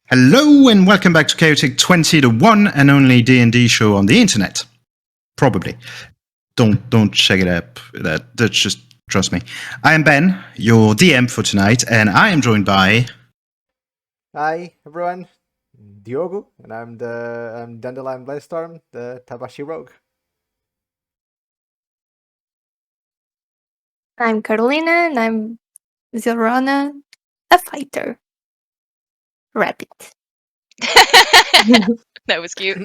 Hello and welcome back to Chaotic 20, the one and only D&D show on the internet. Probably. Don't check it up. That's just trust me. I am Ben, your DM for tonight, and I am joined by. Hi everyone, Diogo, and I'm Dandelion Bladestorm, the Tabashi Rogue. I'm Carolina, and I'm Zylrona, a fighter. Rabbit. That was cute.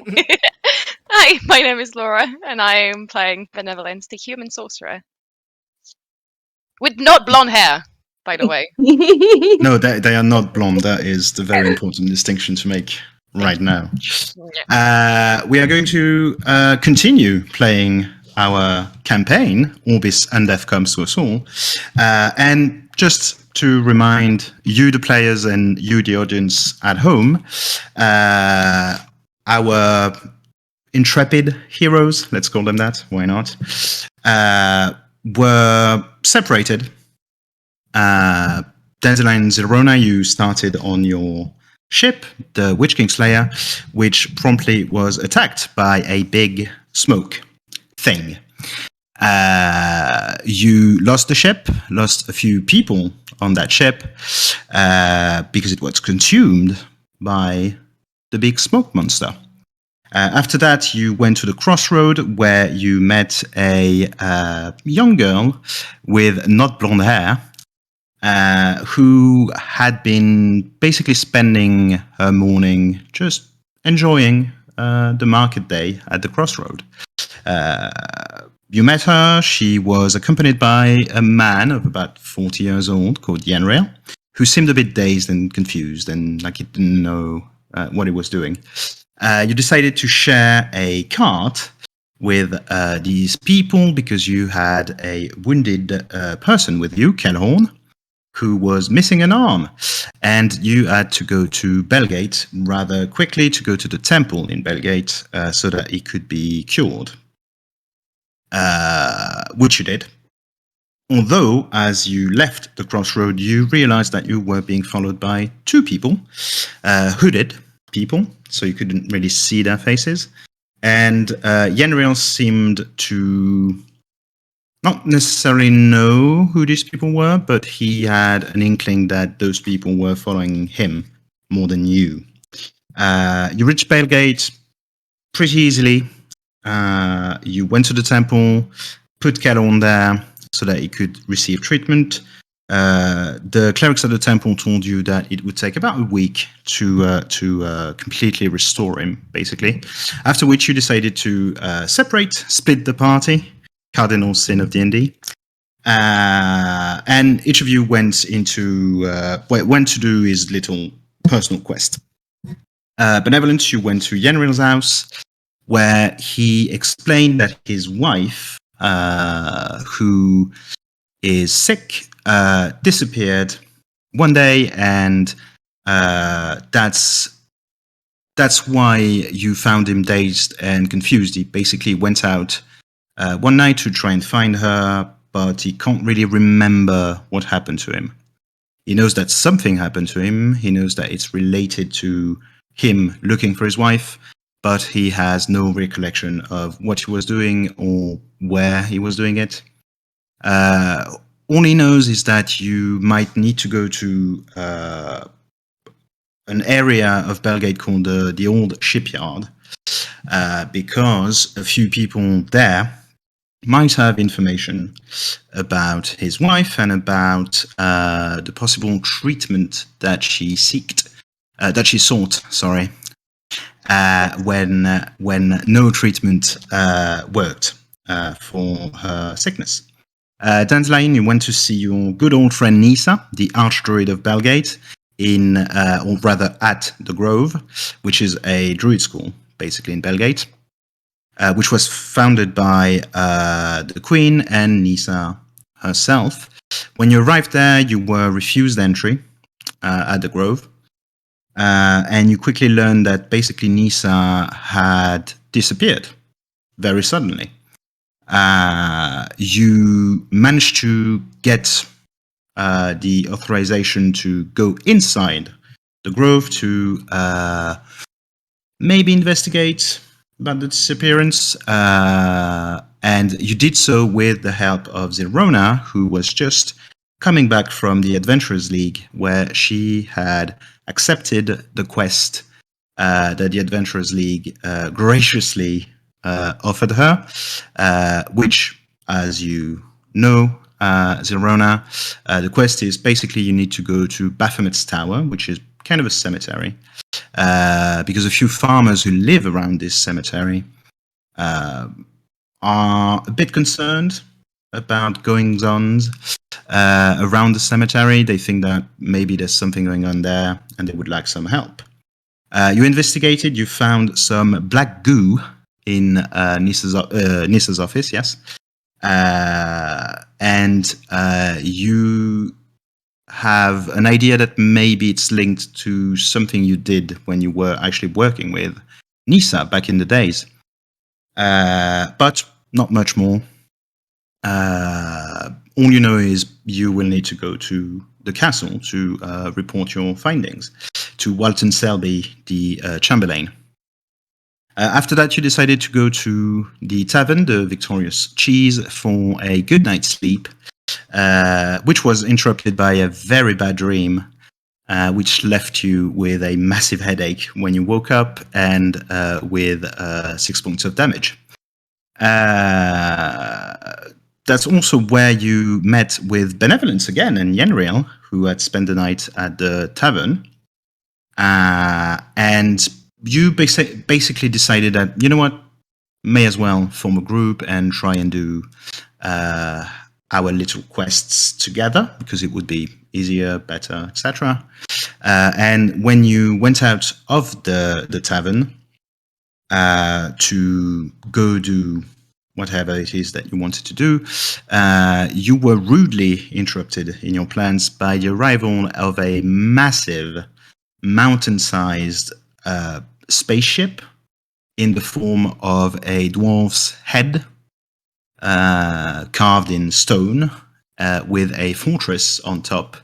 Hi, my name is Laura, and I am playing Benevolence, the human sorcerer. With not blonde hair, by the way. No, they are not blonde. That is the very important distinction to make right now. We are going to continue playing our campaign, Orbis, Undeath comes to us all. And just to remind you, the players, and you, the audience at home, our intrepid heroes, let's call them that, why not, were separated. Dandelion and Zylrona, you started on your ship, the Witch King Slayer, which promptly was attacked by a big smoke thing. You lost the ship, lost a few people on that ship because it was consumed by the big smoke monster. After that, you went to the crossroad where you met a young girl with not blonde hair who had been basically spending her morning just enjoying the market day at the crossroad. You met her. She was accompanied by a man of about 40 years old called Yenriel, who seemed a bit dazed and confused and like he didn't know what he was doing. You decided to share a cart with these people because you had a wounded person with you, Kelhorn, who was missing an arm, and you had to go to Bellgate rather quickly to go to the temple in Bellgate so that he could be cured, which you did. Although, as you left the crossroad, you realized that you were being followed by two people, hooded people, so you couldn't really see their faces, and Yenriel seemed to not necessarily know who these people were, but he had an inkling that those people were following him more than you. You reached Bellgate pretty easily. You went to the temple, put Kelon there so that he could receive treatment. The clerics at the temple told you that it would take about a week to completely restore him, basically. After which you decided to split the party. Cardinal sin of D&D, and each of you went to do his little personal quest. Benevolence, you went to Yenril's house, where he explained that his wife, who is sick, disappeared one day, and that's why you found him dazed and confused. He basically went out one night to try and find her, but he can't really remember what happened to him. He knows that something happened to him. He knows that it's related to him looking for his wife, but he has no recollection of what he was doing or where he was doing it. All he knows is that you might need to go to an area of Bellgate called the Old Shipyard, because a few people there might have information about his wife and about the possible treatment that she sought. When no treatment worked for her sickness. Dandelion, you went to see your good old friend Nisa, the archdruid of Bellgate, or rather at the Grove, which is a druid school, basically in Bellgate. Which was founded by the Queen and Nisa herself. When you arrived there, you were refused entry at the Grove, and you quickly learned that basically Nisa had disappeared very suddenly. You managed to get the authorization to go inside the grove to maybe investigate about the disappearance. And you did so with the help of Zylrona, who was just coming back from the Adventurers League, where she had accepted the quest that the Adventurers League graciously offered her, which, as you know, Zylrona, the quest is basically you need to go to Baphomet's Tower, which is kind of a cemetery, because a few farmers who live around this cemetery are a bit concerned about goings-ons around the cemetery. They think that maybe there's something going on there and they would like some help. You investigated, you found some black goo in Nissa's office, yes. And you have an idea that maybe it's linked to something you did when you were actually working with Nissa back in the days. But not much more. All you know is you will need to go to the castle to report your findings to Walton Selby, the Chamberlain. After that, you decided to go to the tavern, the Victorious Cheese, for a good night's sleep, which was interrupted by a very bad dream, which left you with a massive headache when you woke up and with 6 points of damage. That's also where you met with Benevolence again and Yenriel, who had spent the night at the tavern. And you basically decided that, you know what, may as well form a group and try and do our little quests together, because it would be easier, better, etc. And when you went out of the tavern to go do whatever it is that you wanted to do, you were rudely interrupted in your plans by the arrival of a massive, mountain-sized spaceship in the form of a dwarf's head carved in stone, with a fortress on top,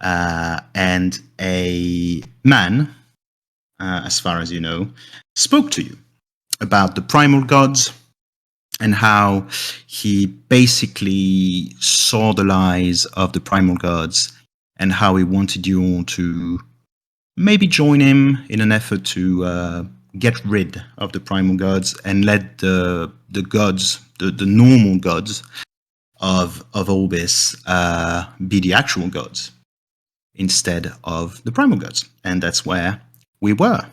and a man, as far as you know, spoke to you about the primal gods and how he basically saw the lies of the primal gods and how he wanted you all to maybe join him in an effort to get rid of the primal gods and let the gods, the normal gods of Orbis, be the actual gods instead of the primal gods. And that's where we were.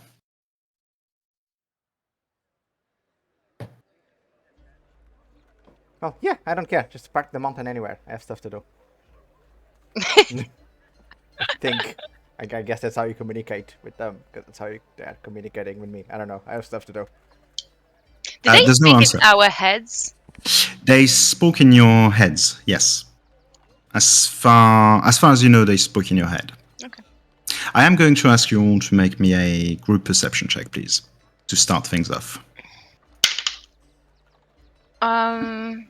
Oh, yeah, I don't care. Just park the mountain anywhere. I have stuff to do. I think. I guess that's how you communicate with them, because that's how they're communicating with me. I don't know. I have stuff to do. Did they there's no speak answer. in our heads? They spoke in your heads, yes. As far as you know, they spoke in your head. Okay. I am going to ask you all to make me a group perception check, please, to start things off. I'm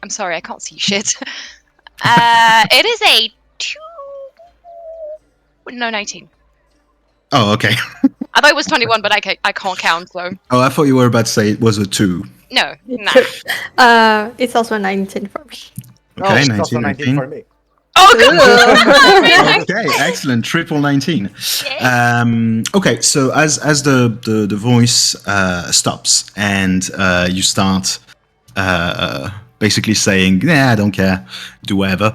sorry, I can't see shit. It is a 19. Oh, okay. I thought it was 21, but I can't count, so... Oh, I thought you were about to say it was a 2. No, nah. It's also 19 for me. Okay, it's 19, also 19 for 19. me. Oh, come on! Okay, excellent. Triple 19. Okay, so as the voice stops and you start basically saying, "Yeah, I don't care, do whatever,"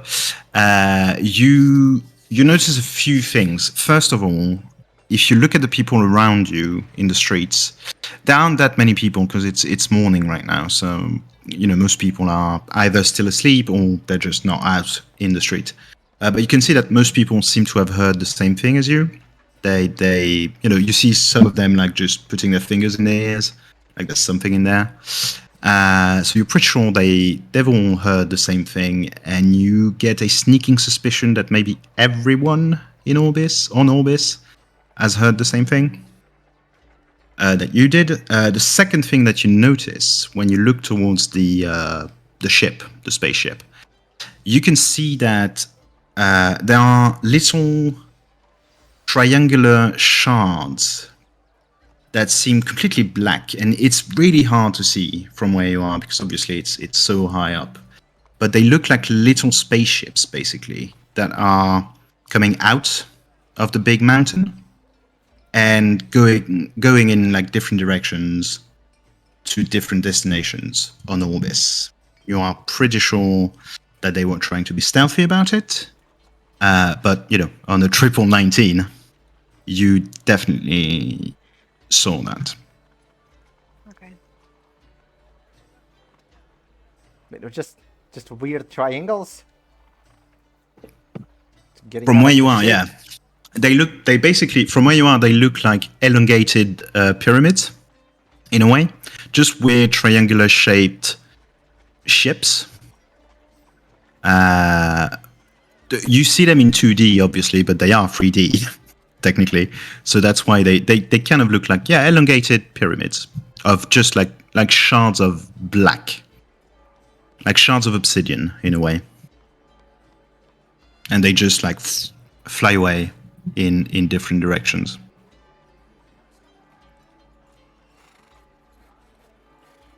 you notice a few things. First of all, if you look at the people around you in the streets, there aren't that many people because it's morning right now. So most people are either still asleep or they're just not out in the street. But you can see that most people seem to have heard the same thing as you. They you see some of them like just putting their fingers in their ears, like there's something in there. So you're pretty sure they've all heard the same thing, and you get a sneaking suspicion that maybe everyone on Orbis has heard the same thing that you did. The second thing that you notice when you look towards the spaceship, you can see that there are little triangular shards that seem completely black, and it's really hard to see from where you are because obviously it's so high up. But they look like little spaceships, basically, that are coming out of the big mountain and going in like different directions to different destinations on Orbis. You are pretty sure that they were trying to be stealthy about it, but on a 19, you definitely saw that. Okay. It was just weird triangles. Getting From out where of you the are, ship. yeah. They basically, from where you are, they look like elongated pyramids, in a way. Just weird triangular shaped ships. You see them in 2D, obviously, but they are 3D, technically. So that's why they kind of look like, elongated pyramids of just like shards of black. Like shards of obsidian, in a way. And they just like fly away in different directions.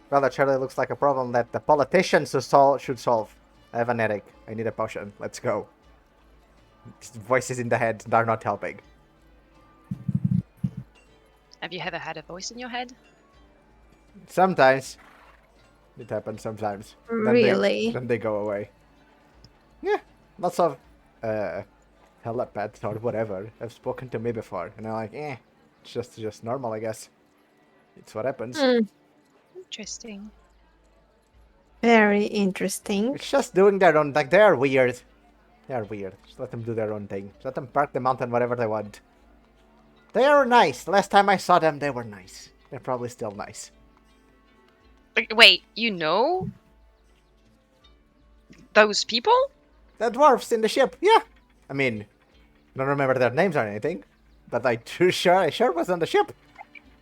Well, that surely looks like a problem that the politicians should solve. I have an headache. I need a potion. Let's go. Just voices in the head are not helping. Have you ever had a voice in your head? Sometimes. It happens sometimes. Really? Then they go away. Yeah, lots of telepaths or whatever have spoken to me before, and I'm like, it's just normal, I guess. It's what happens. Interesting. Very interesting. It's just doing their own, like, they're weird. They're weird. Just let them do their own thing. Just let them park the mountain whatever they want. They are nice. Last time I saw them, they were nice. They're probably still nice. Wait, you know those people? The dwarfs in the ship, yeah. I mean, I don't remember their names or anything, but I sure was on the ship.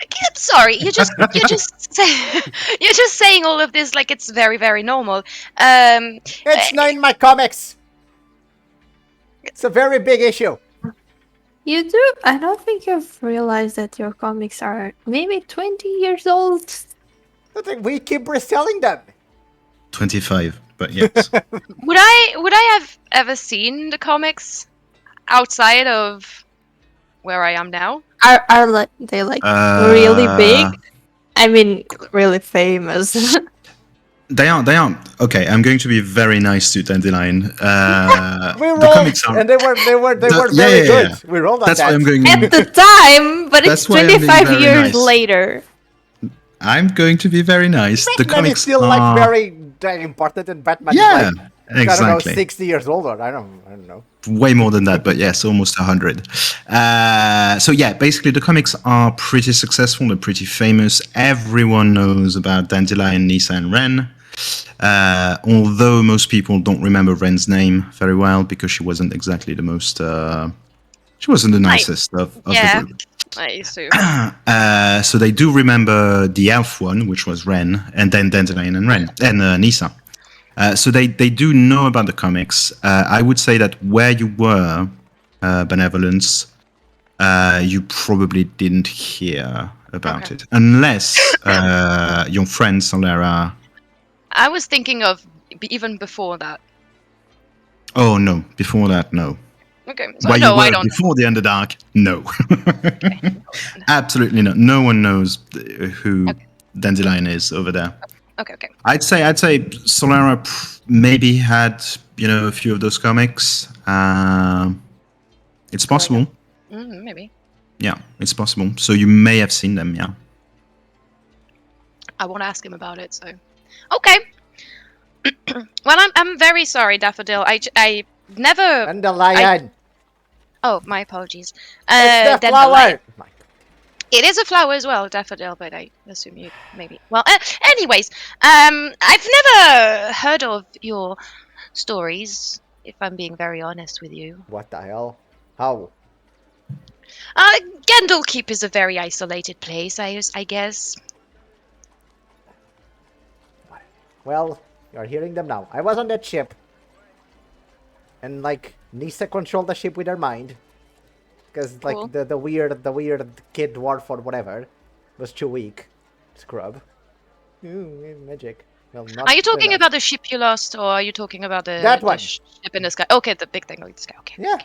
I'm sorry, you're just saying all of this like it's very, very normal. It's not in my comics. It's a very big issue. You do? I don't think you've realized that your comics are maybe 20 years old. I think we keep reselling them. 25, but yes. Would I have ever seen the comics outside of where I am now? Are they like really big? I mean, really famous. They are. Okay, I'm going to be very nice to Dandelion. We The rolled, comics are, and they were very good. We rolled on that's that. why I'm going. At the time, but it's That's why I'm being 25 very years nice. later. I'm going to be very nice. The Batman comics is still are like very important, and Batman Yeah, is like, I don't know, exactly. 60 years older. I don't know. way more than that, but yes, almost 100. So yeah, basically the comics are pretty successful. They're pretty famous. Everyone knows about Dandelion, Nisa, and Ren. Although most people don't remember Ren's name very well because she wasn't exactly the most. She wasn't the nicest of the group. I assume. So they do remember the elf one, which was Ren, and then Dandelion and Nisa. So they do know about the comics. I would say that where you were, Benevolence, you probably didn't hear about it. Unless your friend Solera... I was thinking of even before that. Oh, no. Before that, no. Okay, so Where no, you were I don't. before the Underdark, no. Absolutely not. No one knows who Dandelion is over there. Okay. I'd say Solera maybe had a few of those comics. It's possible. Maybe. Yeah, it's possible. So you may have seen them. Yeah. I won't ask him about it. So, okay. Well, I'm very sorry, Daffodil. I never. And the lion. Oh, my apologies. It's the then flower. lion. It is a flower as well, daffodil, but I assume you maybe. Well, anyways, I've never heard of your stories, if I'm being very honest with you. What the hell? How? Gendalkeep is a very isolated place, I guess. Well, you're hearing them now. I was on that ship. and like Nisa controlled the ship with her mind, because like Cool. the weird kid dwarf or whatever was too weak. Scrub. Ooh, magic. Well, not Are you talking enough. about the ship you lost, or are you talking about the, That the one. ship in the sky? Okay, the big thing in the sky. Okay. Yeah.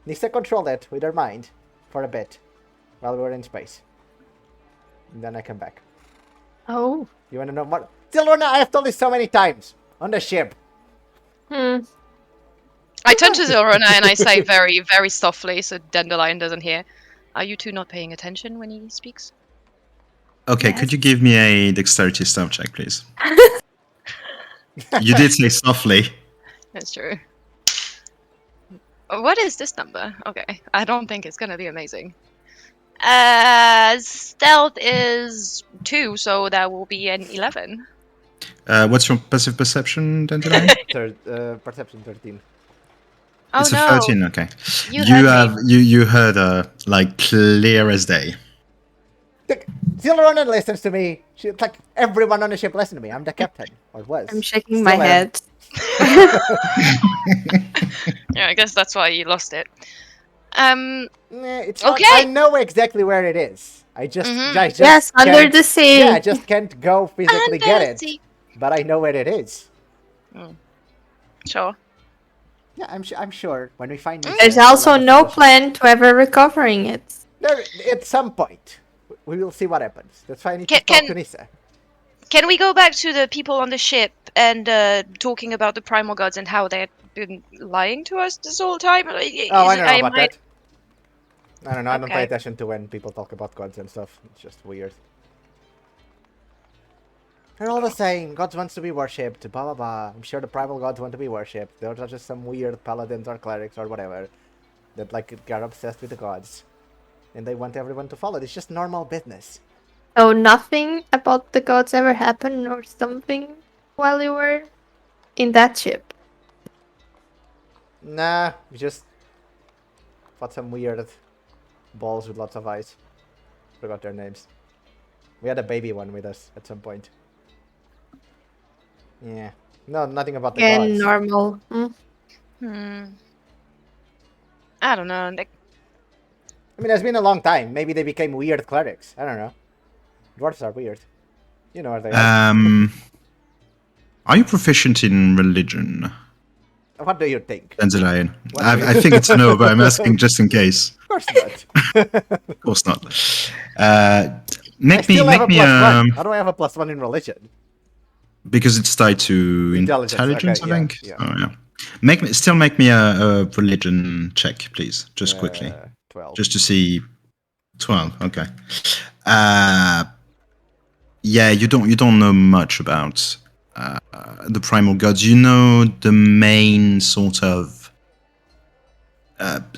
Nisa controlled it with her mind for a bit while we were in space. And then I come back. Oh. You wanna know what? Zylrona, I have told you so many times. On the ship. Hmm. I turn to Zylrona and I say very, very softly, so Dandelion doesn't hear. Are you two not paying attention when he speaks? Okay, Yes. could you give me a dexterity stealth check, please? You did say softly. That's true. What is this number? Okay, I don't think it's gonna be amazing. Stealth is 2, so that will be an 11. What's your passive perception, Dandelion? Perception 13. Oh It's no! a 13. Okay. You heard me. You heard her like clear as day. Zylrona listens to me. She's like everyone on the ship listens to me. I'm the captain, or was. I'm shaking Still my am. head. Yeah, I guess that's why you lost it. It's not, Okay. I know exactly where it is. I just Yes, under can't- the sea. Yeah, I just can't go physically Under get the it. sea. But I know where it is. Sure. Yeah, I'm sure when we find it. There's also no plan to ever recovering it. There, at some point, we will see what happens. That's why I need to Can- talk to Nisa. Can we go back to the people on the ship and talking about the primal gods and how they've been lying to us this whole time? Oh, I don't know about that. I don't know. I don't pay Okay. attention to when people talk about gods and stuff. It's just weird. They're all the same. Gods wants to be worshipped. Blah blah blah. I'm sure the primal gods want to be worshipped. Those are just some weird paladins or clerics or whatever that like got obsessed with the gods, and they want everyone to follow. It's just normal business. So nothing about the gods ever happened or something while you were in that ship. Nah, we just fought some weird balls with lots of eyes. Forgot their names. We had a baby one with us at some point. Yeah. No, nothing about the Again, gods. normal. I don't know. Like, I mean, it's been a long time. Maybe they became weird clerics. I don't know. Dwarves are weird. You know what they are. Are you proficient in religion, What do you think? Dandelion? What do you- I think it's a no, but I'm asking just in case. Of course not. Of course not. I Make me still have a make me +1. How do I have a +1 in religion? because it's tied to intelligence, okay, I think. yeah. Oh yeah. Make me a religion check, please, just quickly, 12. just to see. 12. Okay. Yeah, you don't know much about the primal gods. You know the main sort of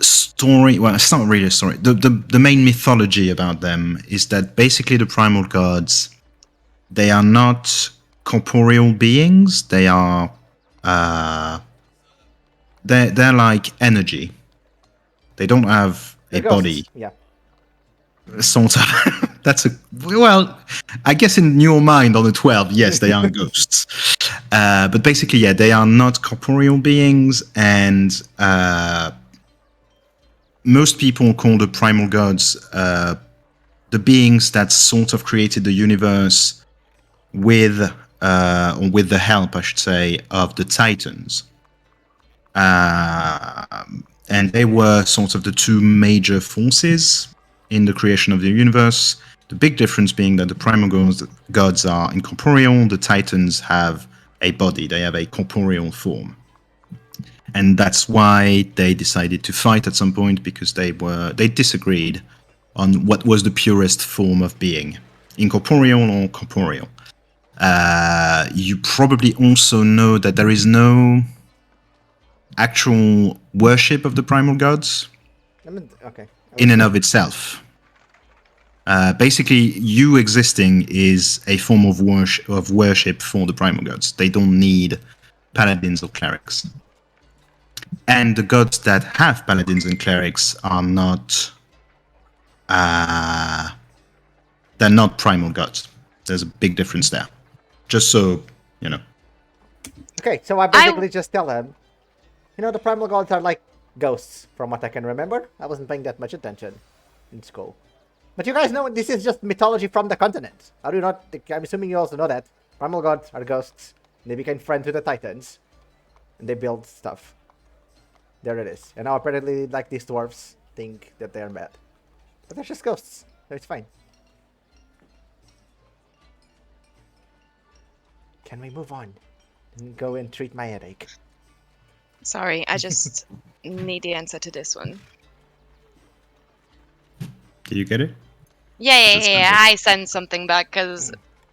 story. Well, it's not really a story. The main mythology about them is that basically the primal gods, they are not corporeal beings. They are they're like energy. They don't have a They're ghosts. body. Yeah. Sort of. That's a well. I guess in your mind on the 12, yes, they are ghosts. But basically, yeah, they are not corporeal beings, and most people call the primal gods the beings that sort of created the universe with, or with the help, I should say, of the Titans. And they were sort of the two major forces in the creation of the universe. The big difference being that the primal gods are incorporeal, the Titans have a body, they have a corporeal form. And that's why they decided to fight at some point, because they disagreed on what was the purest form of being, incorporeal or corporeal. You probably also know that there is no actual worship of the primal gods I mean, okay. in and of itself. Basically, you existing is a form of worship for the primal gods. They don't need paladins or clerics. And the gods that have paladins and clerics are not... they're not primal gods. There's a big difference there. Just so, you know. Okay, so I basically just tell him, You know, the primal gods are like ghosts, from what I can remember. I wasn't paying that much attention in school. But you guys know this is just mythology from the continent. Are you not? I'm assuming you also know that. Primal gods are ghosts. They became friends with the Titans. And they build stuff. There it is. And now apparently, like, these dwarves think that they're bad. But they're just ghosts. So it's fine. Can we move on? And go and treat my headache. Sorry, I just need the answer to this one. Did you get it? Yeah. I sent something back because.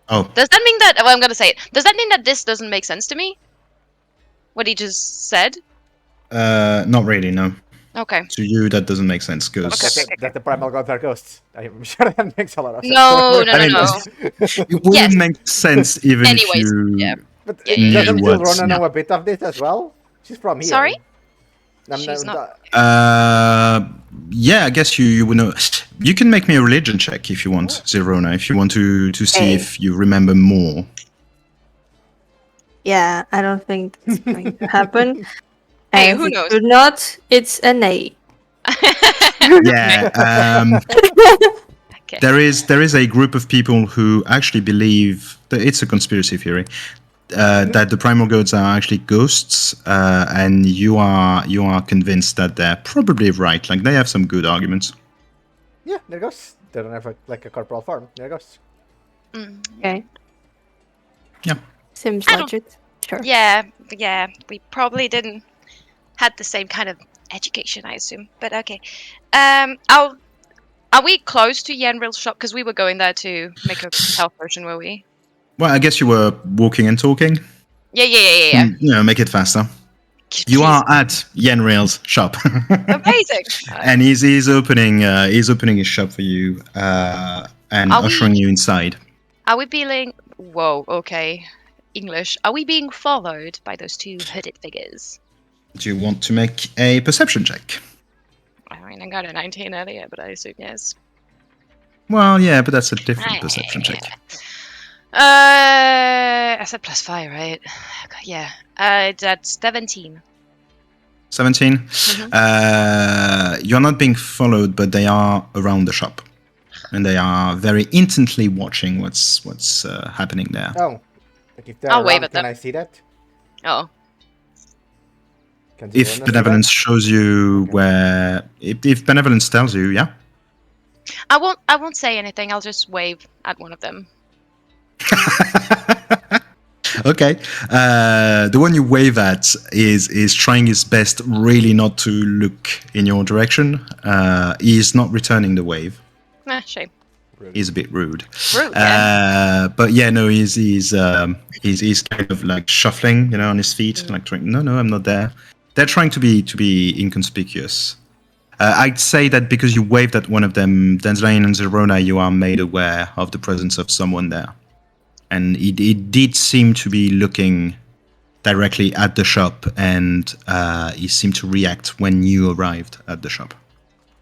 Oh, Does that mean that? Well, I'm gonna say it. Does that mean that this doesn't make sense to me? What he just said? not really. No. Okay. To you, that doesn't make sense because Okay. That the primal gods are ghosts. I'm sure that makes a lot of sense. No. it wouldn't Yes. make sense even Anyways, if you. yeah. But Yeah. doesn't Knew what- Zylrona know yeah. a bit of this as well? She's from here. Sorry? I'm She's not- Yeah, I guess you would know. You can make me a religion check if you want, Zylrona, if you want to see Hey. if you remember more. Yeah, I don't think that's going to happen. Hey, And who if it knows? should not, it's an A. Yeah. Okay. There is a group of people who actually believe that it's a conspiracy theory that the primal gods are actually ghosts, and you are convinced that they're probably right. Like they have some good arguments. Yeah, they're ghosts. They don't have like a corporal form. They're ghosts. Okay. Yeah. Seems I don't- legit. Sure. Yeah. We probably didn't had the same kind of education, I assume. But okay. Are we close to Yenril's shop? Because we were going there to make a health potion, were we? Well, I guess you were walking and talking. Yeah. Make it faster. You are at Yenril's shop. Amazing. And he's opening his shop for you and Are we- ushering you inside. Are we being? Whoa. Okay. English. Are we being followed by those two hooded figures? Do you want to make a perception check? I mean, I got a 19 earlier, but I assume yes. Well, yeah, but that's a different perception check. I said +5, right? Yeah. That's 17. 17. Mm-hmm. You're not being followed, but they are around the shop, and they are very intently watching what's happening there. Oh. Like if they're I'll around, wave at can them. I see that? Oh. Can If Zylrona see benevolence that? shows you Okay. where, if benevolence tells you, yeah. I won't say anything. I'll just wave at one of them. Okay. The one you wave at is trying his best really not to look in your direction. He's not returning the wave. Shame. He's a bit rude. Rude, yeah. But yeah, no, he's kind of like shuffling, on his feet, like trying. No, I'm not there. They're trying to be inconspicuous. I'd say that because you waved at one of them, Dandelion and Zylrona, you are made aware of the presence of someone there. And it did seem to be looking directly at the shop, and he seemed to react when you arrived at the shop.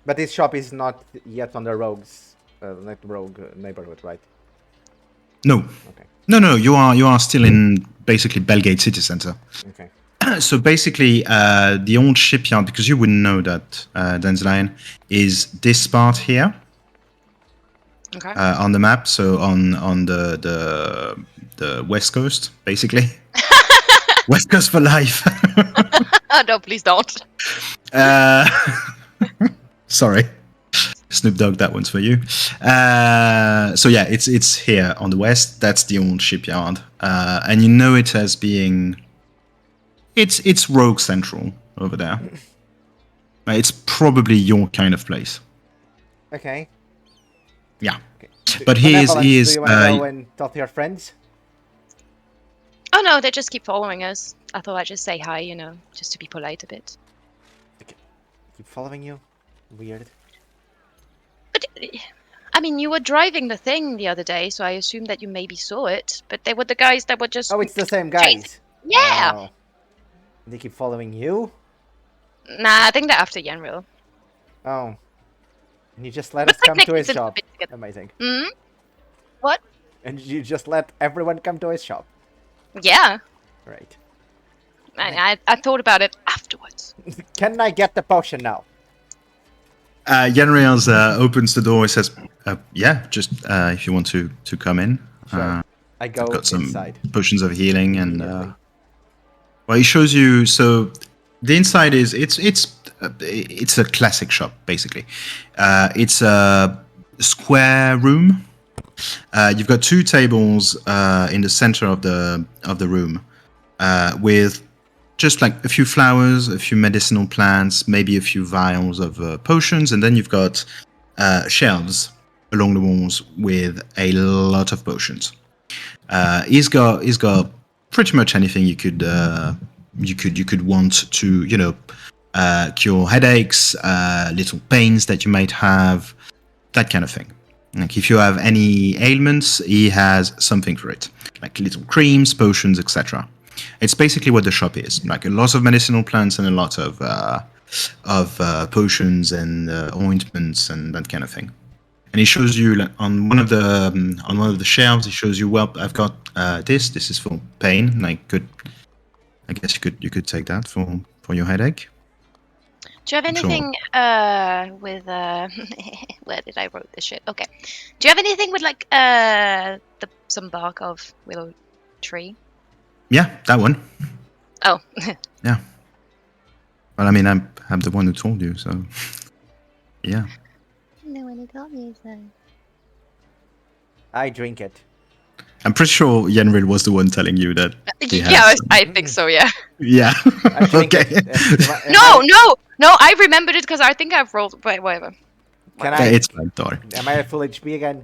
But this shop is not yet on the rogue neighborhood, right? No. Okay. No, you are still in basically Bellgate city center. Okay. So basically, the old shipyard, because you wouldn't know that, Dandelion, is this part here. Okay. On the map, so on the west coast, basically. West Coast for life. No, please don't. Sorry, Snoop Dogg, that one's for you. So yeah, it's here on the west. That's the old shipyard, and you know it as being. It's Rogue Central over there. It's probably your kind of place. Okay. Yeah. Okay. But he is- Benevolence, he is, Do you want to go and talk to your friends? Oh no, they just keep following us. I thought I'd just say hi, just to be polite a bit. Keep following you? Weird. But I mean, you were driving the thing the other day, so I assumed that you maybe saw it. But they were the guys that were just. Oh, it's the same guys. Yeah. Oh. They keep following you? Nah, I think they're after Yenril. Oh. And you just let us come to his Technically, it's a shop. bit together. Amazing. Hmm. What? And you just let everyone come to his shop. Yeah. Right. I thought about it afterwards. Can I get the potion now? Yenriels opens the door and says, yeah, just if you want to come in. Sure. I go I've got some inside. potions of healing and Immediately. well, he shows you. So the inside is it's a classic shop basically. It's a square room. You've got 2 tables in the center of the room with just like a few flowers, a few medicinal plants, maybe a few vials of potions, and then you've got shelves along the walls with a lot of potions. He's got pretty much anything you could want to cure headaches, little pains that you might have, that kind of thing. Like if you have any ailments, he has something for it, like little creams, potions, etc. It's basically what the shop is, like a lot of medicinal plants and a lot of potions and ointments and that kind of thing. And he shows you like, on one of the shelves. He shows you, well, I've got this. This is for pain. Like, I guess you could take that for your headache. Do you have anything with where did I wrote this shit? Okay. Do you have anything with like some bark of willow tree? Yeah, that one. Oh. Yeah. Well, I mean, I'm the one who told you, so yeah. No one told me so. I drink it. I'm pretty sure Yenril was the one telling you that. he has Yeah, some- I think so. Yeah. Yeah. I drink Okay. it. No, I remembered it because I think I've rolled. Wait, whatever. Can Yeah, I? it's fine, sorry. Am I at full HP again?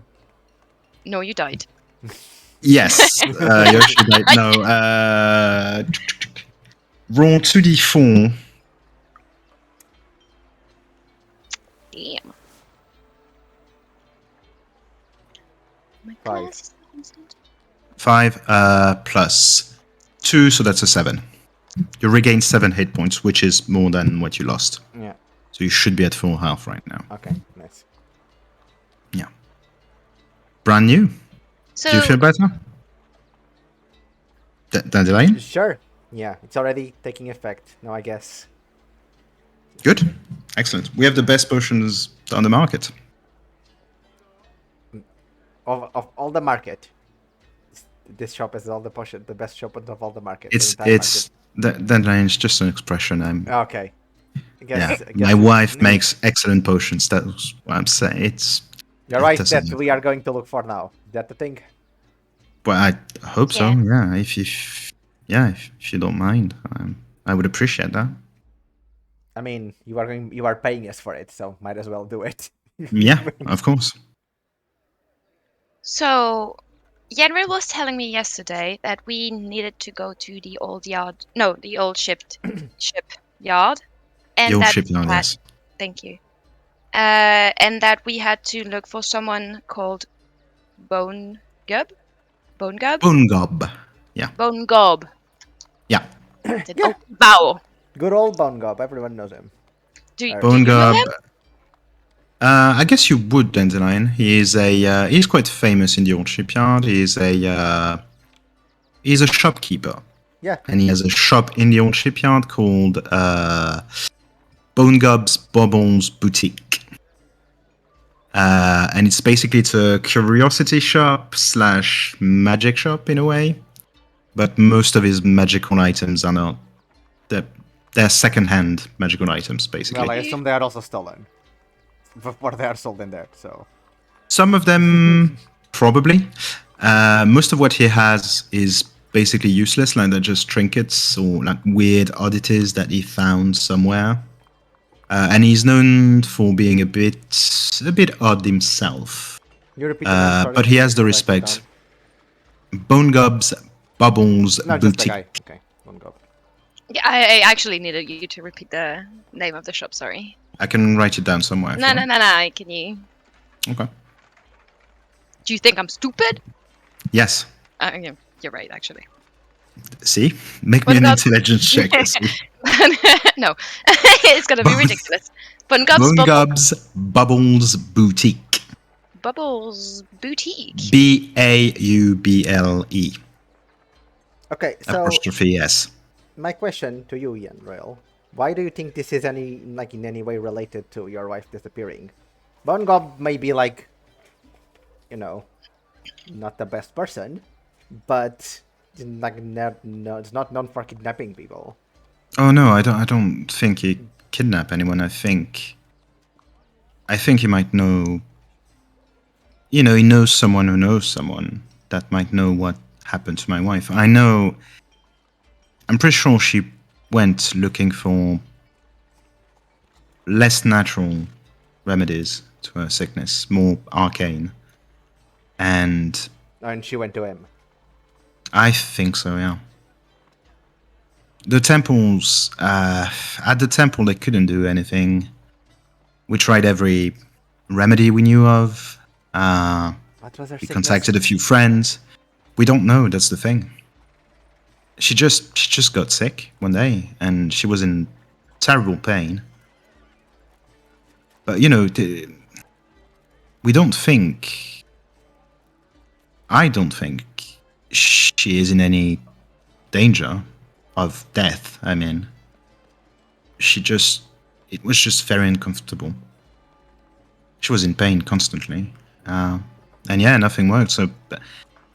No, you died. Yes. Yoshi died. No. Roll 2d4. Damn. My 5. glasses. 5 plus 2, so that's a 7. You regain 7 hit points, which is more than what you lost. Yeah. So you should be at full health right now. Okay. Nice. Yeah. Brand new. So Do you feel better? Dandelion? Sure. Yeah, it's already taking effect now, I guess. Good. Excellent. We have the best potions on the market. Of all the market, this shop is all the best shop of all the market. It's the entire it's Dandelion is just an expression. market. Okay. I guess, Yeah. I guess My wife makes excellent potions. That's what I'm saying. It's You're right. doesn't- That we are going to look for now. Is that the thing? well, I hope so. Yeah. Yeah. If you don't mind, I would appreciate that. I mean, you are paying us for it, so might as well do it. Yeah, of course. So, Yenril was telling me yesterday that we needed to go to the old yard. No, the old shipyard. And The old that shipyard, we had- yes. Thank you. And that we had to look for someone called Bonegob. Bonegob. Bonegob. Bonegob. Yeah. Oh, vowel. Good old Bonegob. Everyone knows him. Do you know Bonegob. him? I guess you would, Dandelion. He's quite famous in the old shipyard. He's a shopkeeper. Yeah. And he has a shop in the old shipyard called Bonegob's Bubbles Boutique. And it's a curiosity shop / magic shop in a way. But most of his magical items are not. They're second-hand magical items, basically. Well, I assume they are also stolen before they are sold in there. So Some of them, probably. Most of what he has is basically useless, like they're just trinkets or like weird oddities that he found somewhere. And he's known for being a bit odd himself. you repeat the name, sorry, But he has the write it respect. down. Bonegob's Bubbles No, just the Boutique. guy. Okay, Bonegob. Yeah, I actually needed you to repeat the name of the shop. Sorry. I can write it down somewhere. if No. you want. Can you? Okay. Do you think I'm stupid? Yes. Yeah, you're right, actually. See? Make me an Bonegob's- intelligence check. Let's see. No, it's gonna be ridiculous. Bonegob's Bonegob's Bubbles Boutique. Bubbles Boutique. Bauble. Okay, so Apostrophe S. my question to you, Ian Royal. Why do you think this is in any way related to your wife disappearing? Bonegob may be like, not the best person, but it's not known for kidnapping people. Oh no, I don't think he kidnapped anyone. I think he might know. He knows someone who knows someone that might know what happened to my wife. I'm pretty sure she went looking for less natural remedies to her sickness, more arcane. And she went to him. I think so, yeah. The temples, at the temple, they couldn't do anything. We tried every remedy we knew of. What was her We sickness? contacted a few friends. We don't know, that's the thing. She just got sick one day, and she was in terrible pain. But, we don't think... I don't think she is in any danger of death. I mean, it was just very uncomfortable. She was in pain constantly, and yeah, nothing worked. So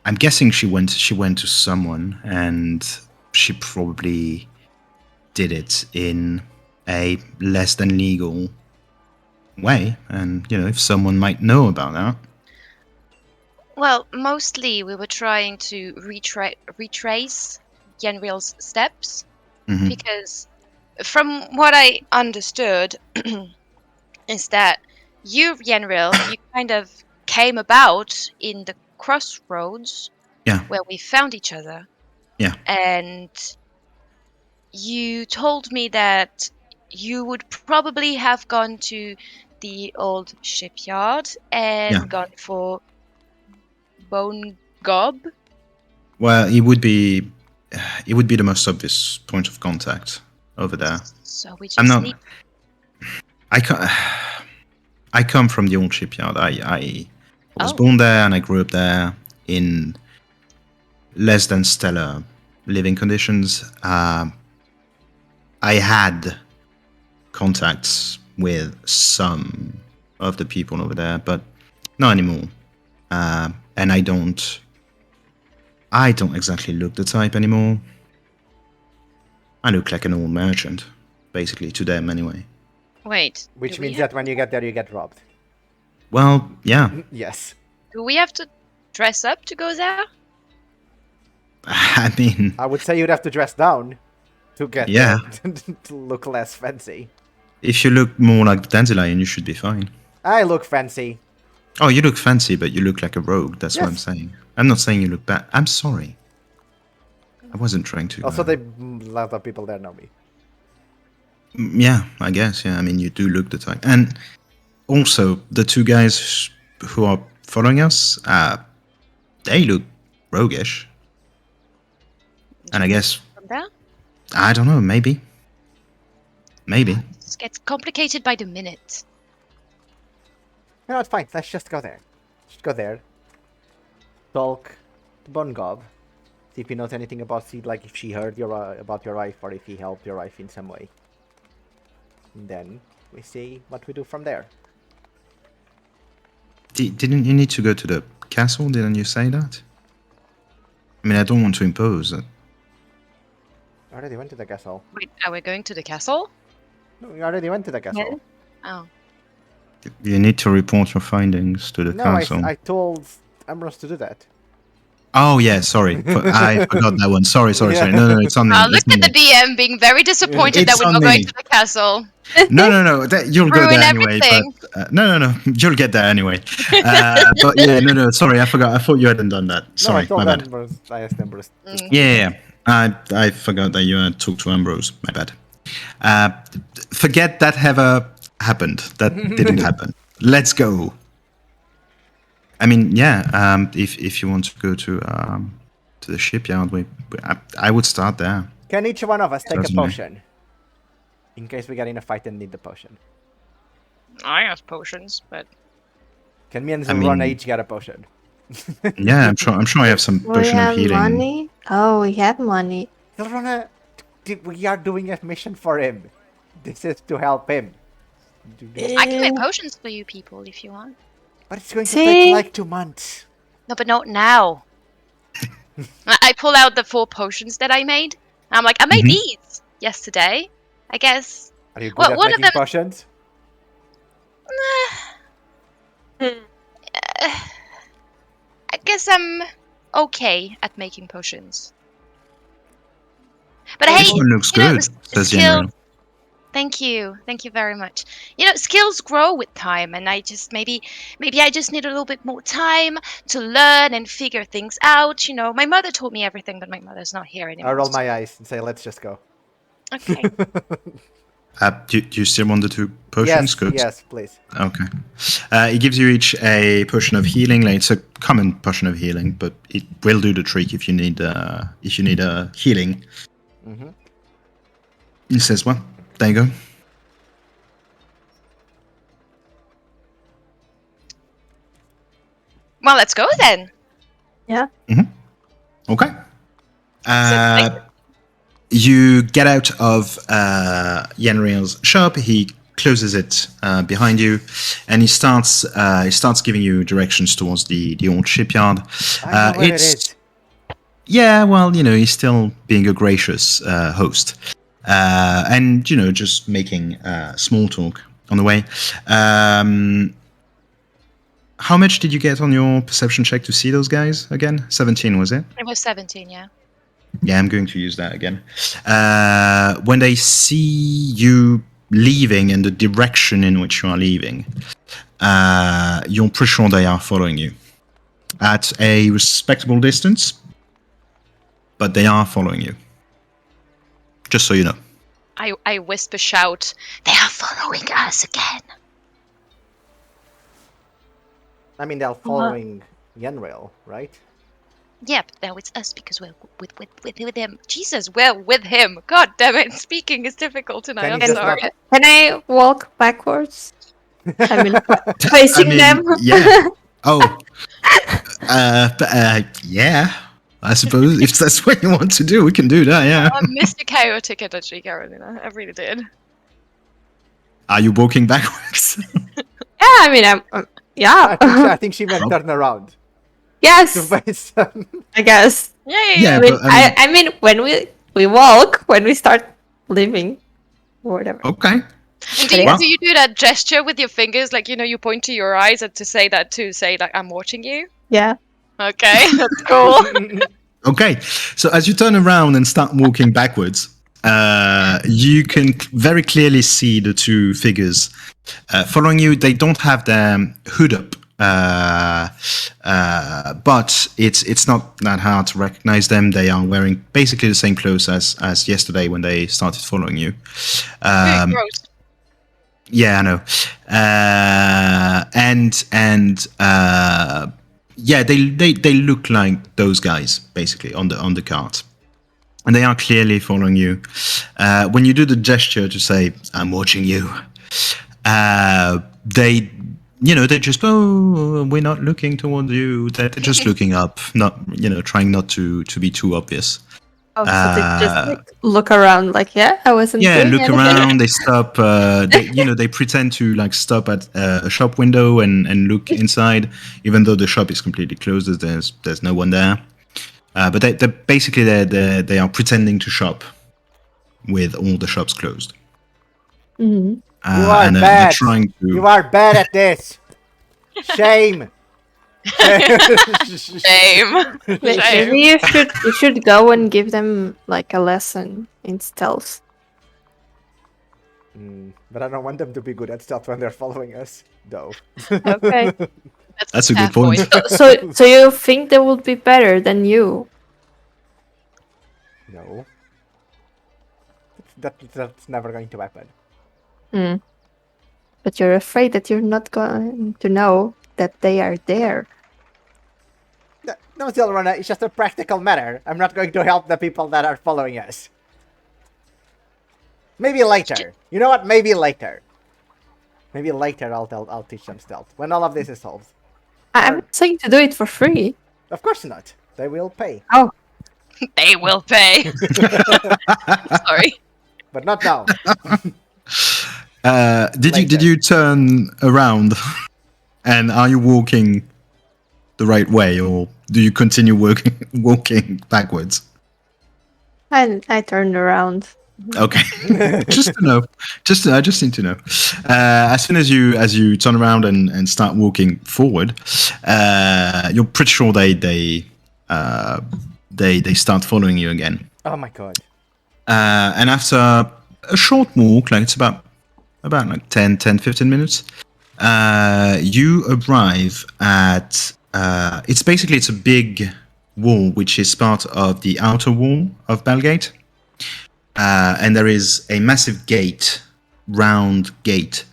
I'm guessing she went to someone, and she probably did it in a less than legal way. And if someone might know about that. Well, mostly we were trying to retrace Yenril's steps, Mhm. because from what I understood is that you, Yenril, you kind of came about in the crossroads Yeah. where we found each other. Yeah. And you told me that you would probably have gone to the old shipyard and Yeah. gone for Bonegob. Well, it would be the most obvious point of contact over there. So we I'm just not. need. I come from the old shipyard. I was Oh. born there and I grew up there in less than stellar living conditions. I had contacts with some of the people over there, but not anymore. And I don't exactly look the type anymore. I look like an old merchant, basically, to them anyway. Wait. Which do we means have- that when you get there, you get robbed. Well, yeah. Yes. Do we have to dress up to go there? I mean, I would say you'd have to dress down to get Yeah. there, to look less fancy. if you look more like Dandelion, you should be fine. I look fancy. Oh, you look fancy, but you look like a rogue. That's what I'm Yes. saying. I'm not saying you look bad. I'm sorry. I wasn't trying to. Also, a lot of people there know me. Yeah, I guess. Yeah, I mean, you do look the type. And also, the two guys who are following us, they look roguish. And I guess, From there? I don't know, maybe. Maybe. This gets complicated by the minute. No, it's fine. Let's just go there. Just go there. Talk to Bonegob. See if he knows anything about if she heard about your wife or if he helped your wife in some way. And then we see what we do from there. Didn't you need to go to the castle? Didn't you say that? I mean, I don't want to impose. I already went to the castle. Wait, are we going to the castle? No, we already went to the castle. Oh. You need to report your findings to the No, council. I told Ambrose to do that. Oh, yeah, sorry. I forgot that one. Sorry. No, it's on me. Look It's on at the me. DM being very disappointed that It's we're on not going me. to the castle. No. You'll go Ruin there anyway. everything. But, no. You'll get there anyway. But yeah, no. Sorry, I forgot. I thought you hadn't done that. Sorry, no, I my told bad. Ambrose. I asked Ambrose. Yeah. I forgot that you had talked to Ambrose. My bad. Forget that ever happened. That didn't happen. Let's go. I mean, yeah. If you want to go to the shipyard, I would start there. Can each one of us take a Certainly. potion? In case we get in a fight and need the potion. I have potions, but Can me and I Zylrona mean- each get a potion? Yeah, I'm sure I have some We potion of have healing. money. Oh, we have money. Zylrona, we are doing a mission for him. This is to help him. I can make potions for you people if you want. But it's going to See? take like 2 months. No, but not now. I pull out the 4 potions that I made. I'm like, I made these yesterday. I guess. Are you good Well, at one of making them- potions? I guess I'm okay at making potions. But hey, This one looks you know, good, says skill- General. Thank you very much. You know, skills grow with time, and I just maybe I just need a little bit more time to learn and figure things out. You know, my mother taught me everything, but my mother's not here anymore. I roll my eyes and say, let's just go. Okay. Do you still want the 2 potions? Good. Yes, please. Okay. It gives you each a potion of healing. Like, it's a common potion of healing, but it will do the trick if you need a healing. Mm-hmm. He says, "Well, there you go." Well, let's go then. Okay. thank You get out of Yenriel's shop. He closes it behind you, and he starts giving you directions towards the old shipyard. I know where it is. Yeah, well, you know, he's still being a gracious host, and you know, just making small talk on the way. How much did you get on your perception check to see those guys again? 17, was it? It was 17, yeah. Yeah, I'm going to use that again. When they see you leaving and the direction in which you are leaving, you're pretty sure they are following you at a respectable distance, but they are following you. Just so you know. I whisper shout, they are following us again. I mean, they're following Yenriel, right? Yeah, but now it's us because we're with him. Jesus, we're with him. God damn it, speaking is difficult tonight. Can I'm you just sorry. not- Can I walk backwards? I mean, facing them. Yeah. Oh. Yeah. I suppose if that's what you want to do, we can do that. Yeah. I missed the chaotic energy, Carolina. I really did. Are you walking backwards? Yeah, I mean, yeah. I think she meant turn around. To Yes, face them. I guess. Yeah. Yeah, I mean, but, I mean- I mean, when we walk, when we start living, or whatever. Okay. And do you, Well- do you do that gesture with your fingers, like, you know, you point to your eyes and to say, like, I'm watching you? Yeah. Okay, that's cool. Okay, so as you turn around and start walking backwards, you can very clearly see the 2 figures following you. They don't have their hood up, but it's not that hard to recognize them. They are wearing basically the same clothes as yesterday when they started following you. Gross. Yeah, I know. Yeah, they look like those guys basically on the cart, and they are clearly following you. When you do the gesture to say "I'm watching you," they just we're not looking towards you. They're just looking up, not trying not to be too obvious. Oh, so they just like, look around, like, yeah, I wasn't. Yeah, doing look anything. around. They stop. They pretend to like stop at a shop window and look inside, even though the shop is completely closed. There's no one there. But they basically they are pretending to shop with all the shops closed. Mhm. You are and bad. they're trying to. You are bad at this. Shame. Shame. Maybe you should go and give them like a lesson in stealth. But I don't want them to be good at stealth when they're following us, though. Okay. That's a fair good point. So you think they would be better than you? No. That's never going to happen. Hmm. But you're afraid that you're not going to know that they are there. No, Zylrona, it's just a practical matter. I'm not going to help the people that are following us. Maybe later. You know what? Maybe later. Maybe later I'll teach them stealth. When all of this is solved. I'm not saying to do it for free. Of course not. They will pay. Oh. They will pay. Sorry. But not now. Did you turn around, and are you walking the right way, or do you continue walking backwards? I turned around. Okay, just to know. I just need to know. As soon as you turn around and start walking forward, you're pretty sure they start following you again. Oh my god. And after a short walk, like it's about like 10-15 minutes, you arrive at it's a big wall which is part of the outer wall of Bellgate, and there is a massive round gate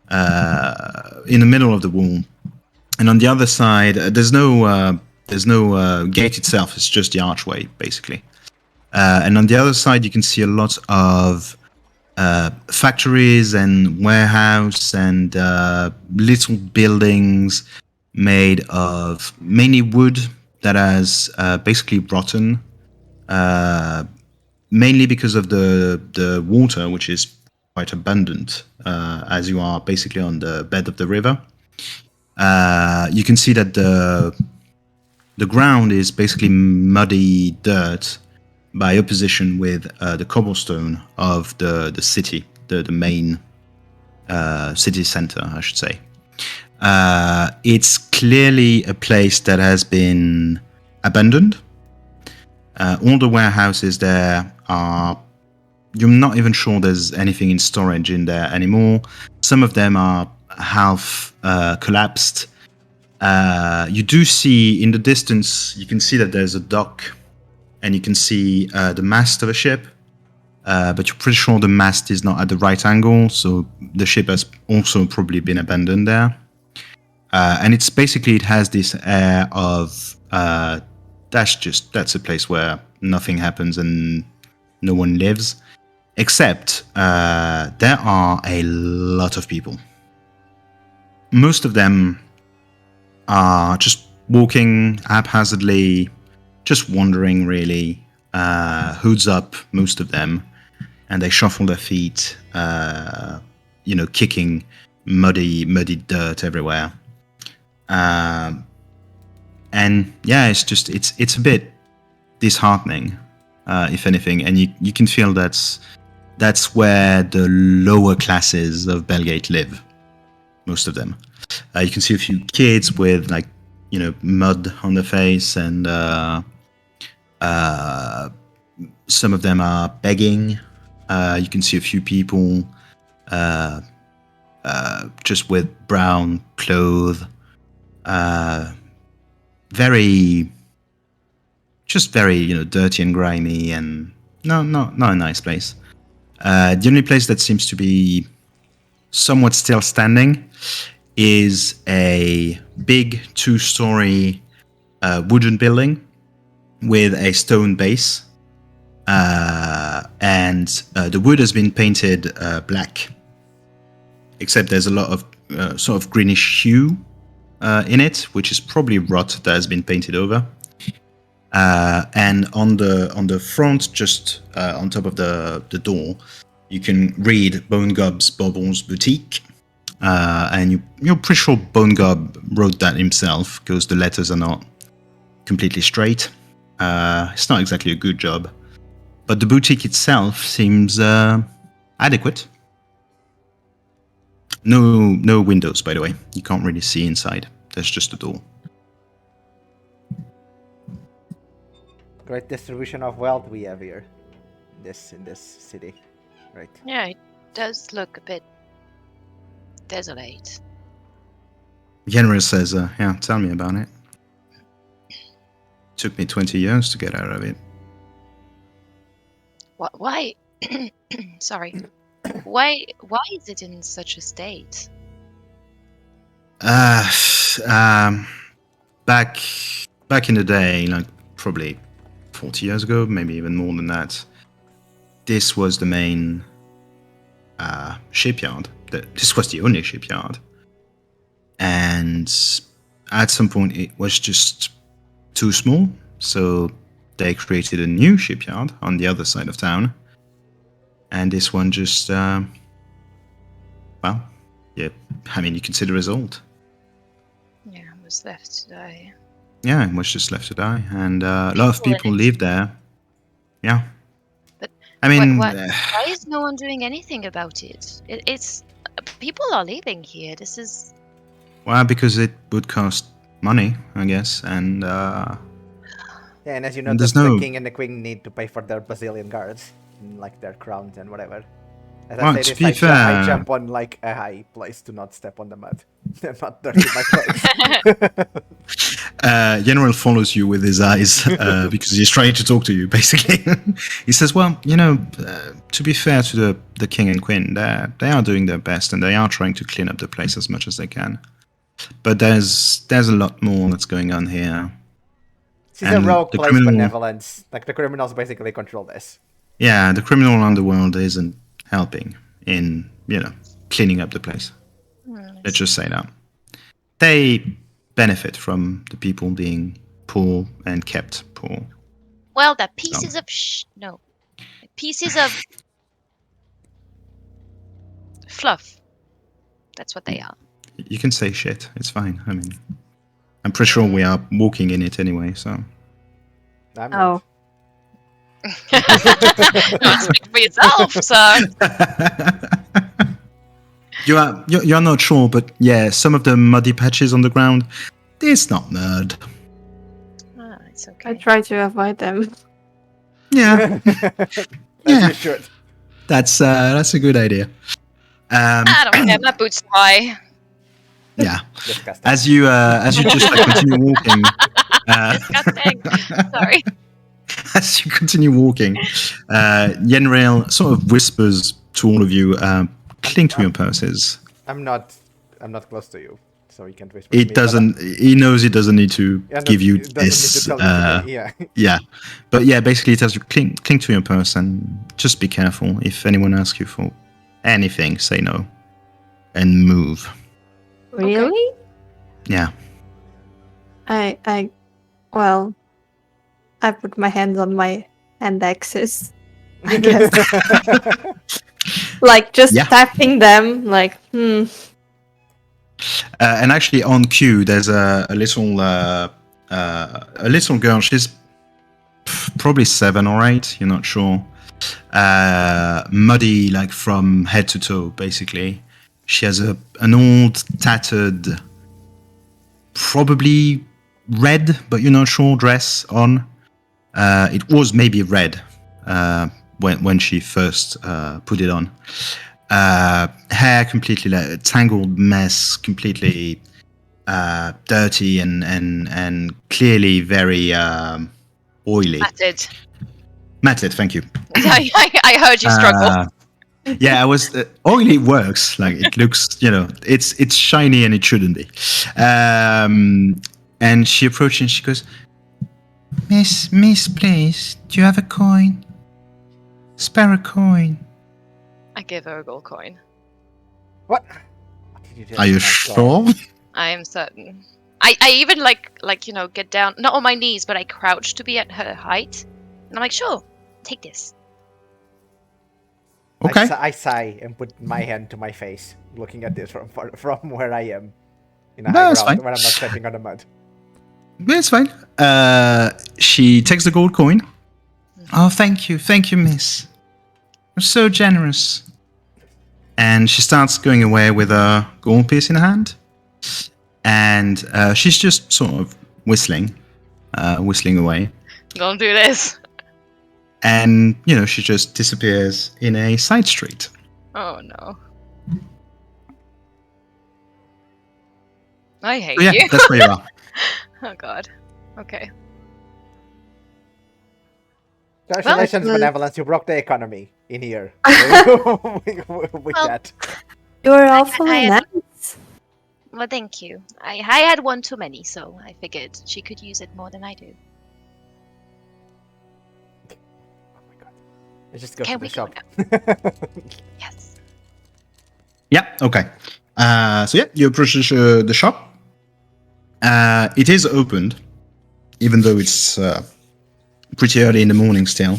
in the middle of the wall, and on the other side there's no gate itself, it's just the archway basically. And on the other side, you can see a lot of factories and warehouse and little buildings made of mainly wood that has basically rotten, mainly because of the water, which is quite abundant, as you are basically on the bed of the river. You can see that the ground is basically muddy dirt, by opposition with the cobblestone of the city, the main city center, I should say. It's clearly a place that has been abandoned. All the warehouses there you're not even sure there's anything in storage in there anymore. Some of them are half collapsed. You do see in the distance, you can see that there's a dock, and you can see the mast of a ship, but you're pretty sure the mast is not at the right angle, so the ship has also probably been abandoned there. And it has this air of that's a place where nothing happens and no one lives, except there are a lot of people. Most of them are just walking haphazardly, just wandering really, hoods up, most of them, and they shuffle their feet, kicking muddy dirt everywhere. And yeah, it's a bit disheartening, if anything, and you can feel that's where the lower classes of Bellgate live, most of them. You can see a few kids with mud on their face, and some of them are begging. You can see a few people just with brown clothes, very dirty and grimy, and not a nice place. The only place that seems to be somewhat still standing is a big 2-story wooden building with a stone base, and the wood has been painted black, except there's a lot of sort of greenish hue in it, which is probably rot that has been painted over. And on the front, just on top of the door, you can read Bonegob's Baubles Boutique. And you're pretty sure Bonegob wrote that himself, because the letters are not completely straight. It's not exactly a good job, but the boutique itself seems adequate. No windows, by the way. You can't really see inside. There's just a door. Great distribution of wealth we have here, in this city, right? Yeah, it does look a bit desolate. Yenra says, yeah, tell me about it. Took me 20 years to get out of it. Why? Sorry. Why is it in such a state? Back in the day, probably 40 years ago, maybe even more than that, this was the main shipyard. This was the only shipyard. And at some point it was just too small, so they created a new shipyard on the other side of town. And this one just, well, yeah, I mean, you consider it old. Yeah, it was left to die. Yeah, it was just left to die. And a lot of people live there. Yeah. But I mean, why is no one doing anything about it? It's people are leaving here. This is well, because it would cost money, I guess. And Yeah, and as you know, there's the no- king and the queen need to pay for their Brazilian guards, and, like their crowns and whatever. As Well, I to say be this, I fair- jump on like a high place to not step on the mud. Not dirty my clothes. General follows you with his eyes because he's trying to talk to you, basically. He says, well, you know, to be fair to the king and queen, they are doing their best and they are trying to clean up the place as much as they can. But there's a lot more that's going on here. She's a And rogue the place criminal- benevolence. Like the criminals basically control this. Yeah, the criminal underworld isn't helping in, you know, cleaning up the place. Let's just say that. They benefit from the people being poor and kept poor. well, they're pieces of pieces of fluff. That's what they are. You can say shit. It's fine. I mean, I'm pretty sure we are walking in it anyway, so. I'm Oh. Don't speak for yourself, sir. You're not sure, but yeah, some of the muddy patches on the ground, it's not mud. Ah, it's I okay. try to avoid them. Yeah, As Yeah. you should. that's a good idea. I don't care. My boots are high. Yeah, Disgusting. as you just like, continue walking, Disgusting. Sorry. as you continue walking, Yenrail sort of whispers to all of you, cling to your purses. I'm not close to you, so you can't whisper to me, It but doesn't. He knows it doesn't need to Yeah, no, give you it doesn't need to this. tell you to me, yeah. Yeah, but yeah, basically it tells you cling to your purse and just be careful. If anyone asks you for anything, say no and move. Really? Yeah. I put my hands on my hand axes. I guess. Like just Yeah. tapping them, like, And actually, on cue, there's a little girl. She's probably 7 or 8. You're not sure. Muddy, like from head to toe, basically. She has an old, tattered, probably red, but you're not sure, dress on. It was maybe red when she first put it on. Hair completely like a tangled mess, completely dirty and clearly very oily. Matted, thank you. I heard you struggle. Yeah, I was oily works. Like it looks, you know, it's shiny and it shouldn't be. And she approached and she goes, Miss, please, do you have a coin? Spare a coin. I give her a gold coin. What? What did you do? Are you Oh, sure? God. I am certain. I even like you know get down, not on my knees, but I crouch to be at her height, and I'm like, sure, take this. Okay. I sigh and put my hand to my face, looking at this from where I am. In a No, high it's ground fine. when I'm not stepping on the mud. It's fine. She takes the gold coin. Oh, thank you, miss. You're so generous. And she starts going away with a gold piece in her hand. And she's just sort of whistling away. Don't do this. And, you know, she just disappears in a side street. Oh no. I hate So yeah, you. that's where you are. Oh god. Okay. Congratulations, Well- Benevolence, you broke the economy in here. with Well- that. you're awfully I- nice. Well, thank you. I had one too many, so I figured she could use it more than I do. Oh my god. Let's just go Can to the we go shop. Yes. Yeah, okay. So yeah, you approach the shop. It is opened, even though it's pretty early in the morning still,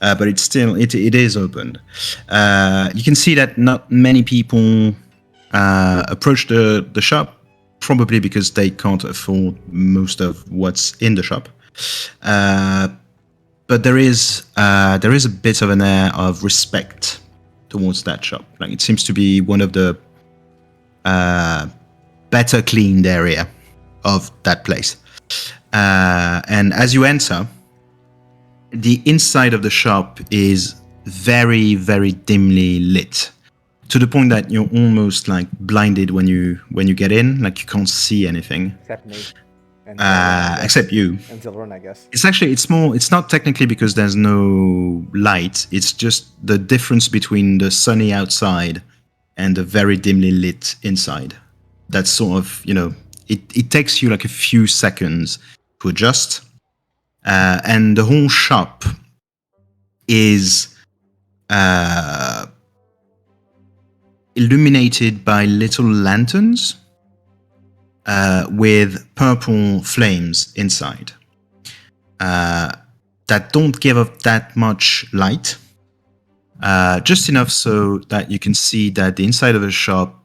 but it's still it is open. You can see that not many people approach the shop, probably because they can't afford most of what's in the shop. But there is a bit of an air of respect towards that shop. Like it seems to be one of the better cleaned area of that place. And as you enter, the inside of the shop is very, very dimly lit, to the point that you're almost like blinded when you get in. Like you can't see anything. Except me. And Except you. And Zylrona, I guess. It's not technically because there's no light. It's just the difference between the sunny outside and the very dimly lit inside. That's sort of, it takes you like a few seconds to adjust. And the whole shop is illuminated by little lanterns with purple flames inside that don't give up that much light, just enough so that you can see that the inside of the shop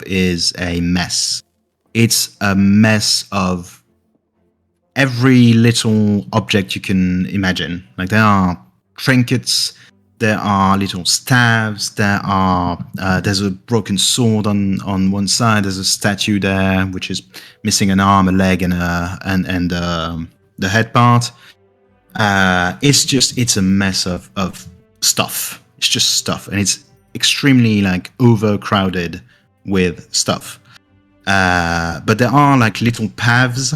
is a mess. It's a mess of every little object you can imagine. Like there are trinkets, there are little staves, there's a broken sword on one side, there's a statue there which is missing an arm, a leg, and the head part. It's a mess of stuff. It's just stuff, and it's extremely like overcrowded with stuff. But there are like little paths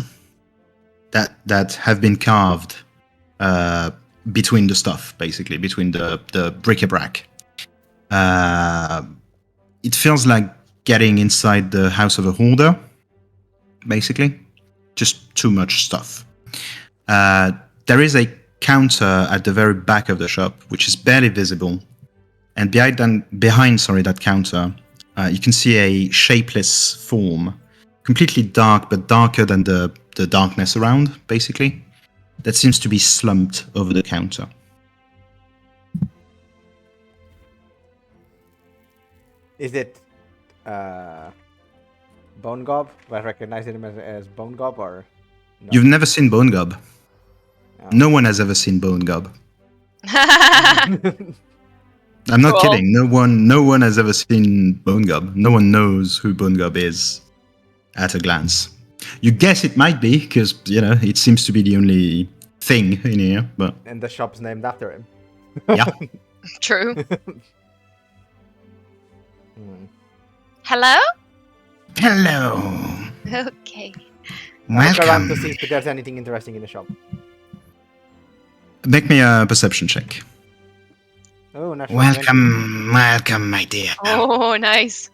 that have been carved between the stuff, basically, between the bric-a-brac. It feels like getting inside the house of a hoarder, basically. Just too much stuff. There is a counter at the very back of the shop, which is barely visible. And behind that counter, you can see a shapeless form, completely dark, but darker than the darkness around, basically, that seems to be slumped over the counter. Is it Bonegob? Do I recognize him as Bonegob, or no? You've never seen Bonegob. Oh. No one has ever seen Bonegob. I'm not kidding. No one has ever seen Bonegob. No one knows who Bonegob is at a glance. You guess it might be because it seems to be the only thing in here. But And the shop's named after him. yeah, True. Hmm. Hello? hello, Okay. I'll look around welcome. to see if there's anything interesting in the shop. Make me a perception check. Oh, natural 20. Welcome, my dear. Oh, nice.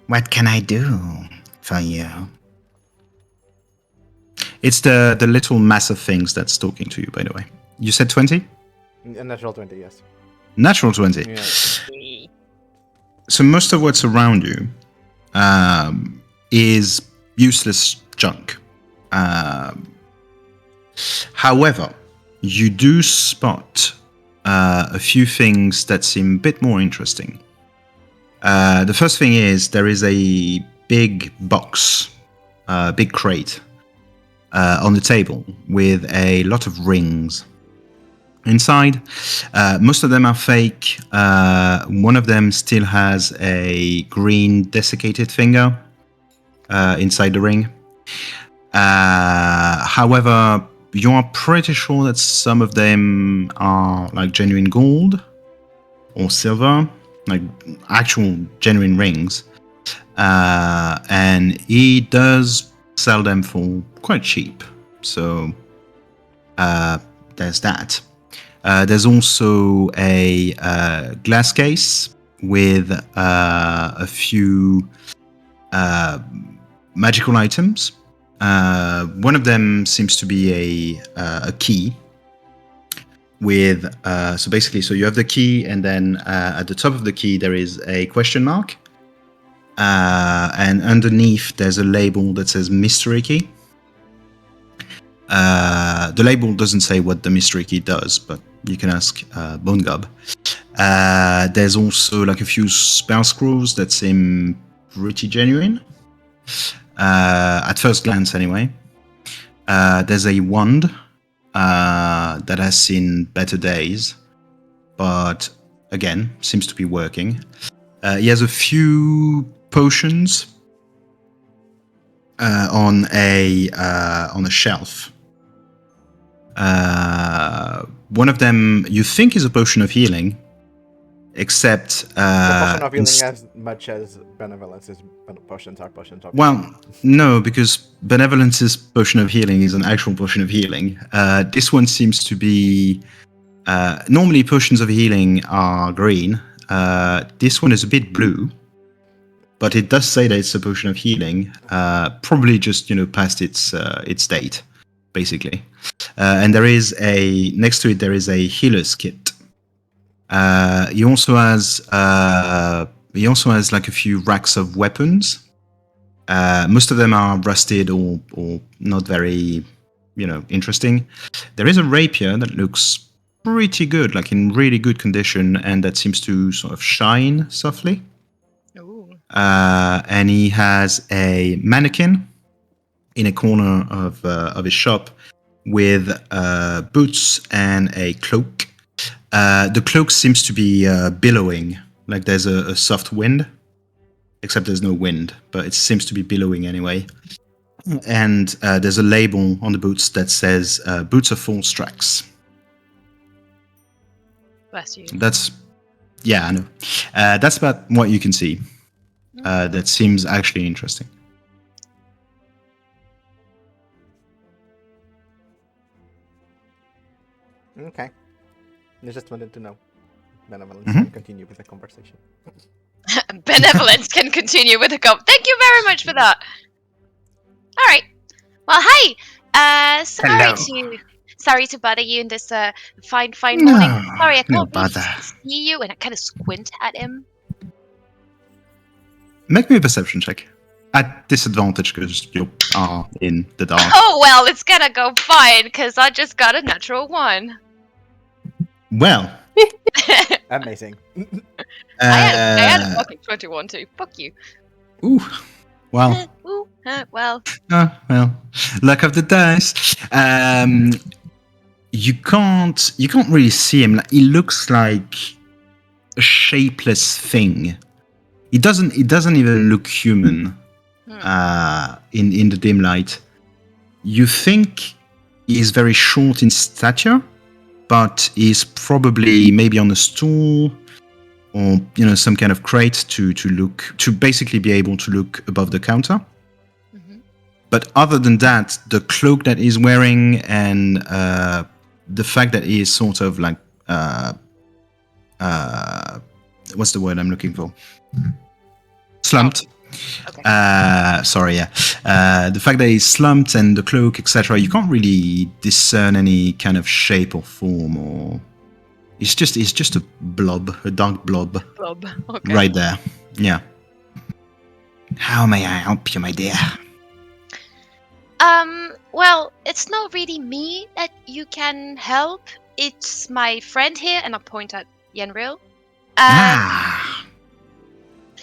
What can I do for you? It's the little mass of things that's talking to you, by the way. You said 20? A natural 20, yes. Natural 20. Yeah. So most of what's around you is useless junk. However, you do spot a few things that seem a bit more interesting. The first thing is there is a big box, big crate on the table with a lot of rings inside. Most of them are fake. One of them still has a green desiccated finger inside the ring. However, you are pretty sure that some of them are like genuine gold or silver, like actual genuine rings. And he does sell them for quite cheap. So there's that. There's also a glass case with a few magical items. One of them seems to be a key with so you have the key, and then at the top of the key there is a question mark, and underneath there's a label that says mystery key. The label doesn't say what the mystery key does, but you can ask Bonegob. There's also like a few spell scrolls that seem pretty genuine. At first glance, anyway. There's a wand that has seen better days, but again, seems to be working. He has a few potions on a shelf. One of them you think is a potion of healing, except The potion of healing as much as Benevolence's potions are potions of well, no, because Benevolence's potion of healing is an actual potion of healing. This one seems to be normally potions of healing are green. This one is a bit blue, but it does say that it's a potion of healing. Probably just past its date, basically. And there is next to it there is a healer's kit. He also has like a few racks of weapons. Most of them are rusted or not very interesting. There is a rapier that looks pretty good, like in really good condition, and that seems to sort of shine softly. Ooh. And he has a mannequin in a corner of his shop with boots and a cloak. The cloak seems to be billowing, like there's a soft wind, except there's no wind, but it seems to be billowing anyway. And there's a label on the boots that says boots of 4 strikes. Bless you. I know. That's about what you can see. That seems actually interesting. Okay. I just wanted to know. Benevolence can continue with the conversation. Benevolence can continue with the Thank you very much for that. All right. Well, hey. Sorry to bother you in this fine morning. Sorry, I no can't really bother. see you, and I kind of squint at him. Make me a perception check. At disadvantage because you are in the dark. Oh well, it's gonna go fine because I just got a natural 1. Well. Amazing. I had a fucking 21 too. Fuck you. Ooh. Well. Ooh, well. Well. Luck of the dice. You can't really see him. He looks like a shapeless thing. He doesn't even look human. In the dim light. You think he's very short in stature, but he's probably maybe on a stool or some kind of crate to basically be able to look above the counter. Mm-hmm. But other than that, the cloak that he's wearing and the fact that he is sort of like what's the word I'm looking for? Slumped. Okay. The fact that he's slumped and the cloak, etc., you can't really discern any kind of shape or form, or it's just a blob, a dark blob. Okay. Right there. Yeah. How may I help you, my dear? Well, it's not really me that you can help. It's my friend here, and I point at Yenril.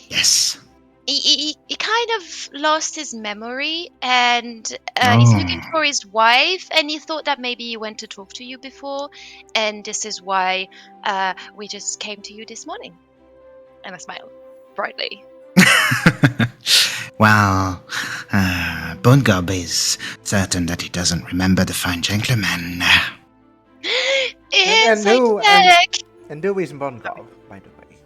Yes. He kind of lost his memory, and he's looking for his wife, and he thought that maybe he went to talk to you before, and this is why we just came to you this morning. And I smile brightly. Well, Bonegob is certain that he doesn't remember the fine gentleman. It's And who is Bonegob, by the way?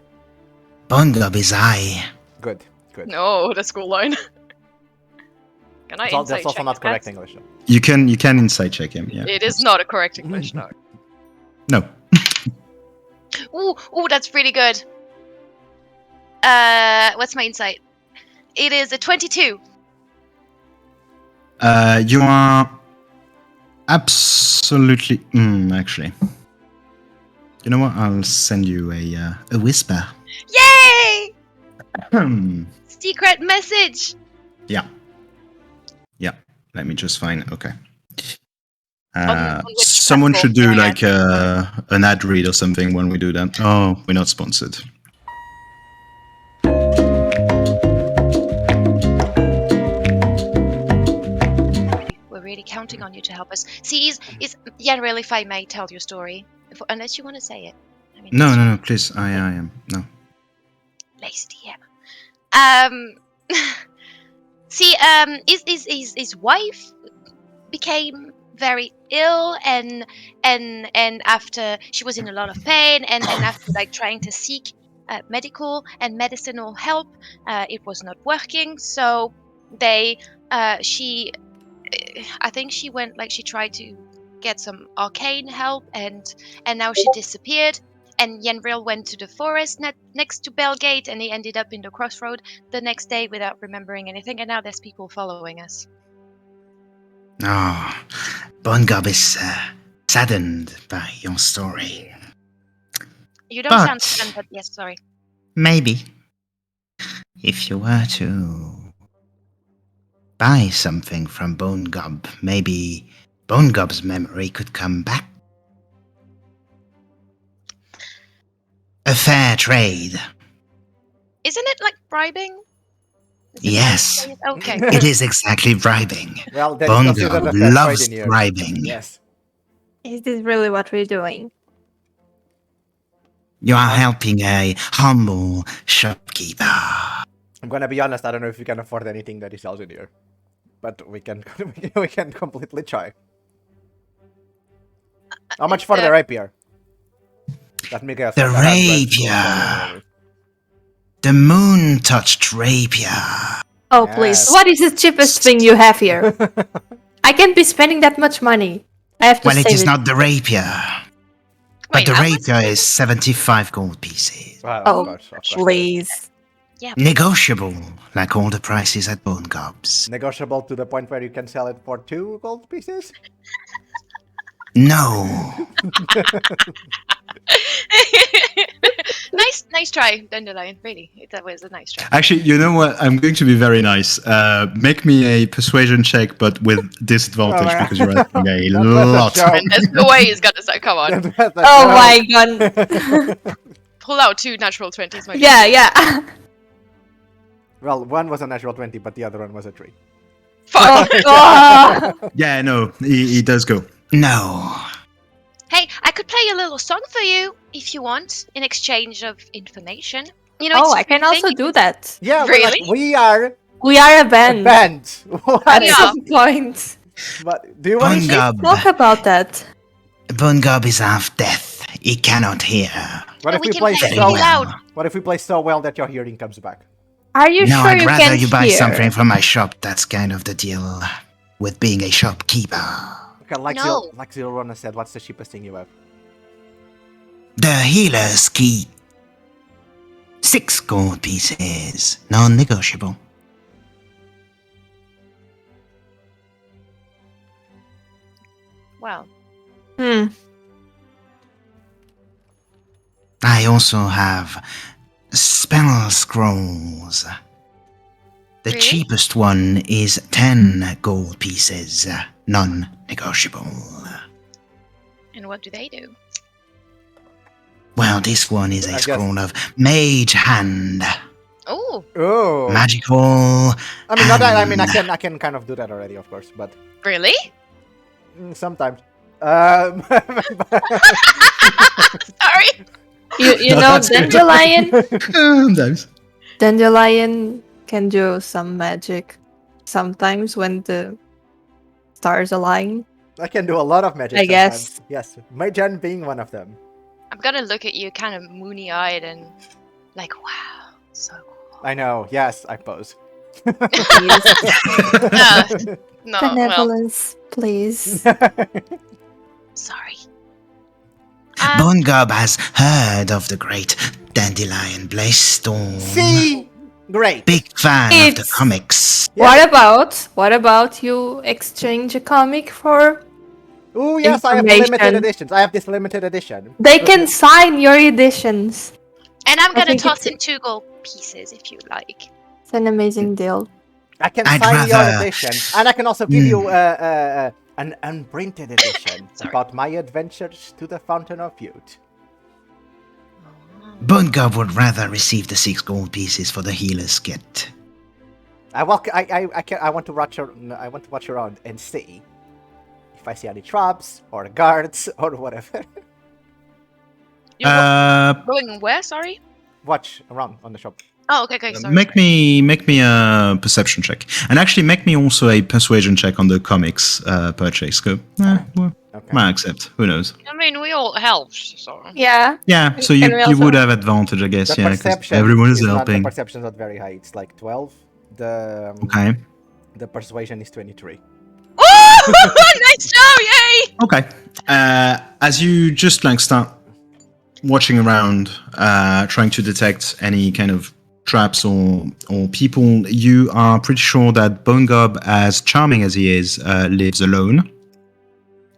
Bonegob is I. Good. No, the school line. Can I insight That's also check not that? correct English. Though. You can insight check him, yeah. It is not a correct English, no. No. Ooh, that's pretty good. What's my insight? It is a 22. You are absolutely... actually. You know what? I'll send you a whisper. Yay! Secret message! Yeah. Let me just find... Okay. which Someone should do platform like an ad read or something when we do that. Oh, we're not sponsored. We're really counting on you to help us. See, Yanril, if I may tell your story, unless you want to say it. I mean, No, please. I am. No. Lazy DM. See, his wife became very ill, and after she was in a lot of pain, and after like trying to seek medical and medicinal help, it was not working. So I think she went, like, she tried to get some arcane help, and now she disappeared. And Yenril went to the forest next to Bellgate, and he ended up in the crossroad the next day without remembering anything. And now there's people following us. Oh, Bonegob is saddened by your story. You don't sound sad, but yes, sorry. Maybe if you were to buy something from Bonegob, maybe Bonegob's memory could come back. A fair trade. Isn't it like bribing? Yes, Okay. it is exactly bribing. Well, then it's considered a Bonegob fair loves trade in here. bribing. Yes. Is this really what we're doing? You are helping a humble shopkeeper. I'm gonna be honest, I don't know if we can afford anything that he sells in here. But we can we can completely try. How much for the rapier? Let me guess. The rapier. The moon-touched rapier. Oh, Yes. please. What is the cheapest thing you have here? I can't be spending that much money. I have to Well, save it is not the rapier. But Wait, the how much rapier is 75 gold pieces. Well, Oh, of course. please. Yeah. Negotiable, like all the prices at Bonegob's. Negotiable to the point where you can sell it for 2 gold pieces? No. Nice try, Dandelion. Really, that was a nice try. Actually, you know what? I'm going to be very nice. Make me a persuasion check, but with disadvantage Oh, because you're asking a Not lot. joke. And there's no way he's gonna say, come on. Oh my god. Pull out 2 natural 20s, my Yeah. Well, one was a natural 20, but the other one was a 3. Fuck. Oh. Yeah, no, he does go. No. Hey, I could play a little song for you if you want, in exchange of information. You know, Oh, it's I can also do that. Yeah, we're Really? like, we are We are a a band. band. What? At Yeah. some point. But do you want to Bonegob. Talk about that. Bonegob is half deaf. He cannot hear. What No, if we we can play play so really loud. What if we play so well that your hearing comes back? Are you No, sure I'd you rather can you buy hear? something from my shop. That's kind of the deal with being a shopkeeper. Okay, like No. Zylrona said, what's the cheapest thing you have? The healer's key. 6 gold pieces. Non-negotiable. Wow. I also have spell scrolls. The Really? cheapest one is 10 gold pieces. Non-negotiable. And what do they do? Well, this one is I a guess- scroll of Mage Hand. Oh, Oh. Magical. I mean, not that. I mean, hand. I can kind of do that already, of course, but really? sometimes. Sorry. You No, know that's good. Dandelion? Sometimes. Dandelion can do some magic sometimes when the stars align. I can do a lot of magic. I sometimes. guess. Yes, Mage being one of them. I'm gonna look at you kind of moony-eyed and like, wow, so cool. I know. Yes, I pose. No, well, Benevolence, please. sorry. Bonegob has heard of the great Dandelion Blaze-Storm. See, great. Big fan of the It's- comics. What about you exchange a comic for? Oh yes, I have the limited Information. editions. I have this limited edition. They can sign your editions. And I'm I gonna think toss it's- in 2 gold pieces if you like. It's an amazing deal. I can I'd sign your rather- edition, and I can also give you An unprinted edition Sorry. about my adventures to the Fountain of Youth. Bonegob would rather receive the 6 gold pieces for the healer's kit. I want to watch around and see if I see any traps or guards or whatever. You're going where? Sorry. Watch around on the shop. Oh, okay. Sorry. Make me a perception check, and actually make me also a persuasion check on the comics purchase. Go, well, Okay. might accept. Who knows? I mean, we all helped, so. Yeah. Yeah, so Can we you would also- have advantage, I guess. The Yeah, because perception everyone is not, helping. the perception is not very high. It's like 12. Okay. The persuasion is 23. Oh, nice job! Yay! Okay. As you just like start watching around, trying to detect any kind of traps or people, you are pretty sure that Bonegob, as charming as he is, lives alone.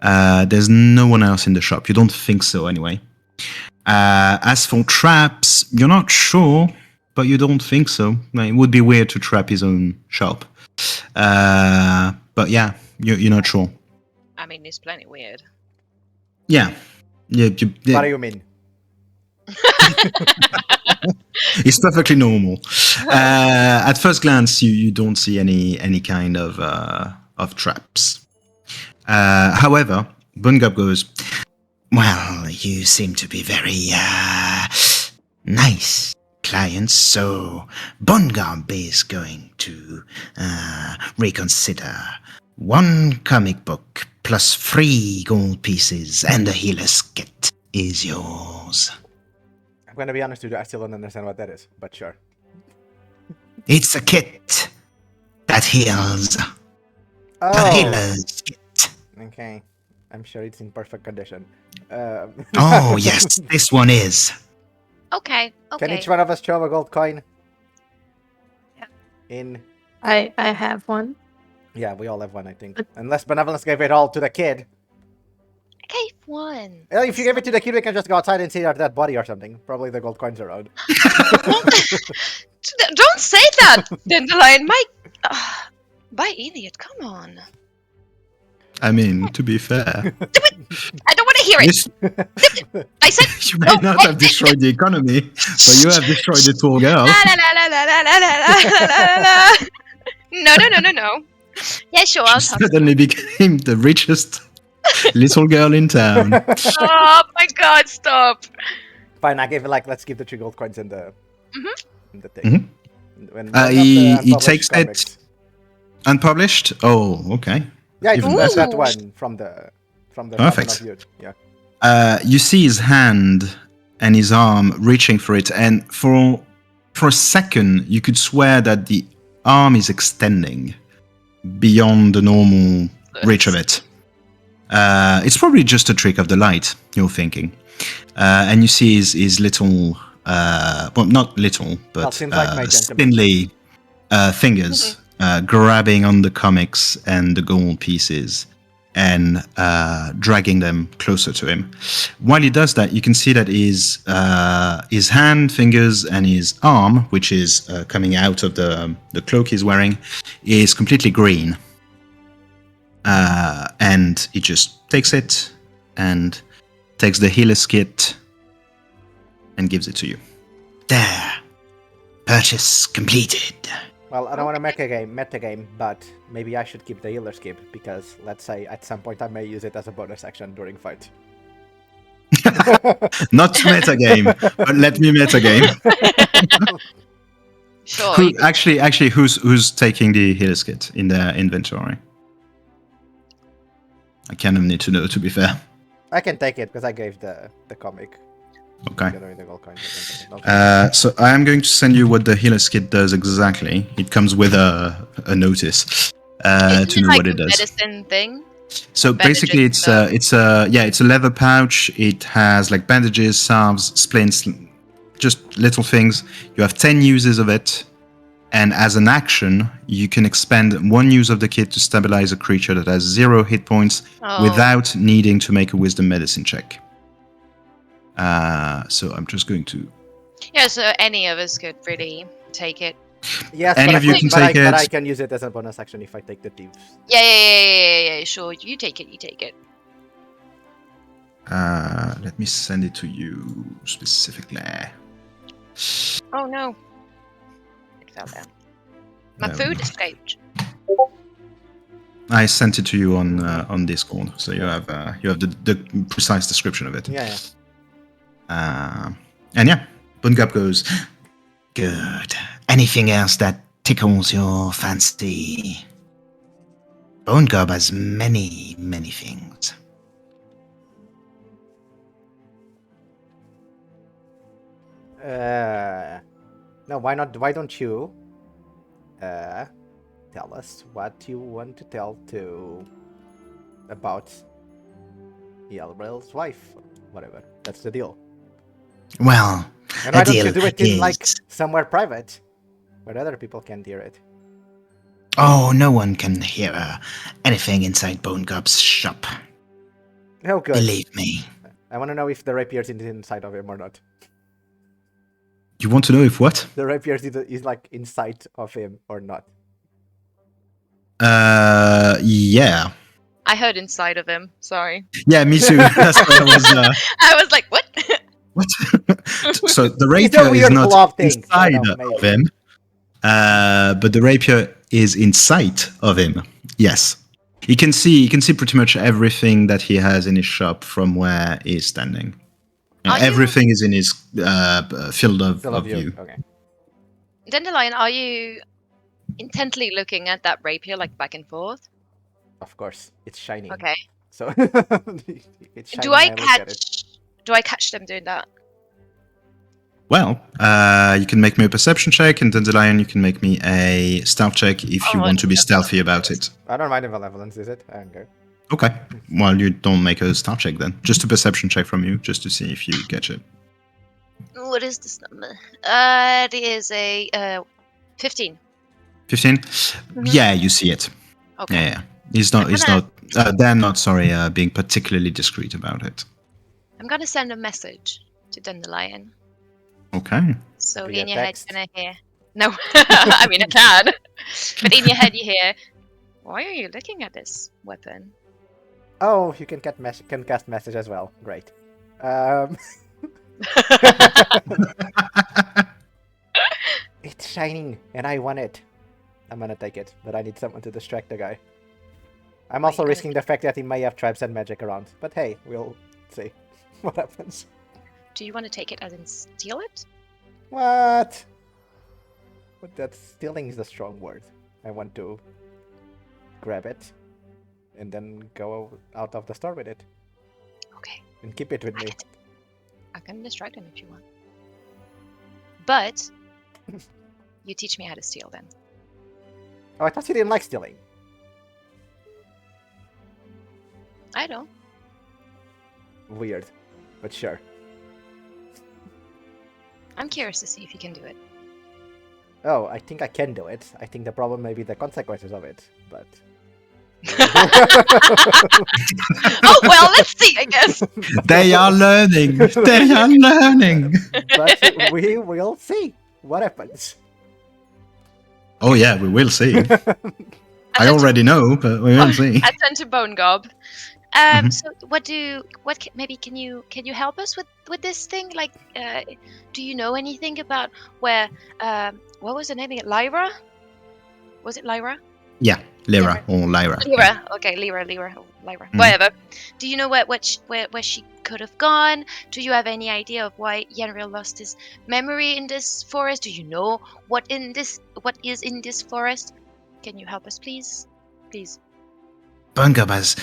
There's no one else in the shop. You don't think so, anyway. As for traps, you're not sure, but you don't think so. Like, it would be weird to trap his own shop. But yeah, you're not sure. I mean, it's plenty weird. Yeah. Yeah, What do you mean? it's perfectly normal. At first glance, you don't see any kind of traps. However, Bonegob goes, well, you seem to be very nice clients, so Bonegob is going to reconsider 1 comic book plus 3 gold pieces, and the healer's kit is yours. I'm gonna be honest with you, I still don't understand what that is, but sure. It's a kit that heals. The Oh, healer's kit. okay. I'm sure it's in perfect condition. Oh, yes, this one is. Okay. Can each one of us throw a gold coin? Yeah. In. I have one. Yeah, we all have one, I think. Unless Benevolence gave it all to the kid. I gave one. Well, if you give it to the kid, we can just go outside and see our dead body or something. Probably the gold coins around. Don't say that, Dandelion. By idiot, come on. I mean, to be fair, I don't want to hear it. this, I said. you may not have destroyed the economy, but you have destroyed the poor girl. La, la, la, la, la, la, la, la, la, la. No. Yeah, sure. I'll She talk. suddenly became the richest little girl in town. Oh my God! Stop. Fine, I give it let's give the 3 gold coins in the thing. Mhm. When He unpublished takes comics. it unpublished. Oh, okay. Yeah, even that's better. that one from the Perfect. Fountain of Youth. Yeah. You see his hand and his arm reaching for it, and for a second, you could swear that the arm is extending beyond the normal reach of it. It's probably just a trick of the light, you're thinking. And you see his little, well, not little, but seems like my gentleman. spindly fingers grabbing on the comics and the gold pieces and dragging them closer to him. While he does that, you can see that his hand, fingers, and his arm, which is coming out of the cloak he's wearing, is completely green. And he just takes it and takes the healer's kit and gives it to you. There. Purchase completed. Well, I don't want to make a metagame, but maybe I should keep the healer's kit because let's say at some point I may use it as a bonus action during fight. Not metagame, but let me metagame. Sure. Who, actually, who's taking the healer's kit in their inventory? I kind of need to know, to be fair. I can take it because I gave the comic. Okay. Together with the gold coins. Okay. So I am going to send you what the healer's kit does exactly. It comes with a notice Isn't to know like what a it does. medicine thing. So Bandages basically, and it's a leather pouch. It has like bandages, salves, splints, just little things. You have 10 uses of it, and as an action, you can expend 1 use of the kit to stabilize a creature that has 0 hit points Oh. without needing to make a wisdom medicine check. So I'm just going to. Yeah, so any of us could really take it. Yes, Any but of you can take but I it. can use it as a bonus action if I take the thieves. Yeah, sure. You take it. Let me send it to you specifically. Oh no. It fell down. My No. food escaped. I sent it to you on Discord, so you have the precise description of it. Yeah. And yeah, Bonegob goes, good. Anything else that tickles your fancy? Bonegob has many, many things. No, why not? Why don't you tell us what you want to tell to about Yelbrel's wife, whatever. That's the deal. Well, And why a don't you deal do it in like is- somewhere private, where other people can hear it? Oh, no one can hear anything inside Bonegob's shop. Oh, good. Believe me. I want to know if the rapier's inside of him or not. You want to know if what? The rapier is like inside of him or not. Yeah. I heard inside of him. Sorry. Yeah, me too. That's what I was. I was like, what? What? So the It's a rapier is weird not glove thing. I inside don't know, of maybe. him, but the rapier is in sight of him. Yes, you can see pretty much everything that he has in his shop from where he's standing. Are you- Everything is in his field of Still of you. view. Okay. Dandelion, are you intently looking at that rapier like back and forth? Of course, it's shining. Okay. So it's shining. Do I and look at it. catch them doing that? Well, you can make me a perception check, and Dandelion, you can make me a stealth check if you Oh, want to be that's- stealthy about it. I don't mind the malevolence, is it? I don't care. Okay. Well, you don't make a stealth check then. Just a perception check from you, just to see if you catch it. What is this number? It is a 15. 15? Yeah, you see it. Okay. Yeah. He's not. They're not. Sorry. Being particularly discreet about it. I'm gonna send a message to Dandelion. Okay. So Via in your head, text? you're gonna hear. No, I mean I can, but in your head you hear. Why are you looking at this weapon? Oh, you can cast message as well. Great. It's shining, and I want it. I'm gonna take it, but I need someone to distract the guy. I'm also you risking the fact that he may have traps and magic around. But hey, we'll see what happens. Do you want to take it as in steal it? What? But that stealing is a strong word. I want to grab it and then go out of the store with it Okay. and keep it with me. I can distract him if you want. But you teach me how to steal then. Oh, I thought you didn't like stealing. I don't. Weird, but sure. I'm curious to see if you can do it. Oh, I think I can do it. I think the problem may be the consequences of it, but... Oh well, let's see. I guess. They are learning. They are learning. But we will see what happens. Oh yeah, we will see. I already know, but we will see. I turn to Bonegob. So maybe can you help us with this thing? Like, do you know anything about where what was the name of it? Lyra? Was it Lyra? Yeah, Lyra or Lyra. Lyra. Okay, Lyra, whatever. Do you know where she could have gone? Do you have any idea of why Yenril lost his memory in this forest? Do you know what is in this forest? Can you help us, please? Please. Bonegob has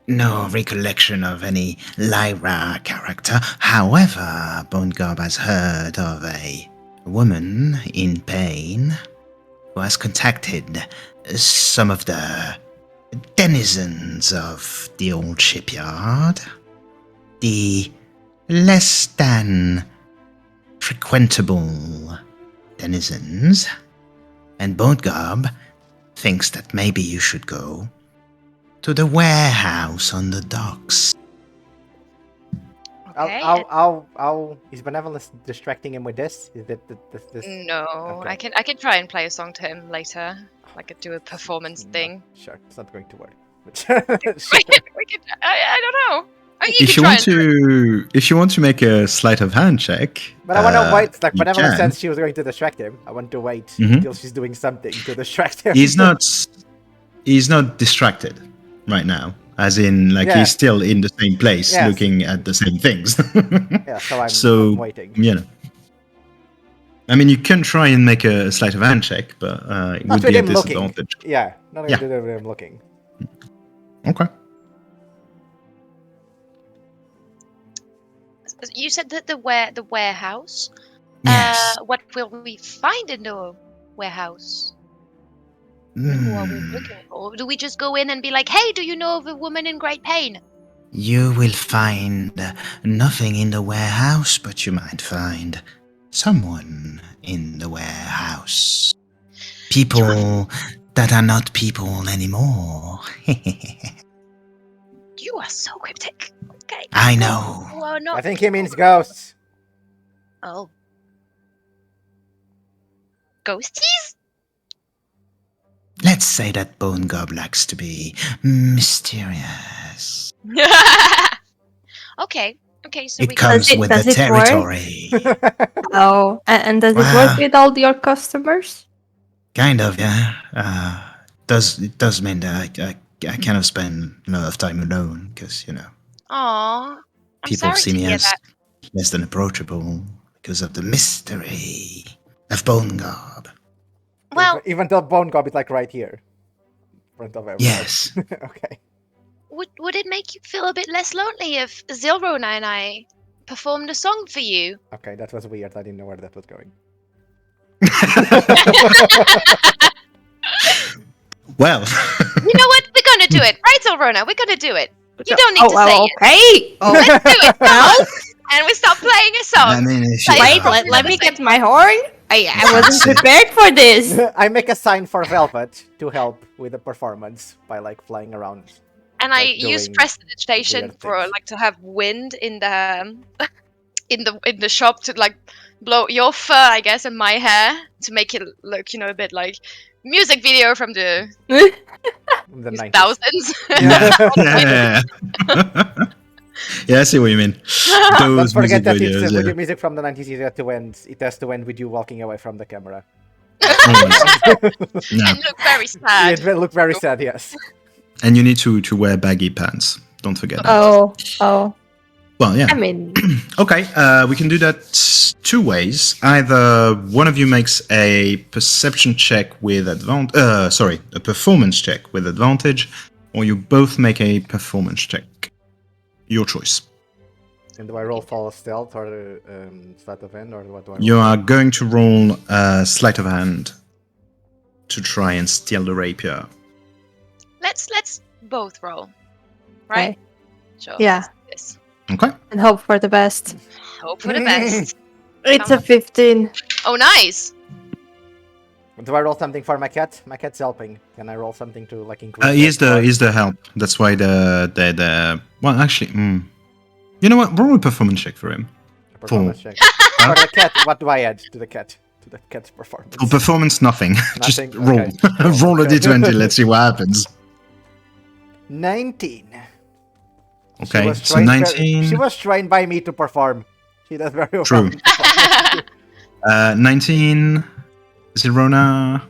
no recollection of any Lyra character. However, Bonegob has heard of a woman in pain who has contacted some of the denizens of the old shipyard. The less than frequentable denizens. And Bonegob thinks that maybe you should go to the warehouse on the docks. Okay. I'll is Benevolence distracting him with this? Is that this? No, Okay. I can try and play a song to him later. I could do a performance thing. Sure, it's not going to work. But We could. I don't know. You If could you try want if you want to make a sleight of hand check, But I want to wait. Like you Benevolence can. said she was going to distract him. I want to wait Mhm. until she's doing something to distract him. He's not distracted right now. As in, like Yeah. he's still in the same place, Yes. looking at the same things. Yeah, so I'm So, waiting. you know. I mean, you can try and make a sleight of hand check, but it Not would with be a him looking. disadvantage. Yeah, not Yeah. going to do with him looking. Okay. You said that the warehouse. Yes. What will we find in the warehouse? Who are we looking for? Do we just go in and be like, "Hey, do you know of a woman in great pain?" You will find nothing in the warehouse, but you might find someone in the warehouse. People that are not people anymore. You are so cryptic. Okay. I know. You are not. I think he means ghosts. Oh. Ghosties? Let's say that Bonegob likes to be mysterious. Okay. Okay, so we It comes Does it- with does the it work? territory. Oh, and does it Wow. work with all your customers? Kind of, yeah. It does mean that I kind of spend a lot of time alone because, you know, Aw. I'm people sorry see to me hear as that. less than approachable because of the mystery of Bonegob. Well, Even though Bonegob is like right here. In front of everyone. Yes. Okay. would it make you feel a bit less lonely if Zylrona and I performed a song for you? Okay, that was weird. I didn't know where that was going. Well, You know what? We're gonna do it, right, Zylrona? We're gonna do it. You don't need to say it. Okay. Oh, Let's do it. Come on. And we start playing a song. I mean, if Wait, you, wait, let me get my horn. I wasn't prepared for this. I make a sign for Velvett to help with the performance by like flying around. And I like use doing prestidigitation weird for things. like to have wind in the in the shop to like blow your fur, I guess, and my hair to make it look, you know, a bit like music video from the In the 90s. thousands. yeah. Yeah, I see what you mean. Don't Those forget music that videos, it's yeah. video music from the 90s. It has to end with you walking away from the camera. Always. No. And look very sad. It will look very sad, yes. And you need to wear baggy pants. Don't forget that. Oh. Well, yeah. I mean, Okay, we can do that two ways. Either one of you makes a perception check with a performance check with advantage, or you both make a performance check. Your choice. And do I roll fall stealth or sleight of hand or what do I roll? You are going to roll sleight of hand to try and steal the rapier. Let's both roll. Right? okay. Sure. Yeah. Yes. Okay. And hope for the best. Hope for the best. It's a 15. Oh, nice. Do I roll something for my cat? My cat's helping. Can I roll something to like increase? He's it, or- the help. That's why the well, actually, you know what? Roll a performance check for him. a performance check. For the cat, what do I add to the cat? To the cat's performance. For performance, nothing. Just Nothing? roll. Okay. Roll a Okay. d20. Let's see what happens. 19. She Okay, was so trained 19. She was trained by me to perform. She does very well. True. 19. Zylrona.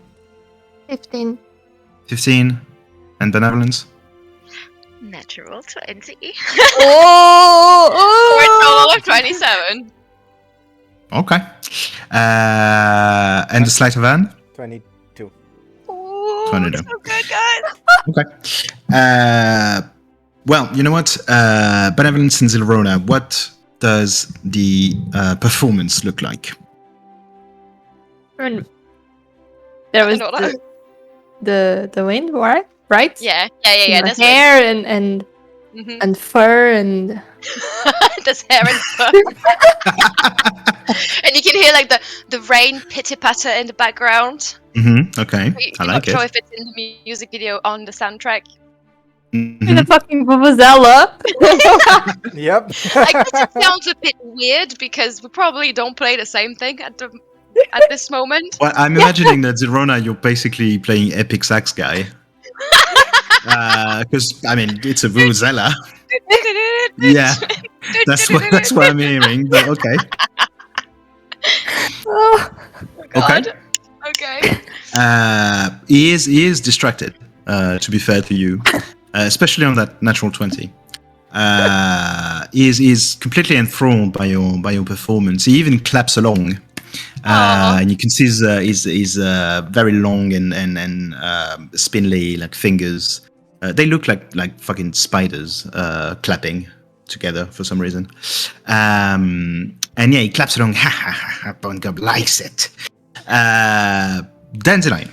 15. 15. And Benevolence. Natural 20. Oh! For a total of 27. Okay. And the sleight of hand. 22. Ooh, 22. so good, guys. Okay. Well, you know what? Benevolence and Zylrona, what does the performance look like? There was I don't know. the wind, right? Right? Yeah. The That's hair and Mm-hmm. and fur and There's hair and fur. And you can hear like the rain pitter patter in the background. Mm-hmm. Okay. I I'm like not sure it. if it's in the music video on the soundtrack. In a Mhm. fucking vuvuzela. Yep. I guess it sounds a bit weird because we probably don't play the same thing at this moment. Well, I'm imagining that Zylrona, you're basically playing Epic Sax Guy. Because, I mean, it's a Vuvuzela. Yeah, that's what I'm hearing, but okay. Oh, Okay. God. Okay. He is distracted, to be fair to you, especially on that natural 20. He is completely enthralled by your performance. He even claps along. And you can see his very long and spindly like fingers. They look like fucking spiders clapping together for some reason. And yeah, he claps along. Ha ha ha! Bonegob likes it. Dandelion.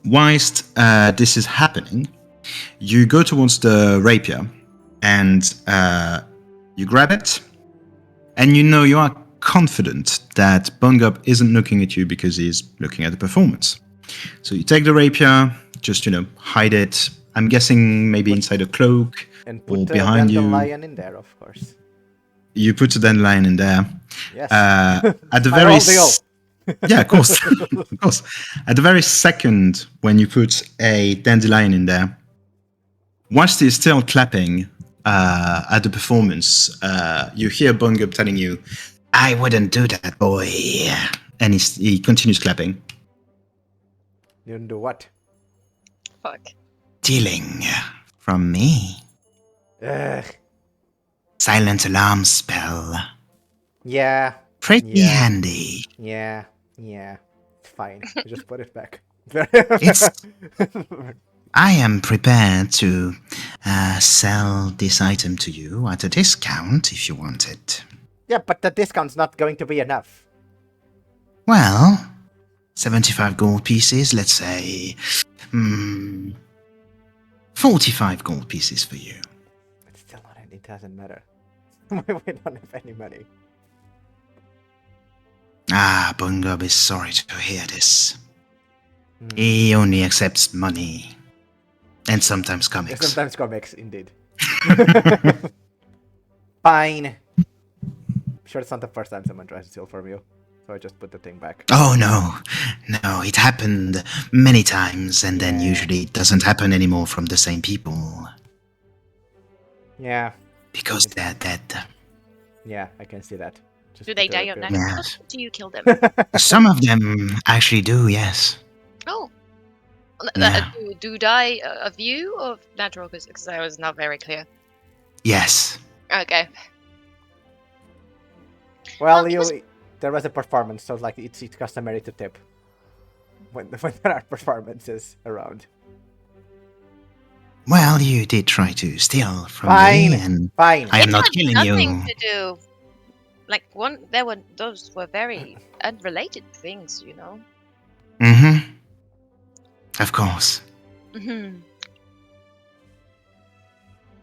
Whilst this is happening, you go towards the rapier and you grab it, and you are confident that Bonegob isn't looking at you because he's looking at the performance. So you take the rapier, just hide it. I'm guessing maybe inside a cloak And or put behind you. Dandelion in there, of course. You put the Dandelion in there. Yes. At the My very whole deal. yeah, of course, of course. At the very second when you put a Dandelion in there, whilst he's still clapping at the performance, you hear Bonegob telling you, "I wouldn't do that, boy," and he continues clapping. You didn't do what? Fuck. Stealing from me. Ugh. Silent alarm spell. Yeah. Pretty Yeah. handy. Yeah. Yeah. It's fine. You just put it back. It's- I am prepared to sell this item to you at a discount if you want it. Yeah, but the discount's not going to be enough. Well, 75 gold pieces, let's say. 45 gold pieces for you. It's still not. It doesn't matter. We don't have any money. Bonegob is sorry to hear this. He only accepts money. And sometimes comics. Sometimes comics, indeed. Fine. Sure, it's not the first time someone tries to steal from you. So I just put the thing back. Oh, no. No, it happened many times, and then Yeah. usually it doesn't happen anymore from the same people. Yeah. Because they're dead. Yeah, I can see that. Just Do they put the die of rapier natural Yes. causes, or do you kill them? Some of them actually do, yes. Oh. Yeah. Do die of you or of natural causes? Because I was not very clear. Yes. Okay. Well, Well, it was- there was a performance, so like it's customary to tip when there are performances around. Well, you did try to steal from Fine. me, and Fine. I am It not had killing nothing you. to do. Like those were very unrelated things, you know. Mm-hmm. Of course. Hmm.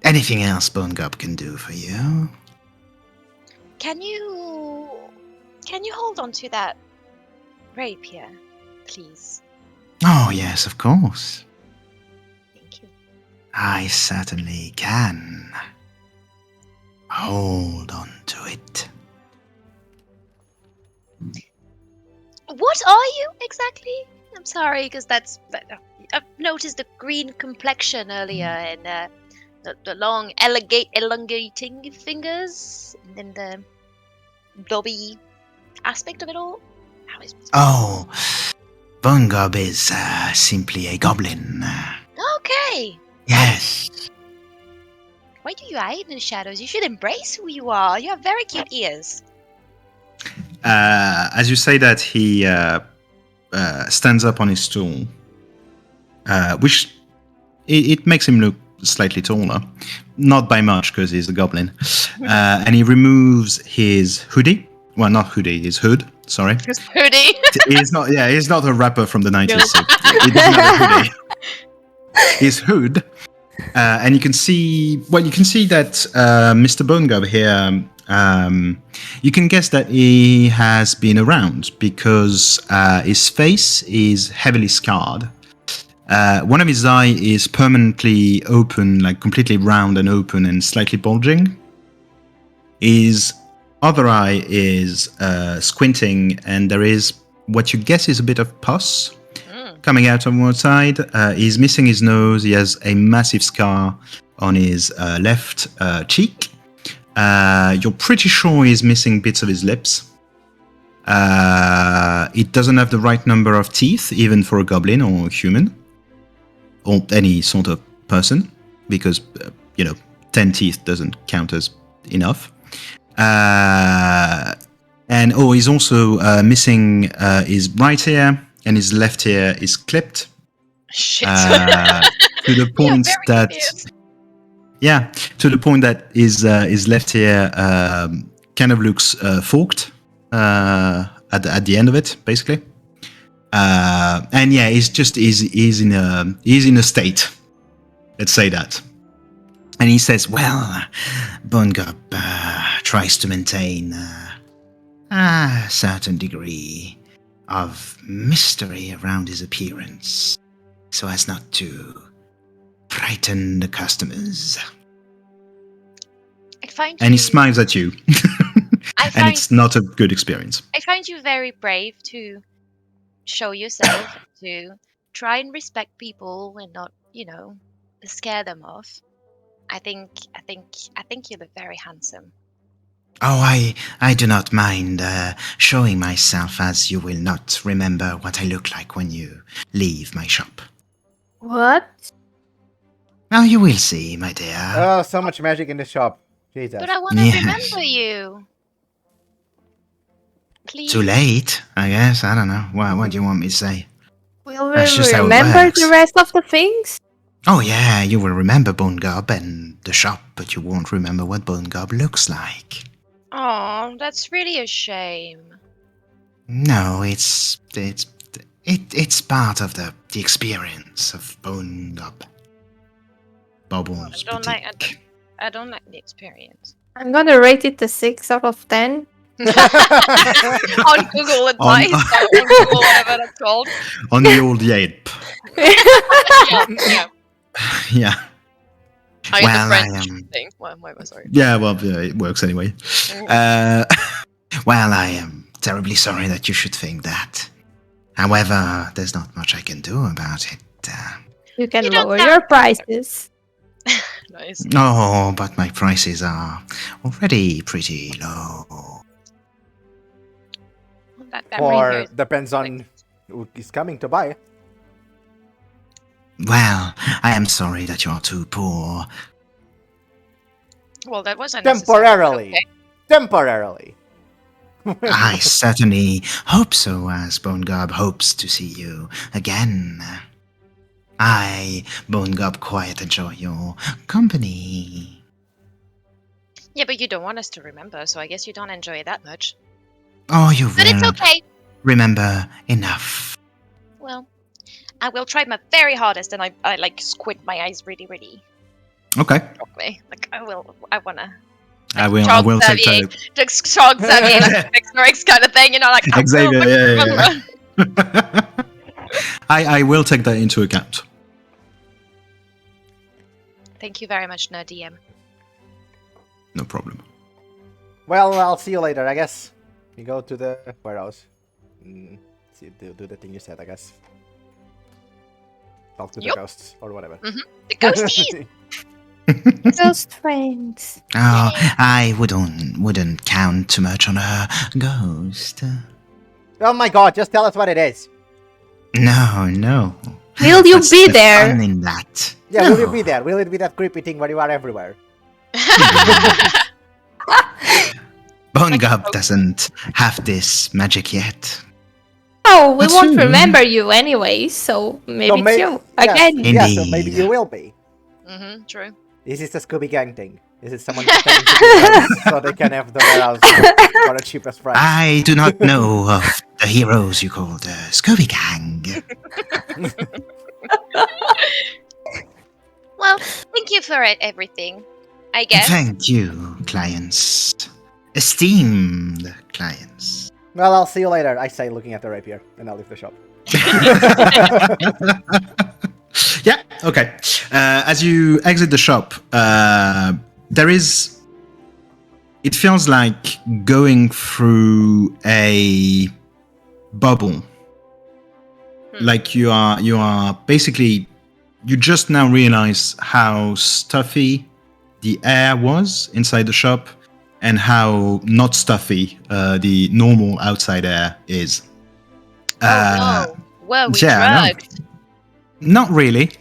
Anything else Bonegob can do for you? Can you hold on to that rapier, please? Oh, yes, of course. Thank you. I certainly can. Hold on to it. What are you exactly? I'm sorry, because I've noticed the green complexion earlier and the long elongating fingers, and then the dobby aspect of it all. How is Oh, Bonegob is simply a goblin. Okay. Yes. Why do you hide in the shadows? You should embrace who you are. You have very cute ears. As you say that, he stands up on his stool, which it makes him look slightly taller, not by much because he's a goblin. And he removes his hoodie. Well, not hoodie, his hood. Sorry, His hoodie. he's not. Yeah, he's not a rapper from the 90s. So he doesn't have a hoodie. His hood, and you can see. Well, you can see that Mr. Bonegob here. You can guess that he has been around because his face is heavily scarred, One of his eye is permanently open, like completely round and open and slightly bulging. His other eye is squinting, and there is what you guess is a bit of pus coming out on one side. He's missing his nose. He has a massive scar on his left cheek. You're pretty sure he's missing bits of his lips. It doesn't have the right number of teeth, even for a goblin or a human, or any sort of person, because, 10 teeth doesn't count as enough. He's also missing his right ear, and his left ear is clipped. Shit. To the point that... confused. Yeah, to the point that his left ear kind of looks forked at the end of it, basically. He's in a state. Let's say that. And he says, "Well, Bonegob tries to maintain a certain degree of mystery around his appearance, so as not to frighten the customers." And he smiles at you. And it's not a good experience. I find you very brave to show yourself, to try and respect people and not, scare them off. I think you look very handsome. Oh, I do not mind showing myself, as you will not remember what I look like when you leave my shop. What? Oh, you will see, my dear. Oh, so much magic in the shop. Jesus. But I want to Yes. remember you. Please. Too late, I guess. I don't know. What do you want me to say? Will we That's just how it remember works. the rest of the things? Oh, yeah, you will remember Bonegob and the shop, but you won't remember what Bonegob looks like. Oh, that's really a shame. No, it's part of the experience of Bonegob. Bobbles. I don't like the experience. I'm gonna rate it a 6 out of 10. On Google advice, or on Google, whatever that's called. On the old Yelp. Yeah. Yeah. I Well, the I French am- thing. Why am I sorry? Yeah, well, it works anyway. Well, I am terribly sorry that you should think that. However, there's not much I can do about it. You can You don't lower have your to. prices. Nice. Oh, but my prices are already pretty low. That Or really depends on who is coming to buy. Well, I am sorry that you're too poor. Well, that was unnecessary. Temporarily. Okay. Temporarily. I certainly hope so, as Bonegob hopes to see you again. I, Bonegob, quite enjoy your company. Yeah, but you don't want us to remember, so I guess you don't enjoy it that much. Oh, you But it's will okay. remember enough. Well, I will try my very hardest, and I like squint my eyes really, really Okay, strongly. Like I wanna. I will take Xavier, that. just Charles Xavier, like X kind of thing, like I will, Xavier, like, yeah. I will take that into account. Thank you very much, Nerd DM. No problem. Well, I'll see you later, I guess. You go to the warehouse. See, do the thing you said, I guess. Talk to the Yup. ghosts or whatever. The ghosties. Ghost friends. Oh, I wouldn't count too much on a ghost. Oh my god, just tell us what it is. No. Will you What's be the there? fun in that? Yeah, No. will you be there? Will it be that creepy thing where you are everywhere? Bonegob doesn't have this magic yet. Oh, we That's won't true. remember you anyway, so maybe So it's you yeah, again. Yeah, so maybe Indeed. you will be. True. This is the Scooby Gang thing. This is someone pretending to be friends so they can have the warehouse for the cheapest price. I do not know of the heroes you call the Scooby Gang. Well, thank you for everything. I guess. Thank you, clients. Esteemed clients. Well, I'll see you later, I say, looking at the rapier, and I'll leave the shop. Okay. As you exit the shop, there is. It feels like going through a bubble. Like you are basically. You just now realize how stuffy the air was inside the shop, and how not stuffy the normal outside air is. No. Were we yeah, drugged? Not really.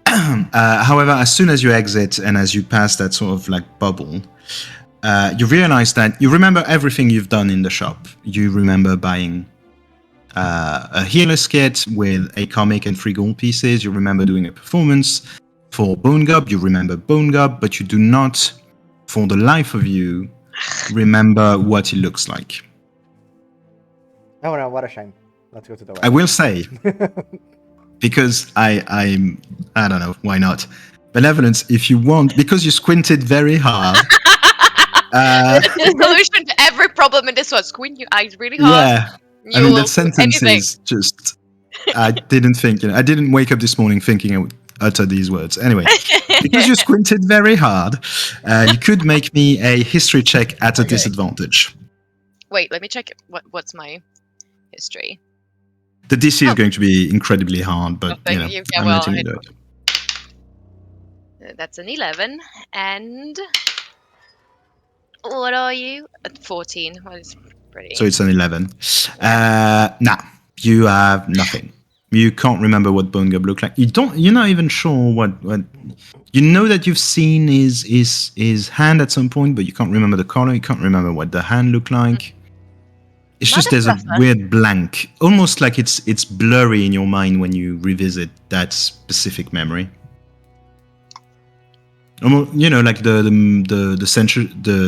However, as soon as you exit and as you pass that sort of like bubble, you realize that you remember everything you've done in the shop. You remember buying a healer's kit with a comic and 3 gold pieces. You remember doing a performance for Bonegob. You remember Bonegob, but you do not, for the life of you, remember what it looks like. Oh no, what a shame. Let's go to the I will say, because I don't know, why not? Benevolence, if you want, because you squinted very hard. The solution to every problem in this one: squint your eyes really hard. Yeah, I mean that sentence is just. I didn't think. I didn't wake up this morning thinking I would utter these words. Anyway, because you squinted very hard, you could make me a history check at a disadvantage. Wait, let me check. What's my history? The DC is going to be incredibly hard, but thank you know, you. Yeah, I'm well, letting you do it. That's an 11, and what are you? 14. Well, it's pretty. So it's an 11. Nah, you have nothing. You can't remember what Bonegob looked like. You're not even sure what. You know that you've seen his hand at some point, but you can't remember the color. You can't remember what the hand looked like. It's just there's a weird blank, almost like it's blurry in your mind when you revisit that specific memory. Almost, you know, like the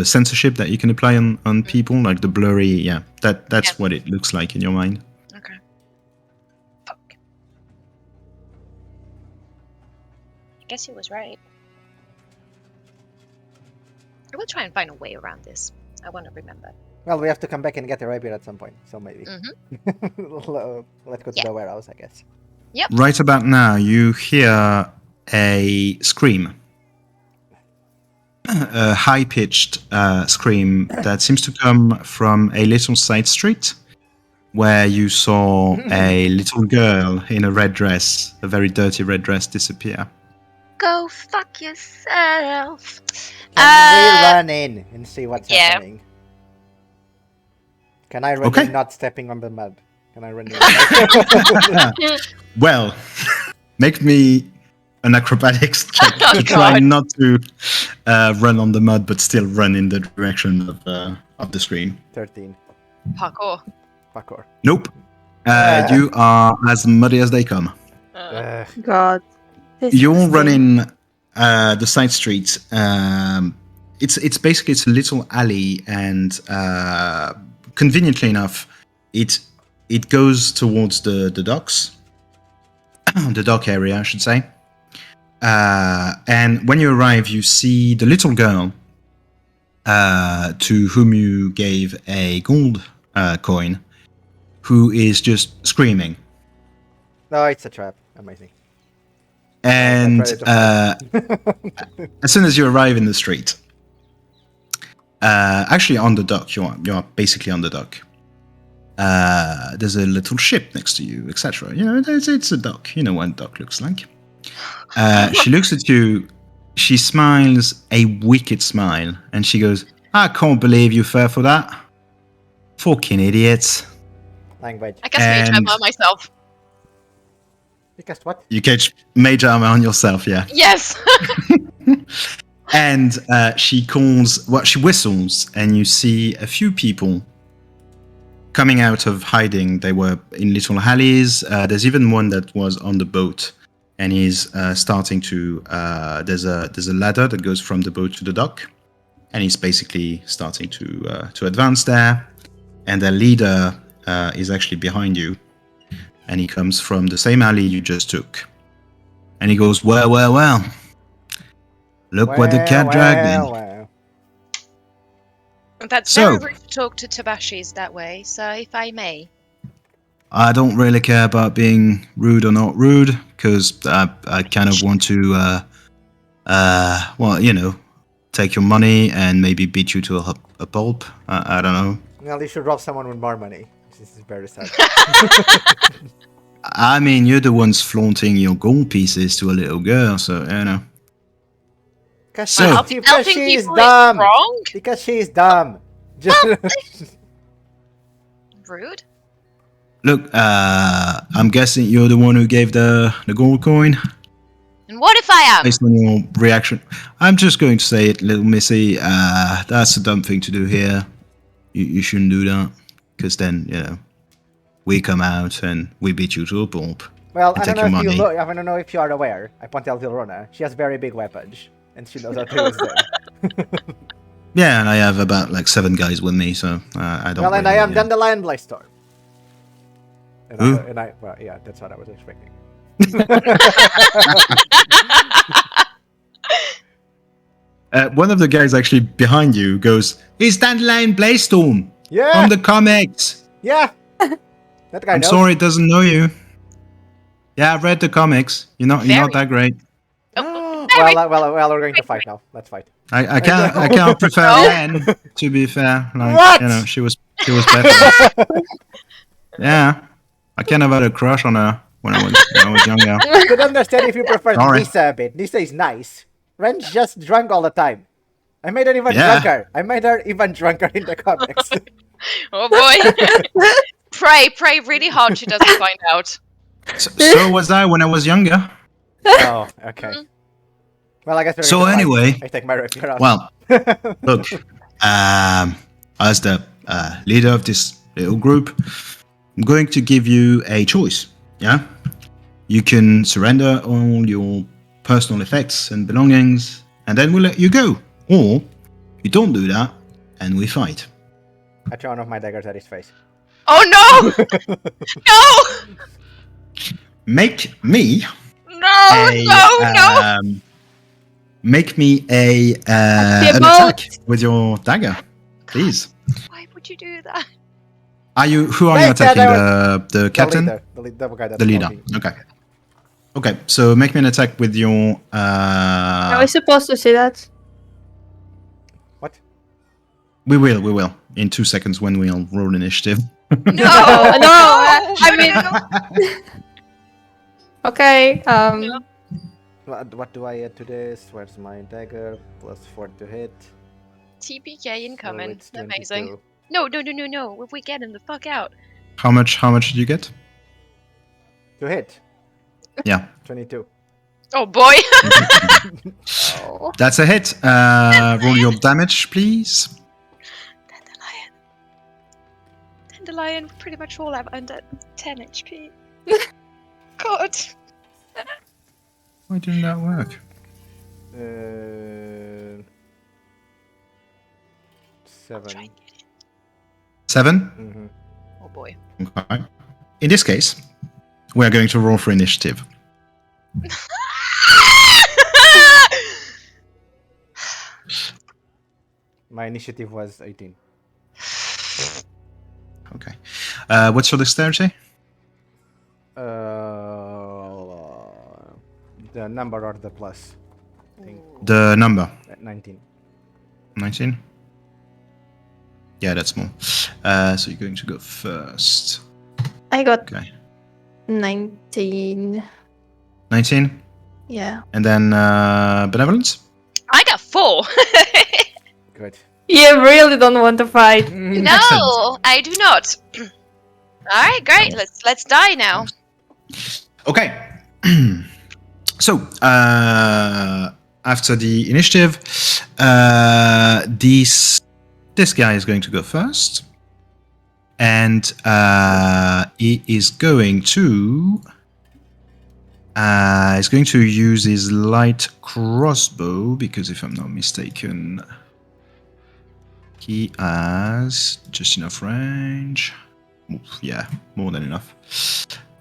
censorship that you can apply on people, like the blurry. Yeah, that's what it looks like in your mind. Okay. Fuck. I guess he was right. I will try and find a way around this. I want to remember. Well, we have to come back and get a rapier at some point, so maybe. Mm-hmm. Let's go to the warehouse, I guess. Yep. Right about now, you hear a scream. A high-pitched scream that seems to come from a little side street where you saw a little girl in a red dress, a very dirty red dress, disappear. Go fuck yourself. Can we run in and see what's happening? Can I run in not stepping on the mud? Can I run in? Well, make me an acrobatics check to try not to run on the mud, but still run in the direction of the screen. 13. Parkour. Nope. You are as muddy as they come. God. You're running the side street. It's basically a little alley, and conveniently enough, it goes towards the docks, the dock area, I should say. And when you arrive, you see the little girl to whom you gave a gold coin, who is just screaming. No, it's a trap. Amazing. And as soon as you arrive in the street, actually on the dock, you are basically on the dock. There's a little ship next to you, etc. You know, it's a dock. You know what a dock looks like. She looks at you. She smiles a wicked smile, and she goes, "I can't believe you fell for that. Fucking idiots." Language. I cast Mage Armor on myself. You cast what? You catch Mage Armor on yourself, yeah. Yes. And she whistles, and you see a few people coming out of hiding. They were in little alleys. There's even one that was on the boat, and he's starting to. There's a ladder that goes from the boat to the dock, and he's basically starting to advance there. And their leader is actually behind you, and he comes from the same alley you just took, and he goes, well. Look what the cat dragged in. That's very rude to talk to Tabashis that way, so if I may. I don't really care about being rude or not rude. because I kind of want to, well, you know, take your money and maybe beat you to a pulp. I don't know. Well, you should rob someone with more money. This is very sad. I mean, you're the ones flaunting your gold pieces to a little girl, so, you know. Because So- Helping she is people dumb. wrong? Because she is dumb. Just Rude. Look, I'm guessing you're the one who gave the gold coin? And what if I am? Based on your reaction. I'm just going to say it, little missy. That's a dumb thing to do here. You shouldn't do that. Because then, you know, we come out and we beat you to a pulp. Well, And I take don't know your if you money. look. I don't know if you are aware. I point out Zylrona. She has very big weapons, and she knows how to use them. Yeah, and I have about like 7 guys with me, so I don't Well, and really, I am Dandelion Blaze-Storm. Who? Well, yeah, that's what I was expecting. One of the guys actually behind you goes, "It's Dandelion Blaze-Storm Yeah, from the comics." yeah. That guy I'm knows. sorry, it doesn't know you. Yeah, I've read the comics. You're not Very. that great. Well, we're going to fight now. Let's fight. I can't prefer Anne, to be fair. Like, What? you know, she was better. Yeah, I kind of had a crush on her when I was younger. I could understand if you prefer Sorry. Lisa a bit. Lisa is nice. Ren's just drunk all the time. I made her even Yeah. drunker. I made her even drunker in the comics. Oh boy. Pray really hard she doesn't find out. So was I when I was younger. Oh, okay. Well, I guess we're So going to fight. anyway, I take my rapier out. well, look, as the leader of this little group, I'm going to give you a choice. Yeah, you can surrender all your personal effects and belongings, and then we'll let you go. Or you don't do that, and we fight. I throw one of my daggers at his face. Oh no! No! Make me No! make me an boat. attack with your dagger, please. Why would you do that? Who are you Wait, attacking? The The captain? The guy that's The leader. talking. Okay. Okay, so make me an attack with your Are we supposed to see that? What? we will. In 2 seconds when we'll roll initiative. No! No, I mean- Okay. What do I add to this? Where's my dagger? +4 to hit. TPK So incoming. it's Amazing. 22. No. If we get him the fuck out. How much did you get? To hit. Yeah. 22. Oh boy! Oh. That's a hit. Roll your damage, please. Dandelion pretty much all have under 10 HP. God. Why didn't that work? 7. 7? Mm-hmm. Oh boy. Okay. In this case, we are going to roll for initiative. My initiative was 18. Okay. What's your dexterity? The number or the plus. I think The number. 19. 19? Yeah, that's more. So you're going to go first. I got Okay. 19. 19? Yeah. And then Benevolence? I got 4. Good. You really don't want to fight. No, I do not. Alright, great. Let's die now. Okay. So, after the initiative, this guy is going to go first. And he is going to... he's going to use his light crossbow, because if I'm not mistaken, he has just enough range. Oof, yeah, more than enough.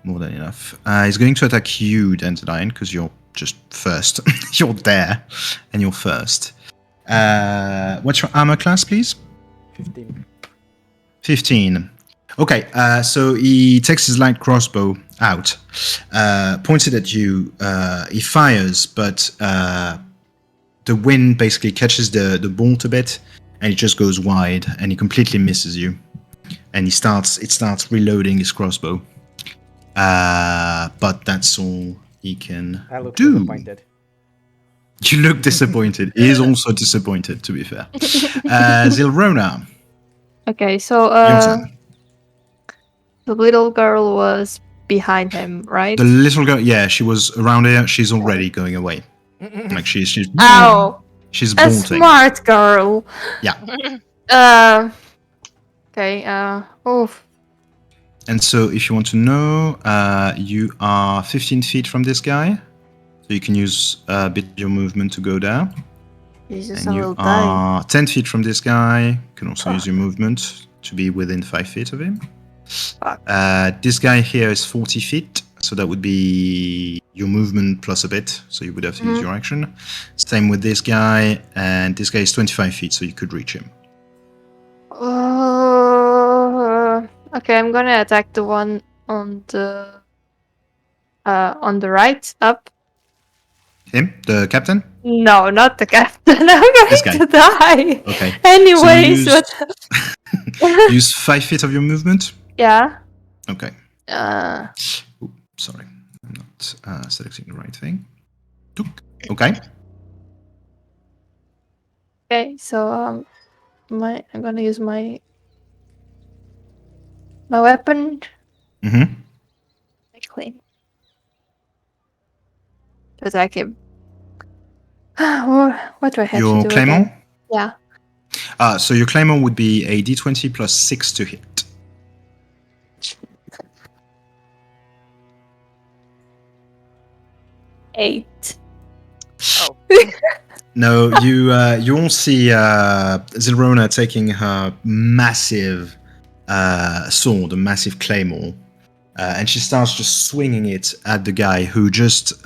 More than enough. He's going to attack you, Dandelion, because you're just first. You're there, and you're first. What's your armor class, please? 15. 15. Okay, so he takes his light crossbow out, points it at you. He fires, but the wind basically catches the bolt a bit, and it just goes wide, and he completely misses you. And it starts reloading his crossbow. But that's all he can I look do. disappointed. You look disappointed. He is also disappointed, to be fair. Zylrona, Okay, so your turn. the little girl was behind him, right? The little girl, yeah, she was around here. She's already going away. Like she's Ow! she's A bolting. smart girl. Yeah. Okay. Oof. And so, if you want to know, you are 15 feet from this guy, so you can use a bit of your movement to go there. Jesus, And I you will die. are 10 feet from this guy. You can also use your movement to be within 5 feet of him. Fuck. This guy here is 40 feet, so that would be your movement plus a bit, so you would have to use your action. Same with this guy, and this guy is 25 feet, so you could reach him. Okay, I'm gonna attack the one on the right up. Him? The captain? No, not the captain. I'm This going guy. to die. Okay. Anyways, So use 5 feet of your movement? yeah. Okay. Ooh, sorry. I'm not selecting the right thing. Okay. Okay, so I'm gonna use my weapon. Mm-hmm. Clean. To attack him. What do I have Your to do? claymore? Again? Yeah. So your claymore would be a d20 plus 6 to hit. Eight. Oh. No, you all see Zylrona taking her massive sword, a massive claymore, and she starts just swinging it at the guy who just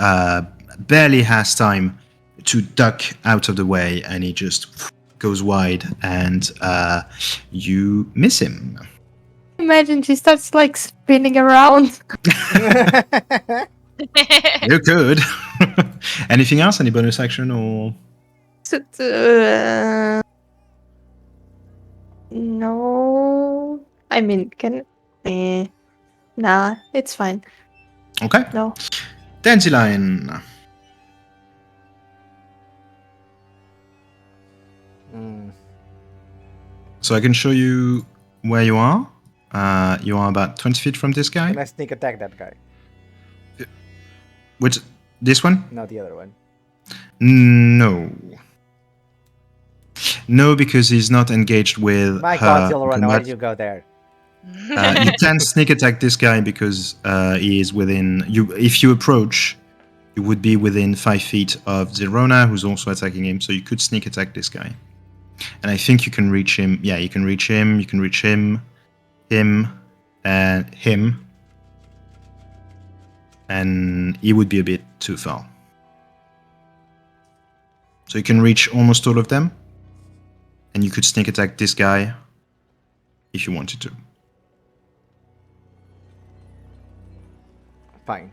barely has time to duck out of the way, and he just goes wide, and you miss him. Imagine she starts like spinning around. You could. Anything else? Any bonus action or? No. I mean, nah, it's fine. Okay. No. Dandelion. So I can show you where you are. You are about 20 feet from this guy. Can I sneak attack that guy? Which, this one? No, the other one. No. No, because he's not engaged with My her. God, Zylrona, why combat. did you go there? You can sneak attack this guy because he is within you. If you approach, you would be within 5 feet of Zylrona, who's also attacking him. So you could sneak attack this guy, and I think you can reach him. Yeah, you can reach him. You can reach him, and him, and he would be a bit too far. So you can reach almost all of them, and you could sneak attack this guy if you wanted to. Fine.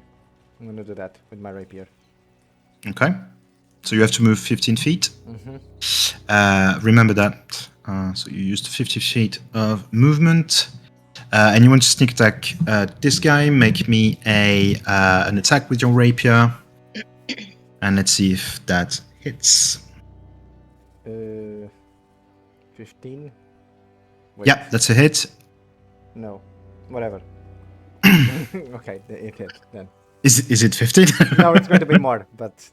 I'm gonna do that with my rapier. Okay. So you have to move 15 feet. Remember that. So you used 50 feet of movement. And you want to sneak attack this guy. Make me an attack with your rapier. And let's see if that hits. 15? Wait, Yeah, that's a hit. No. Whatever. Okay, it hit then. Is it 15? No, it's going to be more, but...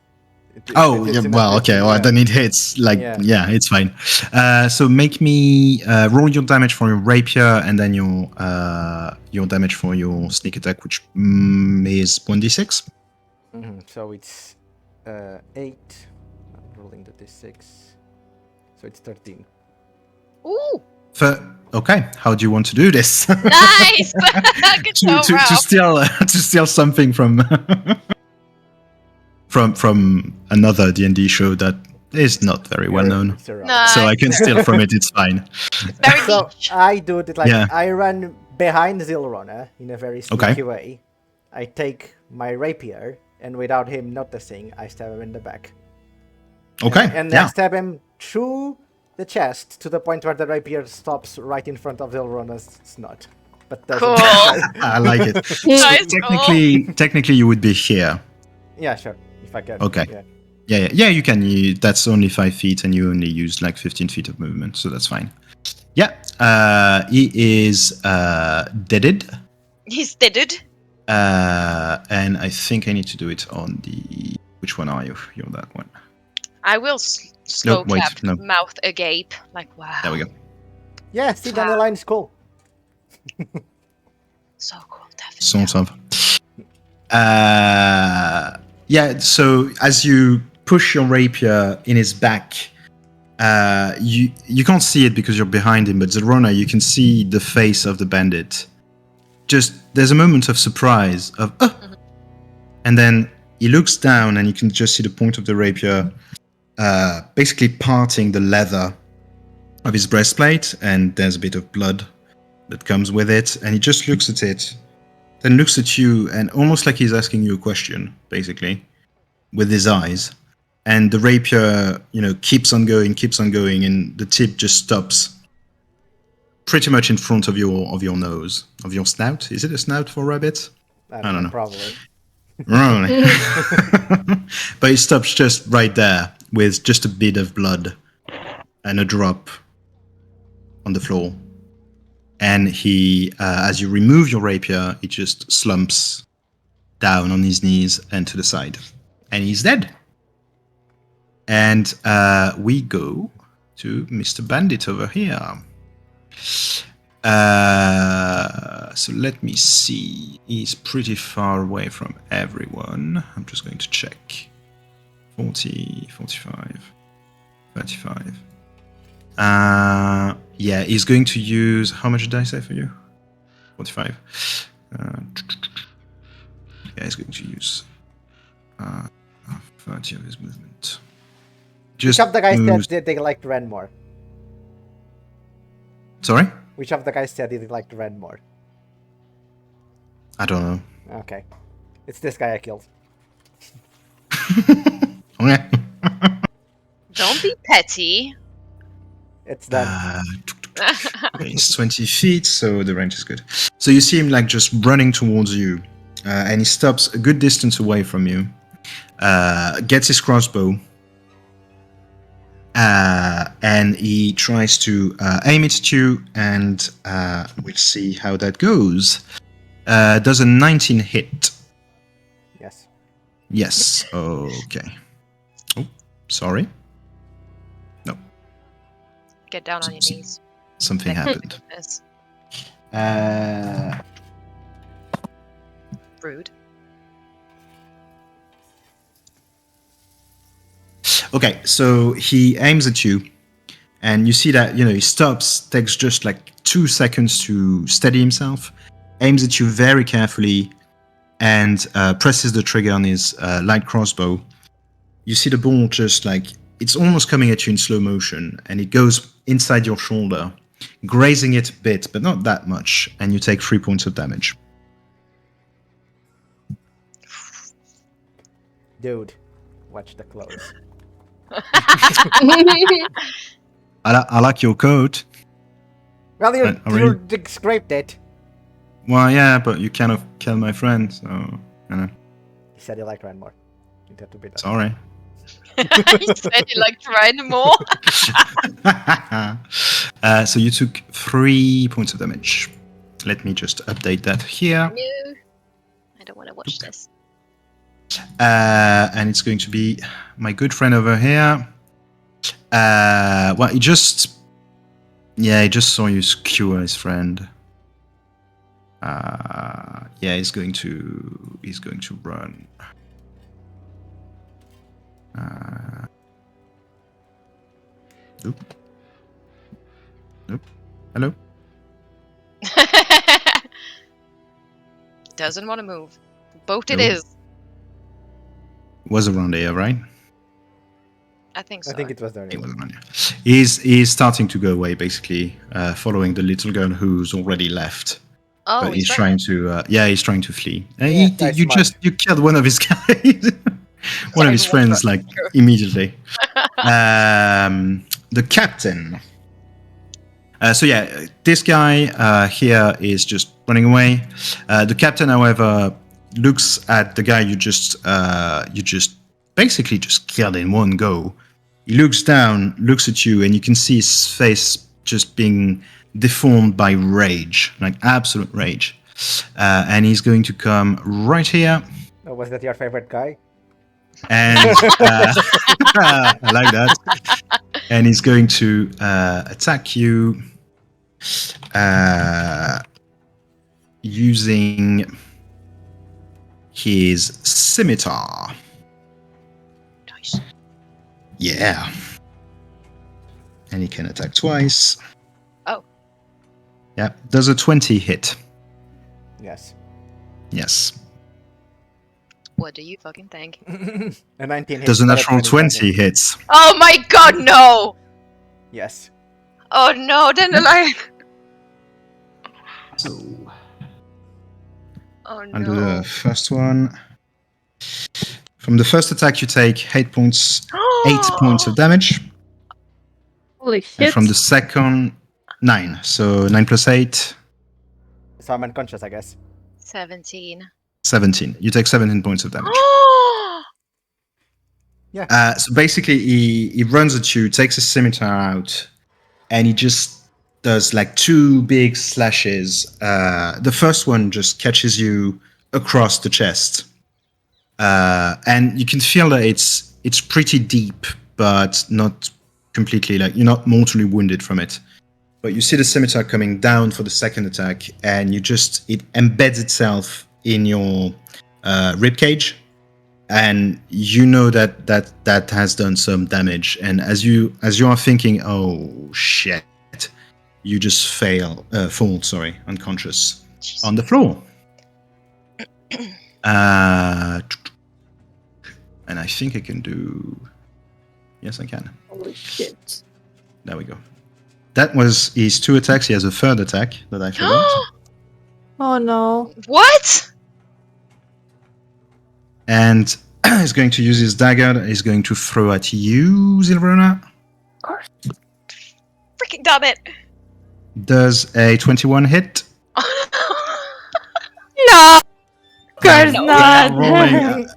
Oh, yeah, well, okay. Well, then it hits. Like, yeah, it's fine. So make me roll your damage for your rapier, and then your damage for your sneak attack, which is 1d6. So it's 8. I'm rolling the d6. So it's 13. Ooh, Okay, how do you want to do this? nice! Good job, to steal something from from another D&D show that is not very well known. It's around. Nice. So I can steal from it. It's fine. Very So niche. I do it like Yeah. I run behind Zylrona in a very sneaky Okay. way. I take my rapier, and without him noticing, I stab him in the back. Okay. And yeah. I stab him through the chest to the point where the rapier stops right in front of Zylrona's snot. But doesn't Cool. I like it. Nice, Technically, you would be here. Yeah, sure. If I can. Okay. Yeah. Yeah. You can. That's only 5 feet, and you only use like 15 feet of movement, so that's fine. Yeah. He is deaded. He's deaded. And I think I need to do it on the. Which one are you? You're that one. I will slow wait, clap, no. mouth agape, like wow. There we go. Yeah, see, Dandelion is cool. So cool, definitely. Sort of. Yeah, so as you push your rapier in his back, you can't see it because you're behind him, but Zylrona, you can see the face of the bandit. Just, there's a moment of surprise, of, and then he looks down and you can just see the point of the rapier basically parting the leather of his breastplate, and there's a bit of blood that comes with it, and he just looks at it, then looks at you, and almost like he's asking you a question, basically, with his eyes. And the rapier, keeps on going, and the tip just stops pretty much in front of your nose, of your snout. Is it a snout for rabbits? I don't know. Probably. Right. But it stops just right there with just a bit of blood and a drop on the floor. And he, as you remove your rapier, he just slumps down on his knees and to the side. And he's dead. And we go to Mr. Bandit over here. So let me see. He's pretty far away from everyone. I'm just going to check. 40, 45, 35. Yeah, he's going to use... How much did I say for you? 45. Yeah, he's going to use 30 of his movement. Which of the guys said they liked Ren more? Sorry? Which of the guys said they liked Ren more? I don't know. Okay. It's this guy I killed. Okay. Don't be petty. It's done. It's 20 feet, so the range is good. So you see him like just running towards you, and he stops a good distance away from you, gets his crossbow, and he tries to aim it at you, and we'll see how that goes. Does a 19 hit? Yes. Yes. Okay. Oh, sorry. No. Get down on your knees. Something happened. Yes. Rude. Okay, so he aims at you, and you see that, he stops, takes just like 2 seconds to steady himself, aims at you very carefully, and presses the trigger on his light crossbow. You see the ball just like, it's almost coming at you in slow motion, and it goes inside your shoulder, grazing it a bit, but not that much, and you take 3 points of damage. Dude, watch the clothes. I like your coat. Well, you really? scraped it. Well, yeah, but you kind of killed my friend, so, He said he liked Ren more. It had to be that. Sorry. He said he liked Ryan more. So you took 3 points of damage. Let me just update that here. No. I don't want to watch this. And it's going to be my good friend over here. Well, he just saw you skewer his friend. Yeah, he's going to run. Nope. Hello. Doesn't want to move. Boat it Nope. is. Was around here, right? I think so. I think it was there. It was around here. He's starting to go away, basically, following the little girl who's already left. Oh, but he's running. trying to. He's trying to flee. Yeah, that's smart. You killed one of his guys, one of his friends, like immediately. The captain. So yeah, this guy here is just running away. The captain, however, looks at the guy you just basically just killed in one go. He looks down, looks at you, and you can see his face just being deformed by rage, like absolute rage. And he's going to come right here. Oh, was that your favorite guy? And I like that. And he's going to attack you using his scimitar. Nice. Yeah. And he can attack twice. Oh. Yeah. Does a 20 hit? Yes. Yes. What do you fucking think? A 19 hits. Does a but natural 20 doesn't. hits? Oh my god, no! Yes. Oh no, Dandelion! So Oh I'll do no. the first one. From the first attack, you take 8 points of damage. Holy And shit. from the second, 9. So 9 plus 8, So I'm unconscious, I guess. 17. 17. You take 17 points of damage. So basically, he runs at you, takes his scimitar out, and he just does like 2 big slashes. The first one just catches you across the chest, and you can feel that it's pretty deep, but not completely. Like you're not mortally wounded from it. But you see the scimitar coming down for the second attack, and it embeds itself in your rib cage. And you know that has done some damage, and as you are thinking, oh shit, you just fall unconscious Jeez. on the floor. And I think I can do. Yes, I can. Holy shit. There we go. That was his 2 attacks. He has a third attack that I forgot. Oh no. What? And he's going to use his dagger that he's going to throw at you, Zylrona. Of course. Freaking damn it! Does a 21 hit? No! Of course No. not.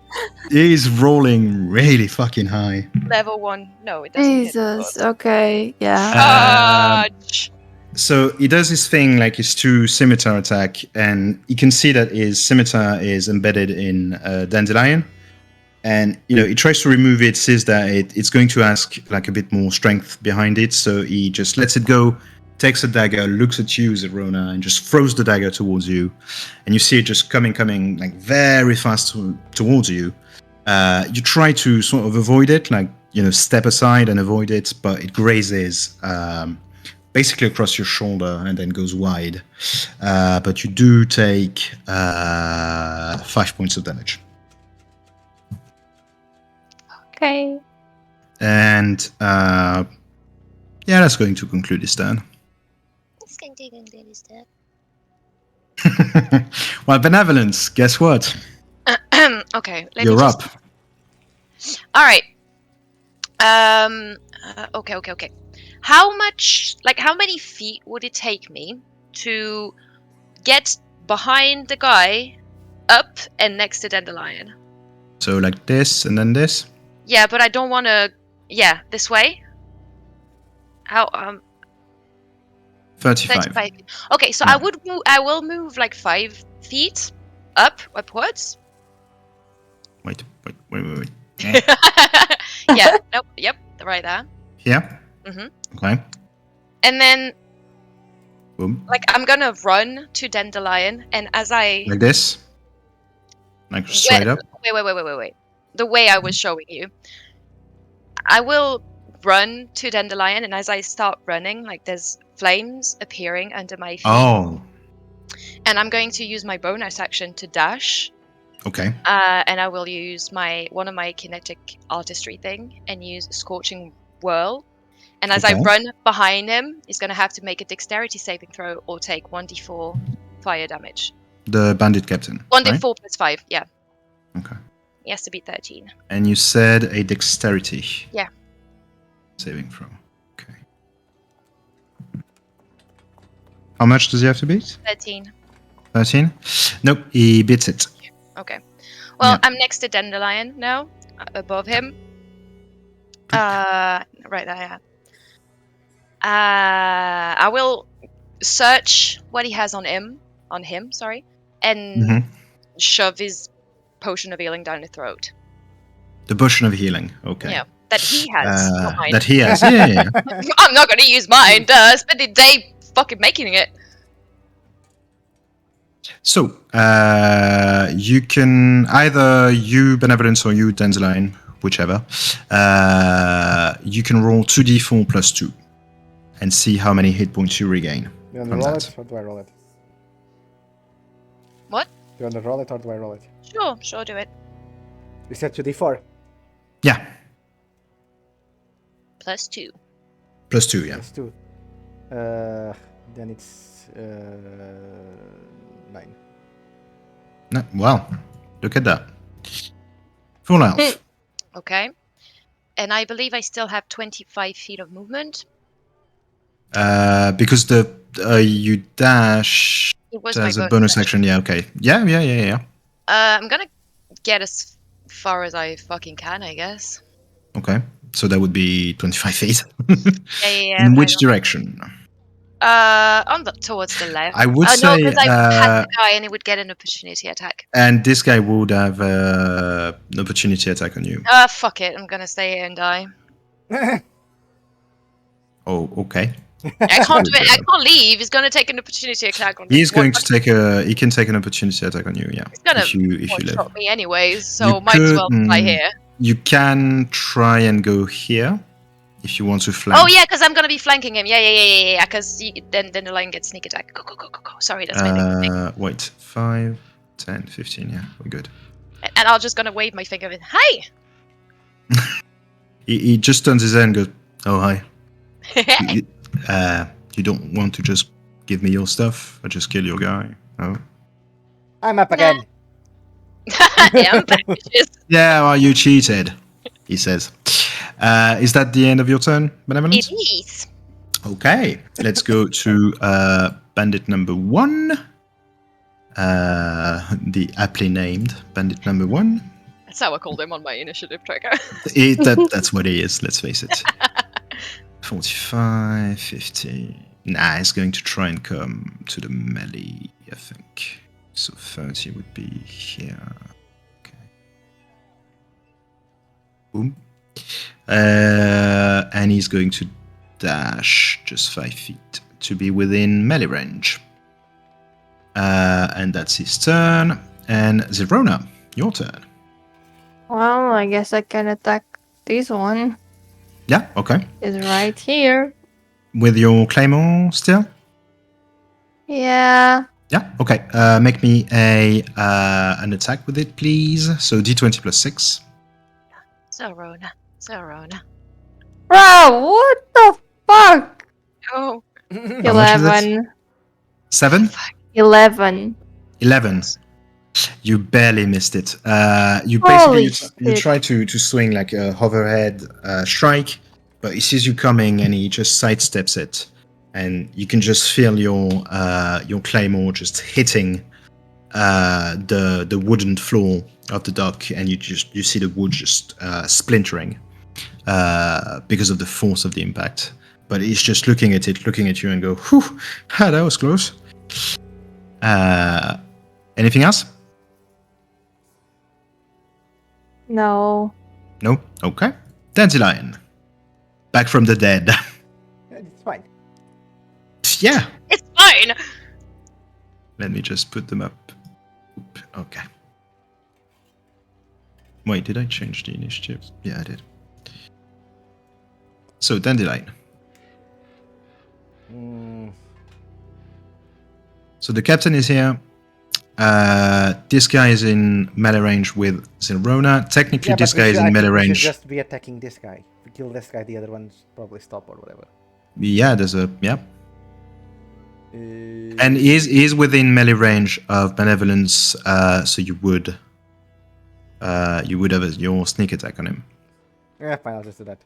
He's rolling really fucking high. Level 1. No, it doesn't. Jesus. Okay. Yeah. Fudge. So he does his thing, like his 2 scimitar attack, and you can see that his scimitar is embedded in Dandelion. And he tries to remove it, sees that it's going to ask like a bit more strength behind it, so he just lets it go, takes a dagger, looks at you, Zylrona, and just throws the dagger towards you. And you see it just coming like very fast towards you. You try to sort of avoid it, like step aside and avoid it, but it grazes basically across your shoulder and then goes wide. But you do take 5 points of damage. Okay. And that's going to conclude this turn. Well, Benevolence, guess what? Okay, You're up. All right. Okay. How many feet would it take me to get behind the guy, up and next to Dandelion? So like this and then this? Yeah, but I don't want to. Yeah, this way. How 35. 35. Okay, so Yeah. I will move like 5 feet upwards. Wait. Yeah. Nope. Yep. Right there. Here? Mhm. Okay. And then, Boom. like, I'm gonna run to Dandelion, and as I Like this? Like straight up? wait. The way I was showing you, I will run to Dandelion, and as I start running, like, there's flames appearing under my feet, Oh, and I'm going to use my bonus action to dash. okay. And I will use one of my kinetic artistry thing and use Scorching Whirl. And as I Okay. run behind him, he's going to have to make a dexterity saving throw or take 1d4 fire damage. The bandit captain. 1d4 plus 5, yeah. Okay. He has to be 13. And you said a dexterity. Yeah. Saving throw. Okay. How much does he have to beat? 13. 13? Nope, he beats it. Okay. Well, Yeah. I'm next to Dandelion now, above him. Right there, yeah. I will search what he has on him, and shove his potion of healing down his throat. The potion of healing. Okay. Yeah, that he has, not mine. That he has. Yeah. I'm not going to use mine. Spend the day fucking making it. So, you can either you Benevolence or you Dandelion, whichever. You can roll 2d4 plus 2 and see how many hit points you regain. Do you want to from roll that. it or do I roll it? What? Do you want to roll it or do I roll it? Sure, do it. You said 2d4. Yeah, Plus 2. plus 2, yeah. Plus 2. Then it's 9. No, well, look at that. Full health. Okay. And I believe I still have 25 feet of movement. Because you dash It was as my a bonus action. action. Yeah, okay. Yeah. I'm gonna get as far as I fucking can, I guess. Okay. So that would be 25 feet. Yeah. In which direction? Towards the left. I would no, say, because I had the guy and it would get an opportunity attack. and this guy would have an opportunity attack on you. Fuck it. I'm gonna stay here and die. Oh, okay. I can't do it. I can't leave. He's gonna take an opportunity attack on me. He's going to take he can take an opportunity attack on you, yeah. He's gonna if you live. one-shot me anyways, so You might as well could, fly here. You can try and go here if you want to flank. Oh yeah, because I'm gonna be flanking him. Yeah. Because then the line gets sneak attack. Go. Sorry, that's my thing. Wait, 5, 10, 15, yeah, we're good. And I'm just gonna wave my finger with hi. He just turns his head and goes, oh, hi. You don't want to just give me your stuff? I just kill your guy? Oh. I'm up again. Yeah, I'm back, bitches. Yeah, well, you cheated, he says. Is that the end of your turn, Benevolence? It is. Okay, let's go to bandit number 1. The aptly named bandit number 1. That's how I called him on my initiative tracker. That's what he is, let's face it. 45, 50. Nah, he's going to try and come to the melee, I think. So 30 would be here. Okay. Boom. And he's going to dash just 5 feet to be within melee range. And that's his turn. And Zylrona, your turn. Well, I guess I can attack this one. Yeah, okay. It's right here. With your claymore still? Yeah. Yeah, okay. Make me an attack with it, please. So d20 plus 6. Zylrona. Bro, what the fuck? Oh. How much is it? 11. 7? 11. 11. You barely missed it. You Holy basically you shit. try to swing like a hoverhead strike, but he sees you coming and he just sidesteps it, and you can just feel your claymore just hitting the wooden floor of the dock, and you see the wood just splintering because of the force of the impact. But he's just looking at you, and go, "Whew, that was close." Anything else? No. No? Okay. Dandelion. Back from the dead. It's fine. Yeah. It's fine. Let me just put them up. Oop, okay. Wait, did I change the initiatives? Yeah, I did. So, Dandelion. So the captain is here. This guy is in melee range with Zylrona. Technically, this guy is in melee range. We should just be attacking this guy. If we kill this guy, the other ones probably stop or whatever. Yeah, there's a... Yeah. And he is within melee range of Benevolence, so you would have your sneak attack on him. Yeah, fine, I'll just do that.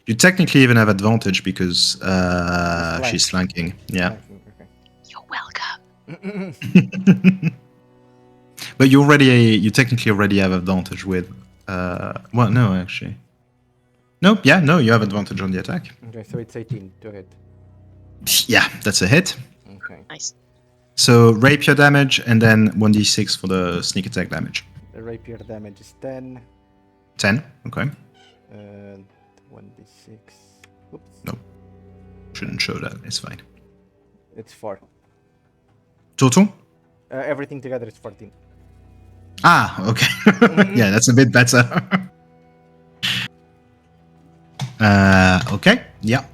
You technically even have advantage because flanked. she's flanking. Yeah. Okay. You're welcome. But you technically already have advantage with. Well, no, actually. Nope. Yeah, no, you have advantage on the attack. Okay, so it's 18 to hit. Yeah, that's a hit. Okay. Nice. So rapier damage and then 1d6 for the sneak attack damage. The rapier damage is 10. 10. Okay. And 1d6. Oops. No, shouldn't show that. It's fine. It's 4. Total. Everything together is 14. Ah, okay. Yeah, that's a bit better. Okay. Yeah.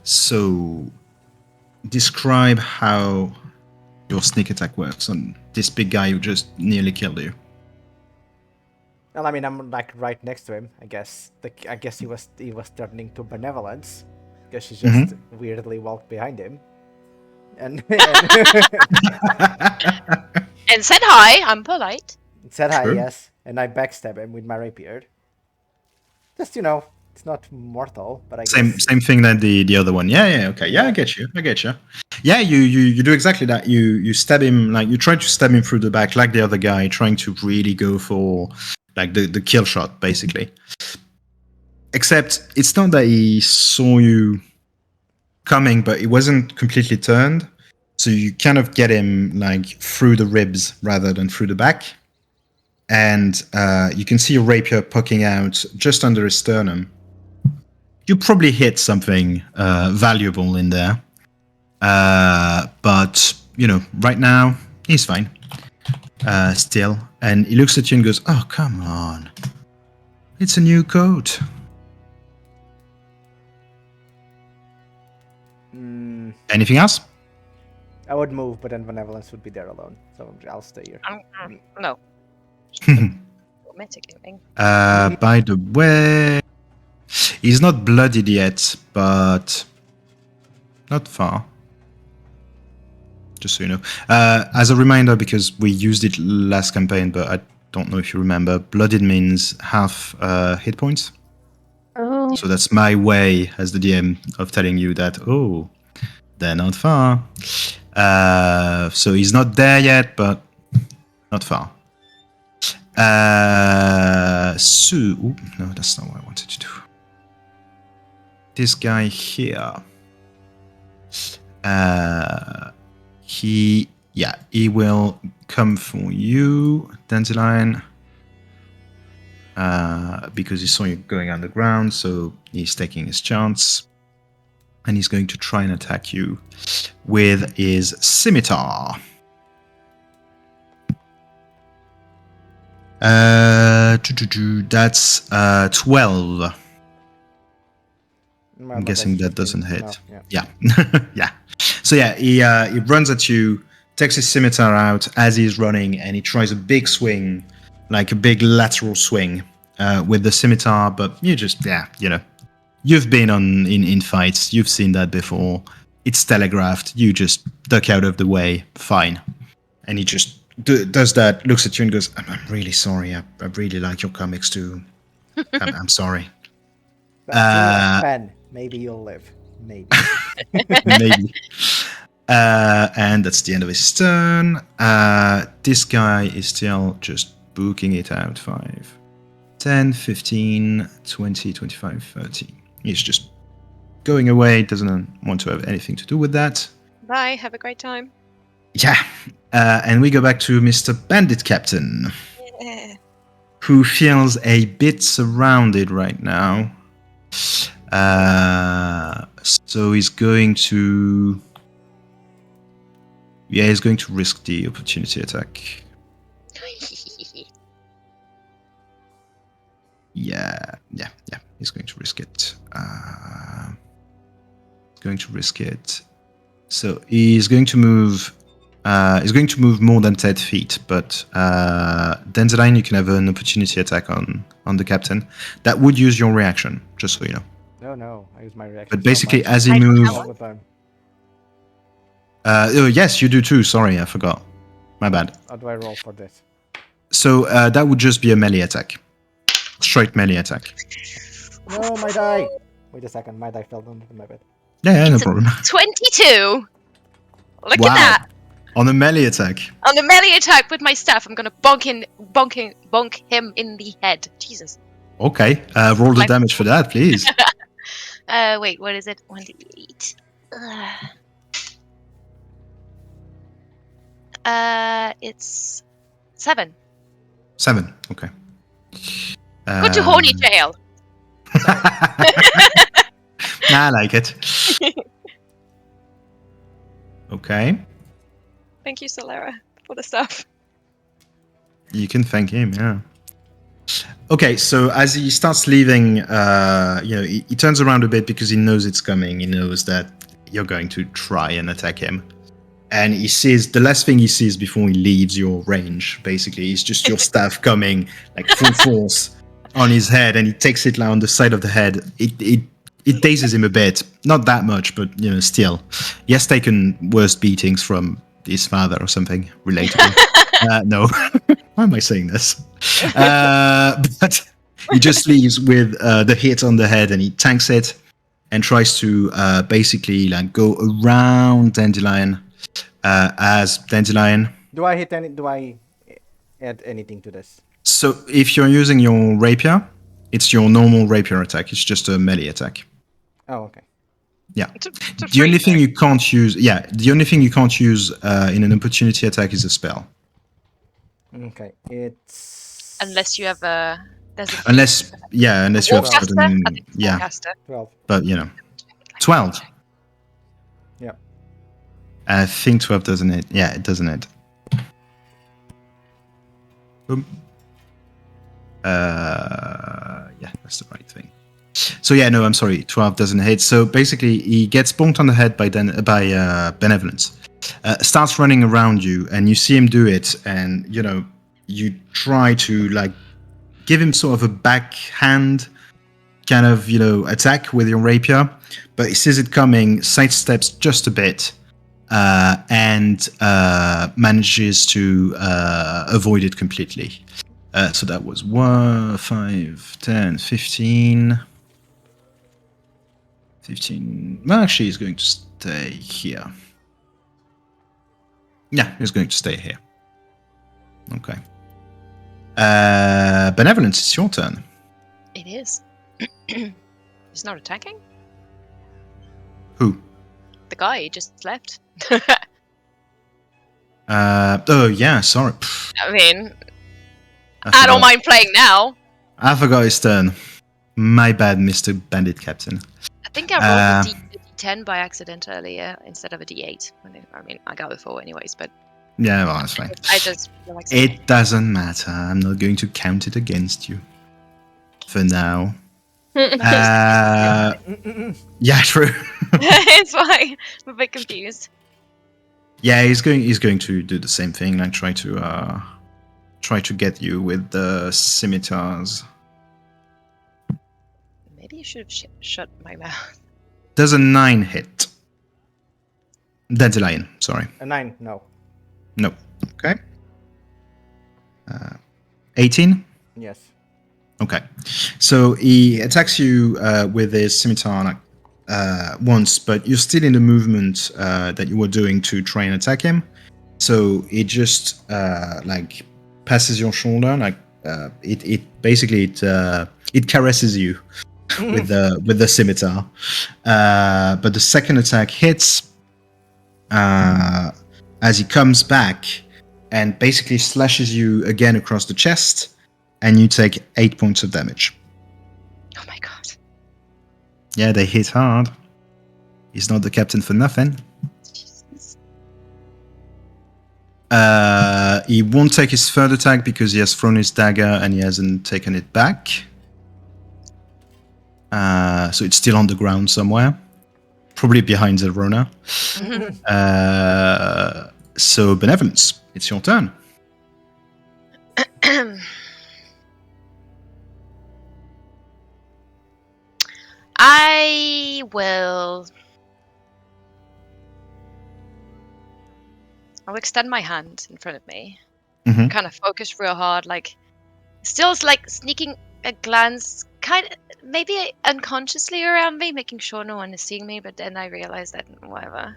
So, describe how your sneak attack works on this big guy who just nearly killed you. Well, I mean, I'm like right next to him. I guess. I guess he was turning to Benevolence because she just weirdly walked behind him, and And said hi. I'm polite. said hi. True. Yes, and I backstab him with my rapier. Just it's not mortal, but I guess. Same thing that the other one. Yeah, okay. Yeah, I get you. Yeah, you do exactly that. You stab him, like you try to stab him through the back like the other guy, trying to really go for like the kill shot, basically. Except it's not that he saw you coming, but he wasn't completely turned. So you kind of get him like through the ribs rather than through the back. And you can see a rapier poking out just under his sternum. You probably hit something valuable in there. But, right now, he's fine. Still. And he looks at you and goes, "Oh, come on. It's a new coat." Anything else? I would move, but then Benevolence would be there alone, so I'll stay here. No. Metagaming. By the way, he's not bloodied yet, but not far. Just so you know. As a reminder, because we used it last campaign, but I don't know if you remember, bloodied means half hit points. Oh. So that's my way as the DM of telling you that, they're not far. So he's not there yet, but not far. No, that's not what I wanted to do. This guy here. He will come for you, Dandelion. Because he saw you going underground, so he's taking his chance. And he's going to try and attack you with his scimitar. That's 12. Well, I'm but guessing that's that doesn't 15. hit. No, yeah. Yeah. So yeah, he runs at you, takes his scimitar out as he's running, and he tries a big swing, like a big lateral swing with the scimitar. But you just, you've been in fights, you've seen that before. It's telegraphed. You just duck out of the way, fine. And he just does that, looks at you and goes, I'm really sorry. I really like your comics too. I'm sorry. But Ben, maybe you'll live. Maybe. Maybe. And that's the end of his turn. This guy is still just booking it out. 5, 10, 15, 20, 25, 30. He's just going away, doesn't want to have anything to do with that. Bye. Have a great time. Yeah. And we go back to Mr. Bandit Captain, Yeah. who feels a bit surrounded right now. So he's going to... Yeah, he's going to risk the opportunity attack. Yeah. He's going to risk it. So he's going to move. He's going to move more than 10 feet. But Dandelion, you can have an opportunity attack on the captain. That would use your reaction, just so you know. No, I use my reaction. But basically, so much. as he I don't moves, know. All the time. Yes, you do too. Sorry, I forgot. My bad. How do I roll for this? So that would just be a melee attack. Straight melee attack. No, my die! Wait a second, my die fell down to my bed. Yeah, no It's a problem. 22. Look Wow. at that. On a melee attack. On the melee attack with my staff, I'm gonna bonk him in the head. Jesus. Okay. Roll the My- damage for that, please. Wait, what is it? 1d8. It's 7. 7. Okay. Go to horny jail. I like it. Okay. Thank you, Solera, for the stuff. You can thank him, yeah. Okay, so as he starts leaving, he turns around a bit because he knows it's coming. He knows that you're going to try and attack him. And he sees, the last thing he sees before he leaves your range, basically, is just your staff coming, like, full force on his head, and he takes it like, on the side of the head. It dazes him a bit. Not that much, but, still. He has taken worse beatings from his father or something relatable. No. Why am I saying this? But he just leaves with the hit on the head, and he tanks it and tries to basically like go around Dandelion as Dandelion. Do I add anything to this? So if you're using your rapier, it's your normal rapier attack. It's just a melee attack. Oh, okay. Yeah. It's a The only free thing you can't use, in an opportunity attack is a spell. Okay, it's... Unless you have a... Unless you have Warcaster? certain, I think it's yeah. Warcaster. 12. But 12. Yeah. I think 12 doesn't hit. Yeah, it doesn't hit. Boom. Yeah, that's the right thing. So yeah, no, I'm sorry, 12 doesn't hit. So basically, he gets bonked on the head by Benevolence. Starts running around you, and you see him do it, and you try to like give him sort of a backhand kind of attack with your rapier, but he sees it coming, sidesteps just a bit, and manages to avoid it completely. So that was 1, 5, 10, 15. 15. Well, actually, he's going to stay here. Yeah, he's going to stay here. Okay. Benevolence, it's your turn. It is. He's not attacking? Who? The guy just left. Oh, yeah, sorry. I mean, I forgot. don't mind playing now. I forgot his turn. My bad, Mr. Bandit Captain. I think I rolled a D10 by accident earlier instead of a D8. I mean, I got it 4 anyways, but... Yeah, well, that's fine. I just feel like... It doesn't matter. I'm not going to count it against you. For now. Yeah, true. It's fine. I'm a bit confused. Yeah, he's going to do the same thing, like try to get you with the scimitars. Maybe you should have shut my mouth. Does a 9 hit? Dandelion, sorry. A 9, no. No. Okay. 18? Yes. Okay. So he attacks you with his scimitar once, but you're still in the movement that you were doing to try and attack him. So it just like passes your shoulder, like it caresses you with the scimitar. But the second attack hits as he comes back and basically slashes you again across the chest. And you take 8 points of damage. Oh my god. Yeah, they hit hard. He's not the captain for nothing. Jesus. He won't take his third attack because he has thrown his dagger and he hasn't taken it back. So it's still on the ground somewhere. Probably behind Zylrona. So, Benevolence, it's your turn. I will I'll extend my hand in front of me. Mhm. Kind of focus real hard, like still like sneaking a glance, kind of maybe unconsciously around me, making sure no one is seeing me. But then I realize that whatever,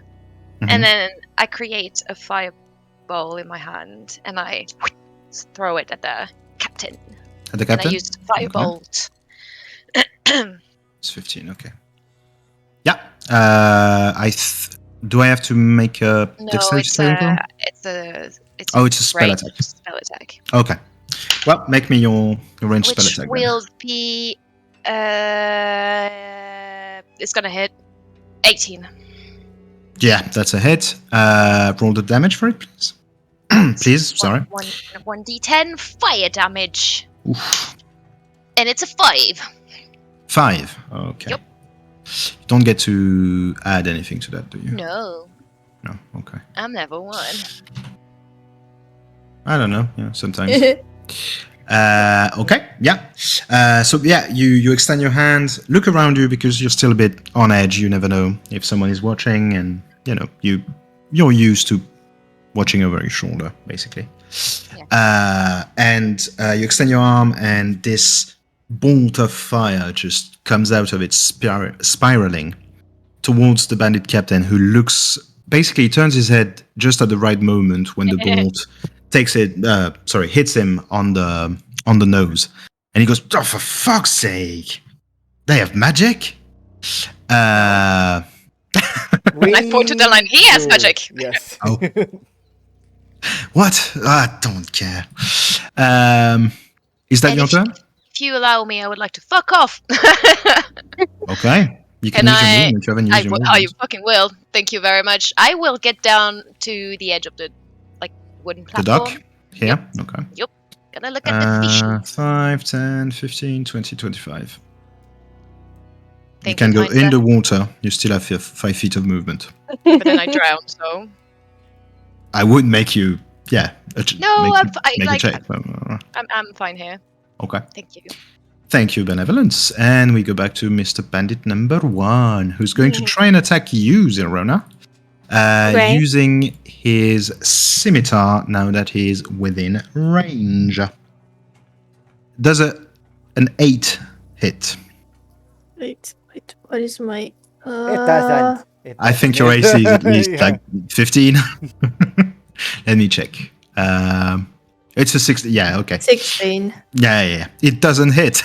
Mhm. and then I create a fireball in my hand and I throw it at the captain. At the And I captain? use firebolt. It's 15, okay. Yeah. Do I have to make a No, dexterity it's saving throw? Oh, it's a spell ranged attack. spell attack. Okay. Well, make me your ranged spell Which attack will be it's gonna hit 18. then. Yeah, that's a hit. Roll the damage for it, please. Please, sorry. 1d10 fire damage. Oof. And it's a 5. 5. Okay. Yep. You don't get to add anything to that, do you? No, No. Okay. I'm never one. I don't know. Yeah, sometimes. Okay. Yeah. So yeah, you extend your hand. Look around you because you're still a bit on edge. You never know if someone is watching, and you're used to watching over your shoulder, basically. Yeah. And you extend your arm, and this bolt of fire just comes out of it, spiraling towards the bandit captain, who basically turns his head just at the right moment when the bolt hits him on the nose, and he goes, "Oh, for fuck's sake! They have magic." I point to the line. He has magic. Yes. Oh. What? I don't care. Is that And your turn? If you allow me, I would like to fuck off. Okay. You can And use your movement. You haven't used your movement. you fucking will. Thank you very much. I will get down to the edge of the wooden The platform. dock? Here? Okay. Gonna look at the fishes. 5, 10, 15, 20, 25. Thank you can you, go kind in sir. the water. You still have 5 feet of movement. But then I drown, so... I would make you, No, make a check. I'm fine here. Okay. Thank you. Thank you, Benevolence. And we go back to Mr. Bandit number 1, who's going to try and attack you, Zylrona, Right. using his scimitar now that he's within range. Does an 8 hit? Wait, what is my... It doesn't. I think your AC is at least Yeah. like 15. Let me check. It's a 60. Yeah, okay. 16. Yeah. It doesn't hit.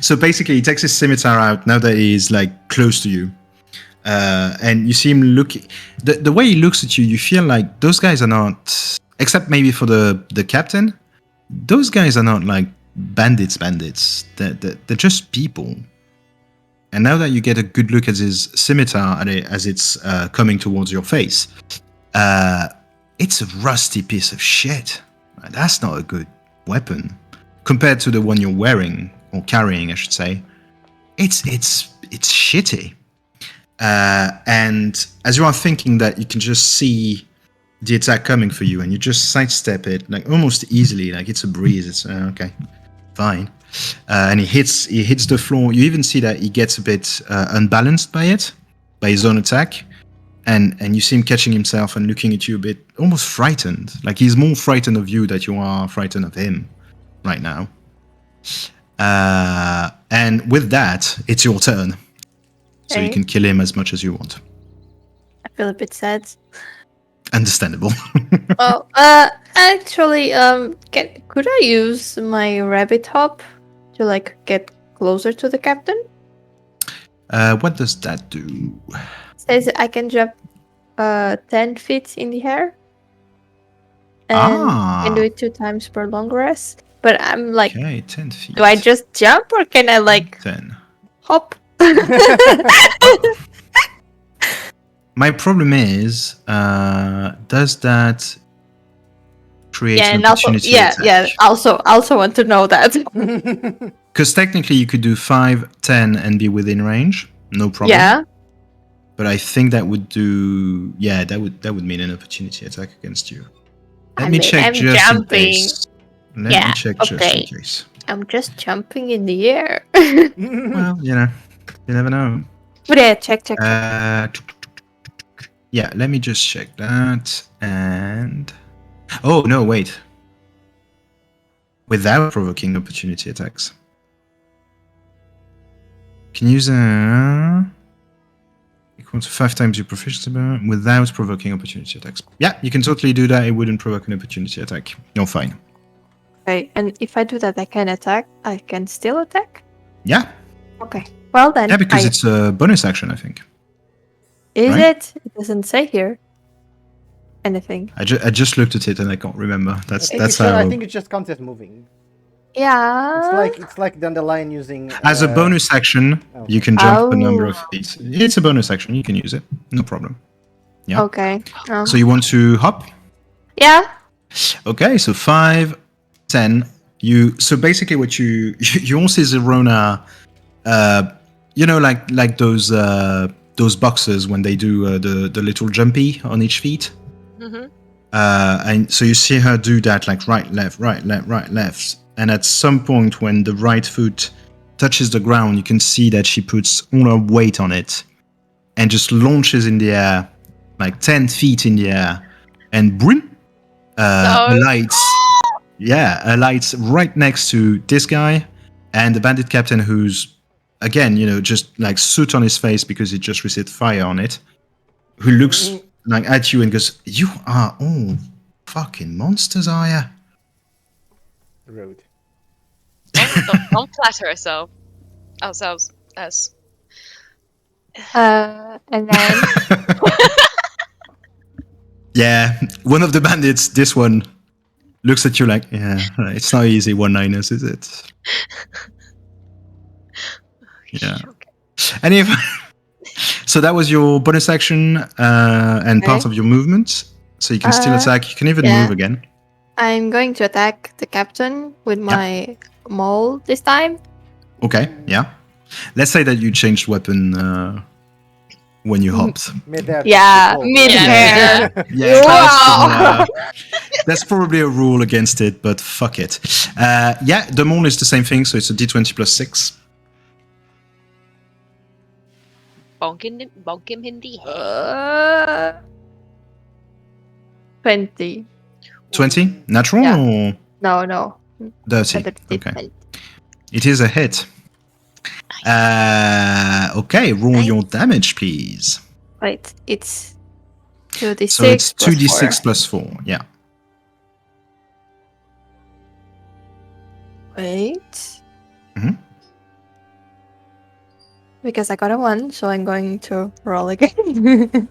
So basically, he takes his scimitar out now that he's like close to you. And you see him looking. The way he looks at you, you feel like those guys are not, except maybe for the captain, those guys are not like bandits. They're just people. And now that you get a good look at his scimitar as it's coming towards your face, it's a rusty piece of shit. That's not a good weapon compared to the one you're wearing or carrying, I should say. It's shitty. And as you are thinking that, you can just see the attack coming for you, and you just sidestep it like almost easily, like it's a breeze. It's okay, fine. And he hits the floor. You even see that he gets a bit unbalanced by his own attack, and you see him catching himself and looking at you a bit, almost frightened. Like he's more frightened of you than you are frightened of him right now. And with that, it's your turn. So you Okay. can kill him as much as you want. I feel a bit sad. Understandable. Oh, actually, could I use my rabbit hop to like get closer to the captain? What does that do? Says I can jump 10 feet in the air. And can do it 2 times per long rest. But I'm like, Okay, 10 feet. do I just jump or can I like 10. hop? My problem is, does that create Yeah, an and also, opportunity yeah. attack? Also want to know that. Because technically you could do 5, 10 and be within range. No problem. Yeah. But I think that would do... Yeah, that would mean an opportunity attack against you. Let me check I'm just jumping. in case. Let me check just okay. in case. I'm just jumping in the air. Well, you never know. But yeah, check. Yeah, let me just check that. And oh no, wait. Without provoking opportunity attacks. Can use equal to 5 times your proficiency without provoking opportunity attacks. Yeah, you can totally do that. It wouldn't provoke an opportunity attack. You're fine. Okay, and if I do that, I can attack. I can still attack. Yeah. Okay. Well then. Yeah, because it's a bonus action, I think. Is right? it? It doesn't say here anything. I just looked at it and I can't remember. That's how. I think it just counts as moving. Yeah. It's like Dandelion using. As a bonus action, oh. you can jump a number of feet. It's a bonus action. You can use it. No problem. Yeah. Okay. So you want to hop? Yeah. Okay, so 5, 10. So basically, what you all see Zylrona, like those boxers when they do the little jumpy on each feet. Mm-hmm. And so you see her do that, like right, left, right, left, right, left. And at some point, when the right foot touches the ground, you can see that she puts all her weight on it and just launches in the air, like 10 feet in the air, and boom, alights. Yeah, alights right next to this guy and the bandit captain, who's again, just like soot on his face because he just received fire on it. Who looks like at you and goes, "You are all fucking monsters, are ya?" Rude. Don't flatter ourselves. Us. And then. Yeah, one of the bandits, this one, looks at you like, yeah, it's not easy one-liners, is it? Yeah. Anyway, so that was your bonus action and part of your movement. So you can still attack. You can even move again. I'm going to attack the captain with my maul this time. Okay, yeah. Let's say that you changed weapon when you hopped. Mid-air. Yeah, mid-air. Yeah, that's probably a rule against it, but fuck it. The maul is the same thing, so it's a d20 plus 6. Bonk him in the head. 20. 20? Natural or No. dirty? Okay. It is a hit. Okay, roll your damage, please. Wait, it's 2d6. So it's 2d6 4. plus 4, yeah. Wait. Mhm. Because I got a 1, so I'm going to roll again.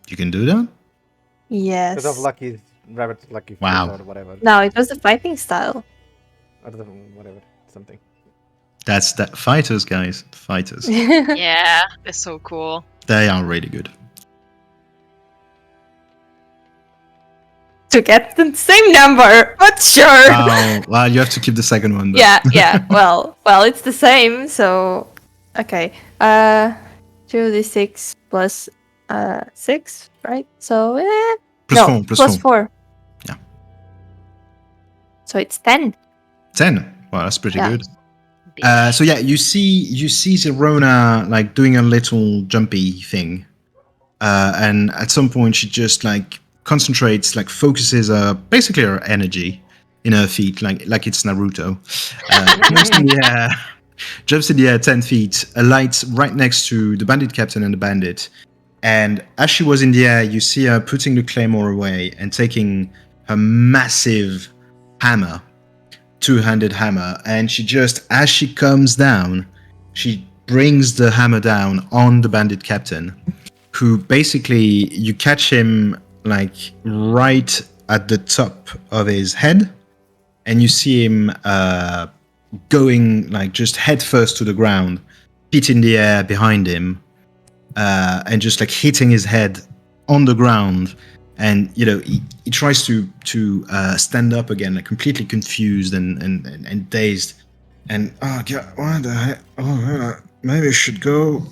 You can do that? Yes. Because of Lucky's rabbit, Lucky Wow. or whatever. No, it was the fighting style. Or whatever, something. That's that. Fighters, guys. Fighters. Yeah, they're so cool. They are really good. To get the same number, but sure. Well, you have to keep the second one. But... Yeah. Well, it's the same. So, okay. 2d6 plus 6, right? So, Plus 4. Yeah. So it's 10. 10. Well, that's pretty Yeah. good. So yeah, you see Zylrona like doing a little jumpy thing, and at some point she just like concentrates, like focuses basically her energy in her feet, like it's Naruto. Jumps in the air 10 feet, alights right next to the bandit captain and the bandit. And as she was in the air, you see her putting the claymore away and taking her massive hammer, two-handed hammer, and she just, as she comes down, she brings the hammer down on the bandit captain, who basically, you catch him like right at the top of his head, and you see him going like just head first to the ground, feet in the air behind him, and just like hitting his head on the ground. And he tries to stand up again, like completely confused and dazed. And what the heck? Maybe I should go.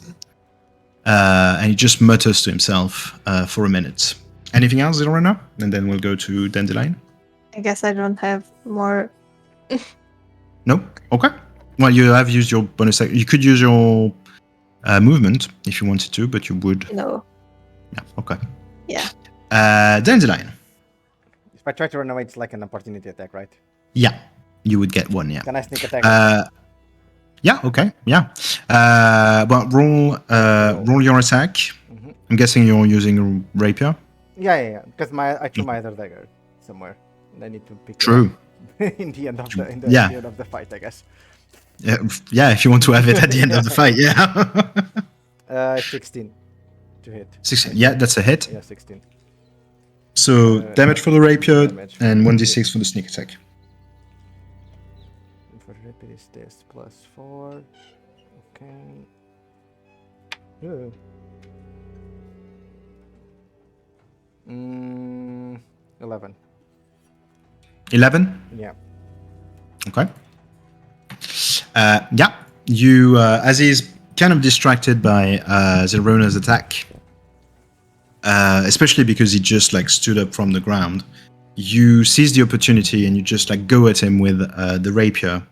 And he just mutters to himself for a minute. Anything else, Zylrona? And then we'll go to Dandelion. I guess I don't have more. No? Okay. Well, you have used your bonus action. You could use your movement if you wanted to, but you would. No. Yeah. Okay. Yeah. Dandelion. If I try to run away, it's like an opportunity attack, right? Yeah, you would get one. Yeah. Can I sneak attack? Yeah. Okay. Yeah. Well, roll your attack. Mm-hmm. I'm guessing you're using a rapier. Yeah. Because I threw my other dagger somewhere, and I need to pick True. it up in the end of the the Yeah. end of the fight, I guess. Yeah. If you want to have it at the end of the fight. Yeah. 16 to hit. 16. Yeah, that's a hit. Yeah, 16. So damage for the rapier damage and for the 1d6 for the sneak attack. And for the rapid is this +4. Okay. Ooh. 11. 11. Yeah. Okay. Yeah. You, as he's kind of distracted by Zylrona's attack, especially because he just like stood up from the ground, you seize the opportunity and you just like go at him with the rapier,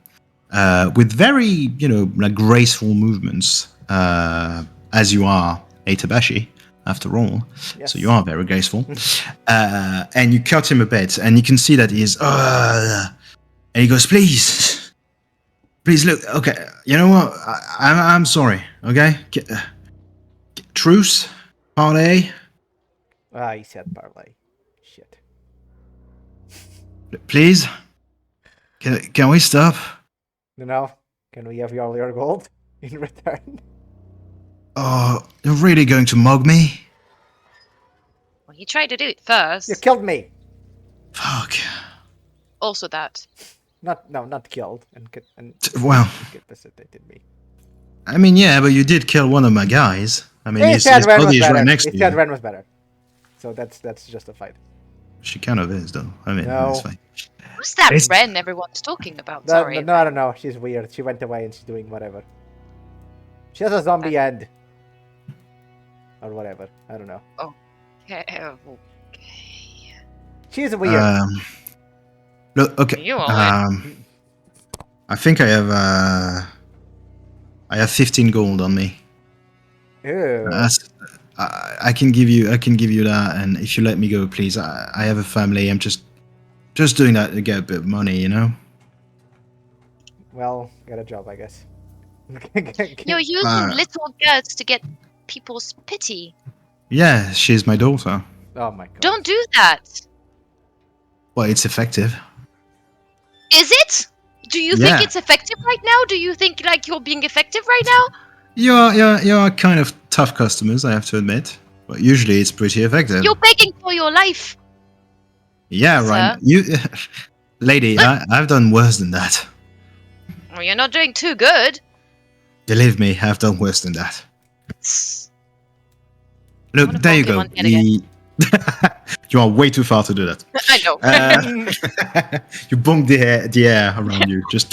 with very, like graceful movements, as you are a Tabashi, after all. Yes. So you are very graceful. And you cut him a bit, and you can see that he is, and he goes, please look, okay, you know what, I'm sorry, okay? Truce, parlay. Ah, he said parlay. Shit. Please, can we stop? No. Can we have all your gold in return? Oh, you're really going to mug me? Well, you tried to do it first. You killed me. Fuck. Also that. Not killed and Well, incapacitated me. I mean, yeah, but you did kill one of my guys. I mean, He his said Ren was body is better. right next He to said you. Ren was better. So that's justified. She kind of is, though. I mean, No. it's fine. Who's that It's- Ren everyone's talking about? No, Sorry. no, I don't know. She's weird. She went away and she's doing whatever. She has a zombie end. Or whatever. I don't know. Okay. She's weird. Look, okay. You all I think I have 15 gold on me. Ew. I can give you that, and if you let me go, please. I have a family. I'm just doing that to get a bit of money, you know. Well, get a job, I guess. You're using little girls to get people's pity. Yeah, she's my daughter. Oh my god. Don't do that. Well, it's effective. Is it? Do you Yeah. think it's effective right now? Do you think like you're being effective right now? You're kind of tough customers, I have to admit. But usually it's pretty effective. You're begging for your life. Yeah, right. Sir? You, lady, I've done worse than that. Well, you're not doing too good. Believe me, I've done worse than that. Look, wanna there you go. Pokemon yet again. You are way too far to do that. I know. You bonk the air around you. Just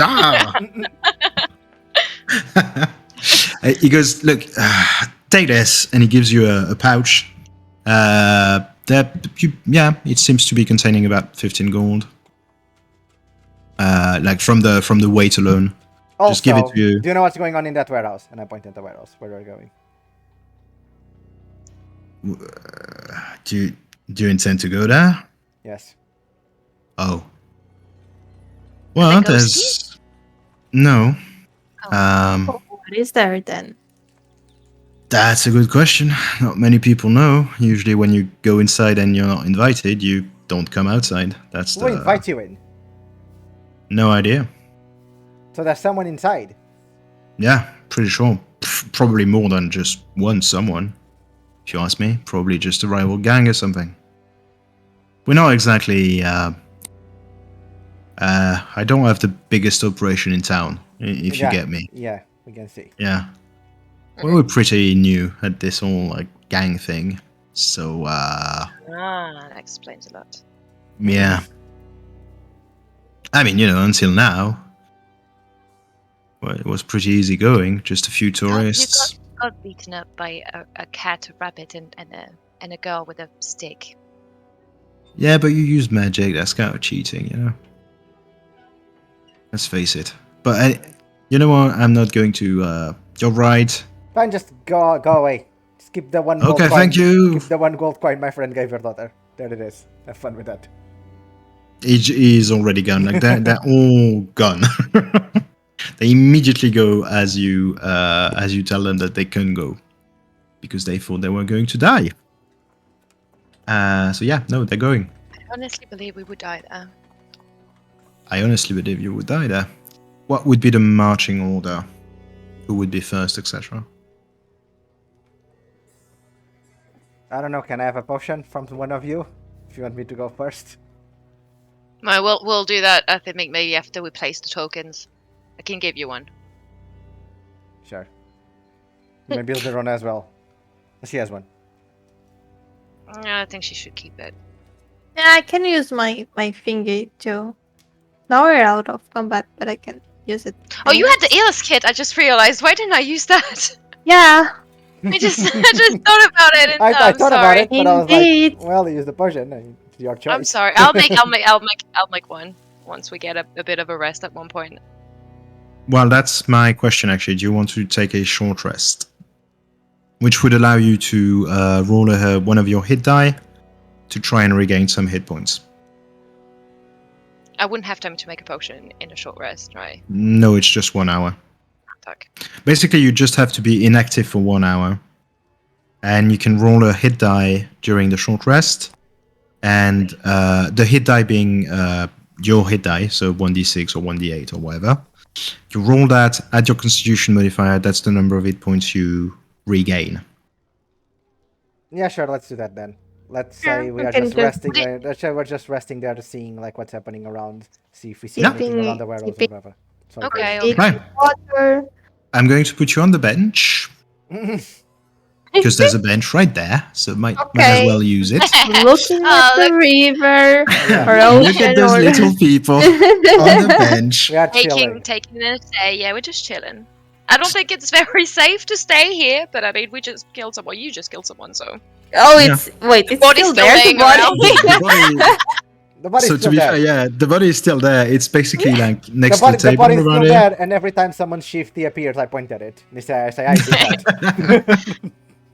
He goes, look, take this, and he gives you a pouch. It seems to be containing about 15 gold. Like from the weight alone. Also, Just give it to you. do you know what's going on in that warehouse? And I point at the warehouse. Where are we going? Do you intend to go there? Yes. Oh. Well, The there's no. What is there then? That's a good question. Not many people know. Usually, when you go inside and you're not invited, you don't come outside. That's Who invite you in? No idea. So there's someone inside. Yeah, pretty sure. Probably more than just someone. If you ask me, probably just a rival gang or something. We're not exactly. I don't have the biggest operation in town, if Yeah, you get me. Yeah, we can see. Yeah. Well, we're pretty new at this whole like gang thing, so That explains a lot. yeah. I mean, until now, well, it was pretty easy going. Just a few tourists. You got beaten up by a cat, a rabbit, and a girl with a stick. Yeah, but you used magic. That's kind of cheating, Let's face it. But you know what? I'm not going to. You're right. Fine, just go away. Just keep the one gold Okay, coin. thank you. Keep the one gold coin my friend gave her daughter. There it is. Have fun with that. It is already gone. Like they're all gone. They immediately go as you tell them that they can go, because they thought they were going to die. So yeah, no, they're going. I honestly believe we would die there. I honestly believe you would die there. What would be the marching order? Who would be first, etc.? I don't know. Can I have a potion from one of you? If you want me to go first. No, we'll do that. I think maybe after we place the tokens. I can give you one. Sure. Maybe Zylrona as well. She has one. I think she should keep it. Yeah, I can use my thingy too. Now we're out of combat, but I can use it. Oh, you had the Eos kit. I just realized. Why didn't I use that? Yeah, I just thought about it. And, I I'm thought sorry. about it, but I was Indeed. like, well, use the potion. It's your choice. I'm sorry. I'll make one once we get a bit of a rest at one point. Well, that's my question actually. Do you want to take a short rest? Which would allow you to roll one of your hit die to try and regain some hit points. I wouldn't have time to make a potion in a short rest, right? No, it's just 1 hour. Fuck. Basically, you just have to be inactive for 1 hour. And you can roll a hit die during the short rest. And the hit die being your hit die, so 1d6 or 1d8 or whatever. You roll that, add your constitution modifier, that's the number of hit points you regain. Yeah, sure. Let's do that then. Let's say we we are can just just- resting there. Let's say we're just resting there, seeing like what's happening around. See if we see Yeah. anything around the warehouse or Keeping- whatever. So Okay. eat Right. water. I'm going to put you on the bench, because there's a bench right there, so might as Okay. well use it. Looking Oh, at the look. river Yeah. or Look ocean at those or little people on the bench. We are chilling. taking a stay. Yeah, we're just chilling. I don't think it's very safe to stay here, but I mean, we just killed someone. You just killed someone, so. Oh, Yeah. it's wait, it's body's still still there. The laying body. The body- The body's so still to be there. fair, yeah, the body is still there. It's basically like The, next body, to the the table body's around still here. there, and every time someone shifty appears, I point at it. They say, I see that.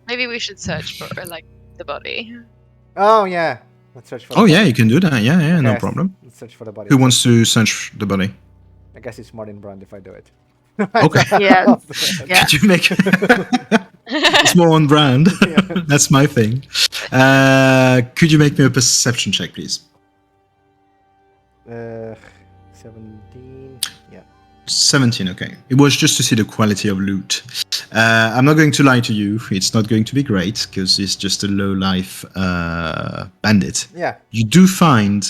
Maybe we should search for like the body. Oh yeah. Let's search for. Oh the yeah, body. you can do that. Yeah, no Yes. problem. Let's search for the body. Who wants to search the body? I guess it's more in brand if I do it. Okay. Yeah. Yeah. Could you make? It's more on brand. Yeah. That's my thing. Could you make me a perception check, please? 17. Yeah. 17, okay. It was just to see the quality of loot. I'm not going to lie to you. It's not going to be great because it's just a low-life bandit. Yeah. You do find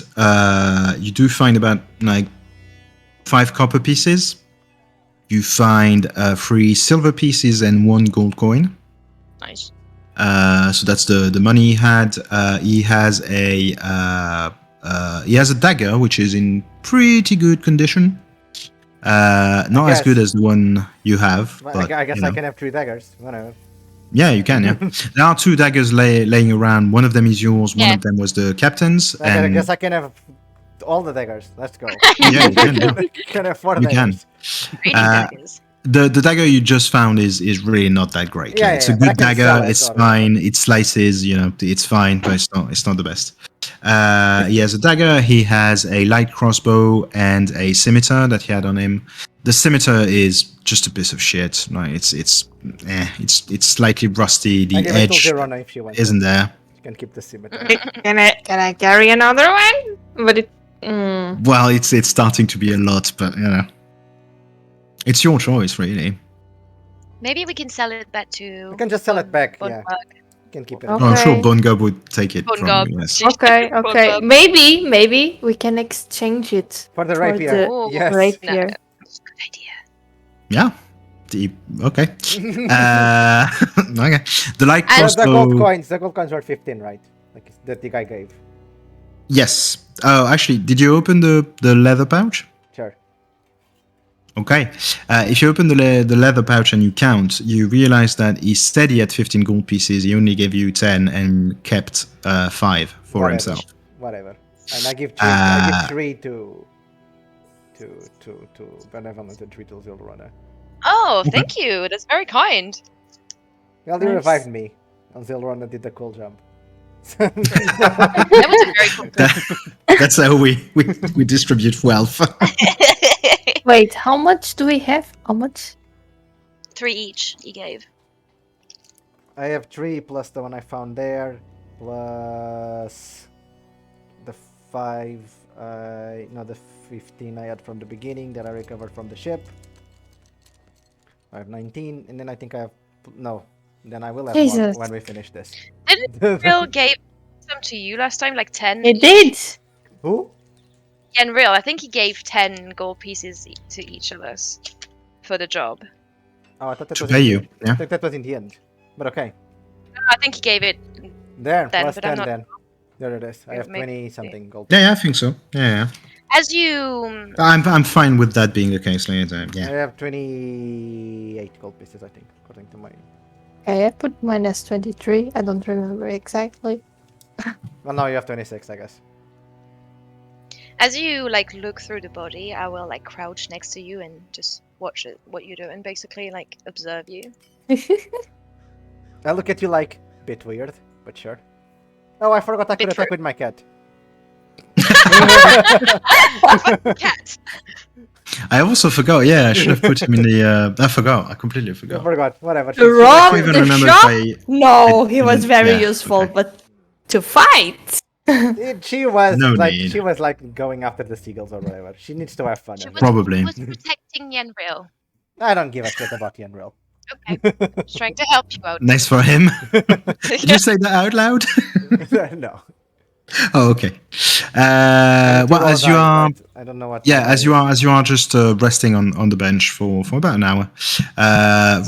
about like 5 copper pieces. You find 3 silver pieces and 1 gold coin. Nice. So that's the money he had. He has a dagger which is in pretty good condition. Not as guess. good as the one you have. Well, But, I guess you know. I can have 3 daggers. Whatever. Yeah, you can. Yeah, there are 2 daggers laying around. One of them is yours. One Yeah. of them was the captain's. I And guess I can have all the daggers. Let's go. yeah, you can. Yeah. Can have 4 You can. daggers. Really Uh, daggers. The dagger you just found is really not that great. Yeah, Like, it's yeah, a but I good can sell dagger. it, It's obviously. fine. It slices. It's fine, but it's not the best. He has a dagger. He has a light crossbow and a scimitar that he had on him. The scimitar is just a piece of shit. Like it's slightly rusty. The I give it to edge Zylrona if she wants. isn't there. You can keep the scimitar. Can I carry another one? But it. Well, it's starting to be a lot, but it's your choice, really. Maybe we can sell it back to. You can just sell it back. Yeah. Bonegob. You can keep it. Oh. Oh, I'm sure Okay. Bonegob would take it Bonegob. from you. Yes. Okay, okay. Bonegob. Maybe we can exchange it For the for rapier. the Oh, Yes. rapier. That's a good idea. Yeah. Okay. Okay. The light And- The gold crossbow. coins. The gold coins were 15, right? Like that the guy gave. Yes. Oh, actually, did you open the leather pouch? Sure. Okay. If you open the leather pouch and you count, you realize that he said he had 15 gold pieces. He only gave you 10 and kept 5 for Whatever. himself. Whatever. And I give 3. I Uh, give 3 to Benevolence and 3 to Zylrona. Oh, Okay. thank you. That's very kind. Well, they Nice. revived me. And Zylrona did the cool jump. That was a very cool That's how we distribute wealth. Wait, how much do we have? How much? 3 each he gave. I have 3 plus the one I found there, plus the 5, no, the 15 I had from the beginning that I recovered from the ship. I have 19, and then I think I have, no, then I will have more Jesus. when we finish this. Didn't Real gave some to you last time, like 10? It did. Who? Real, I think he gave 10 gold pieces to each of us for the job. Oh, I thought that To was pay in the you, end. yeah. I think that was in the end. But okay. I think he gave it. There, Then, plus but I'm 10 not- then. There it is. I have Maybe- 20 something gold. Yeah, I think so. Yeah. As you. I'm fine with that being the case later. I Yeah. have 28 gold pieces, I think, according to my... Okay, I put minus 23. I don't remember exactly. Well, now you have 26, I guess. As you like look through the body, I will like crouch next to you and just watch it, what you're doing, basically like observe you. I look at you like, bit weird, but sure. Oh, I forgot I could Bit attack rude. with my cat. Cat. I also forgot. Yeah, I should have put him in the. I forgot. I completely I forgot. forgot, whatever. The rock? I can't even The remember shop? if No, he It was didn't- very yeah, useful, okay. but to fight. She was No like, need. she was like going after the seagulls or whatever. She needs to have fun. She and- was, Probably. was protecting Yenril. I don't give a shit about Yenril. Okay, just trying to help you out. Nice for him. Did you say that out loud? No. Oh, okay. I Well, roll as you die, are, but I don't know what. yeah, as you are just resting on the bench for about an hour.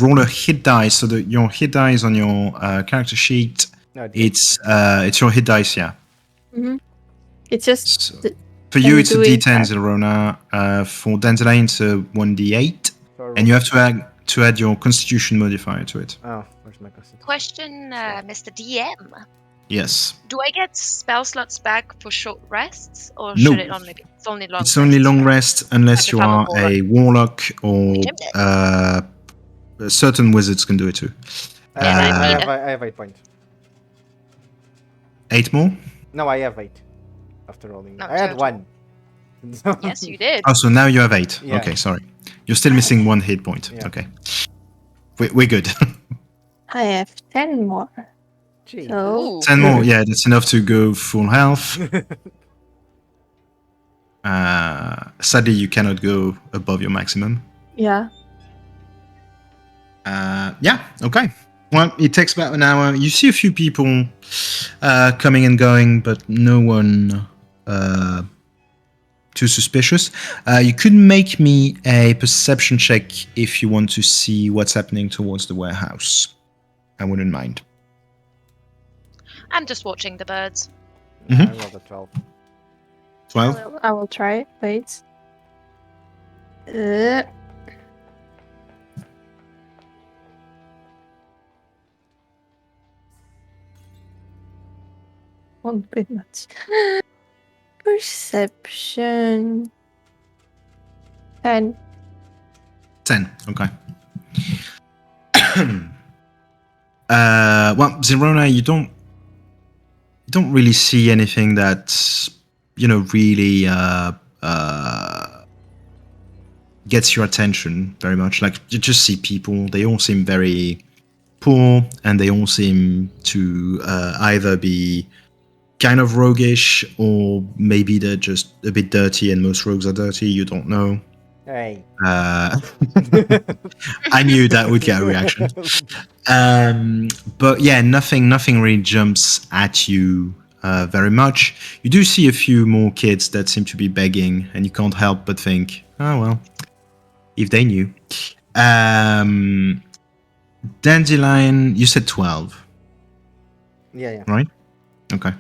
Roll a hit dice. So your hit dice on your character sheet. No, It's your hit dice, yeah. Hmm. It's just So, the- for Can you, you it's a do it D10, back? Zylrona. For Dandelion, it's a 1D8, and you have to add your Constitution modifier to it. Oh, where's my constitution? Question, Mr. DM. Yes. Do I get spell slots back for short rests, or No. should it only be? It's only long. It's only rests? long rest unless Like you if I'm a are a warlock or Which I'm certain wizards can do it too. I Yeah, have 8 points. 8 more? No, I have 8. After rolling, No, I had total. 1. Yes, you did. Oh, so now you have 8. Yeah. Okay, sorry. You're still missing 1 hit point. Yeah. Okay. We're good. I have 10 more. Gee. So Ooh. 10 more, yeah, that's enough to go full health. Sadly, you cannot go above your maximum. yeah. Yeah, okay. Well, it takes about an hour. You see a few people coming and going, but no one too suspicious. You could make me a perception check if you want to see what's happening towards the warehouse. I wouldn't mind. I'm just watching the birds. I rolled a 12. 12? I will try it. Wait. Uh, won't be much. Perception. 10. 10, okay. Well, Zylrona, you don't really see anything that's, really gets your attention very much. Like, you just see people, they all seem very poor, and they all seem to either be kind of roguish, or maybe they're just a bit dirty, and most rogues are dirty, you don't know. Hey. I knew that would get a reaction. But yeah, nothing really jumps at you very much. You do see a few more kids that seem to be begging, and you can't help but think, oh well, if they knew. Dandelion, you said 12, Yeah. right? Okay.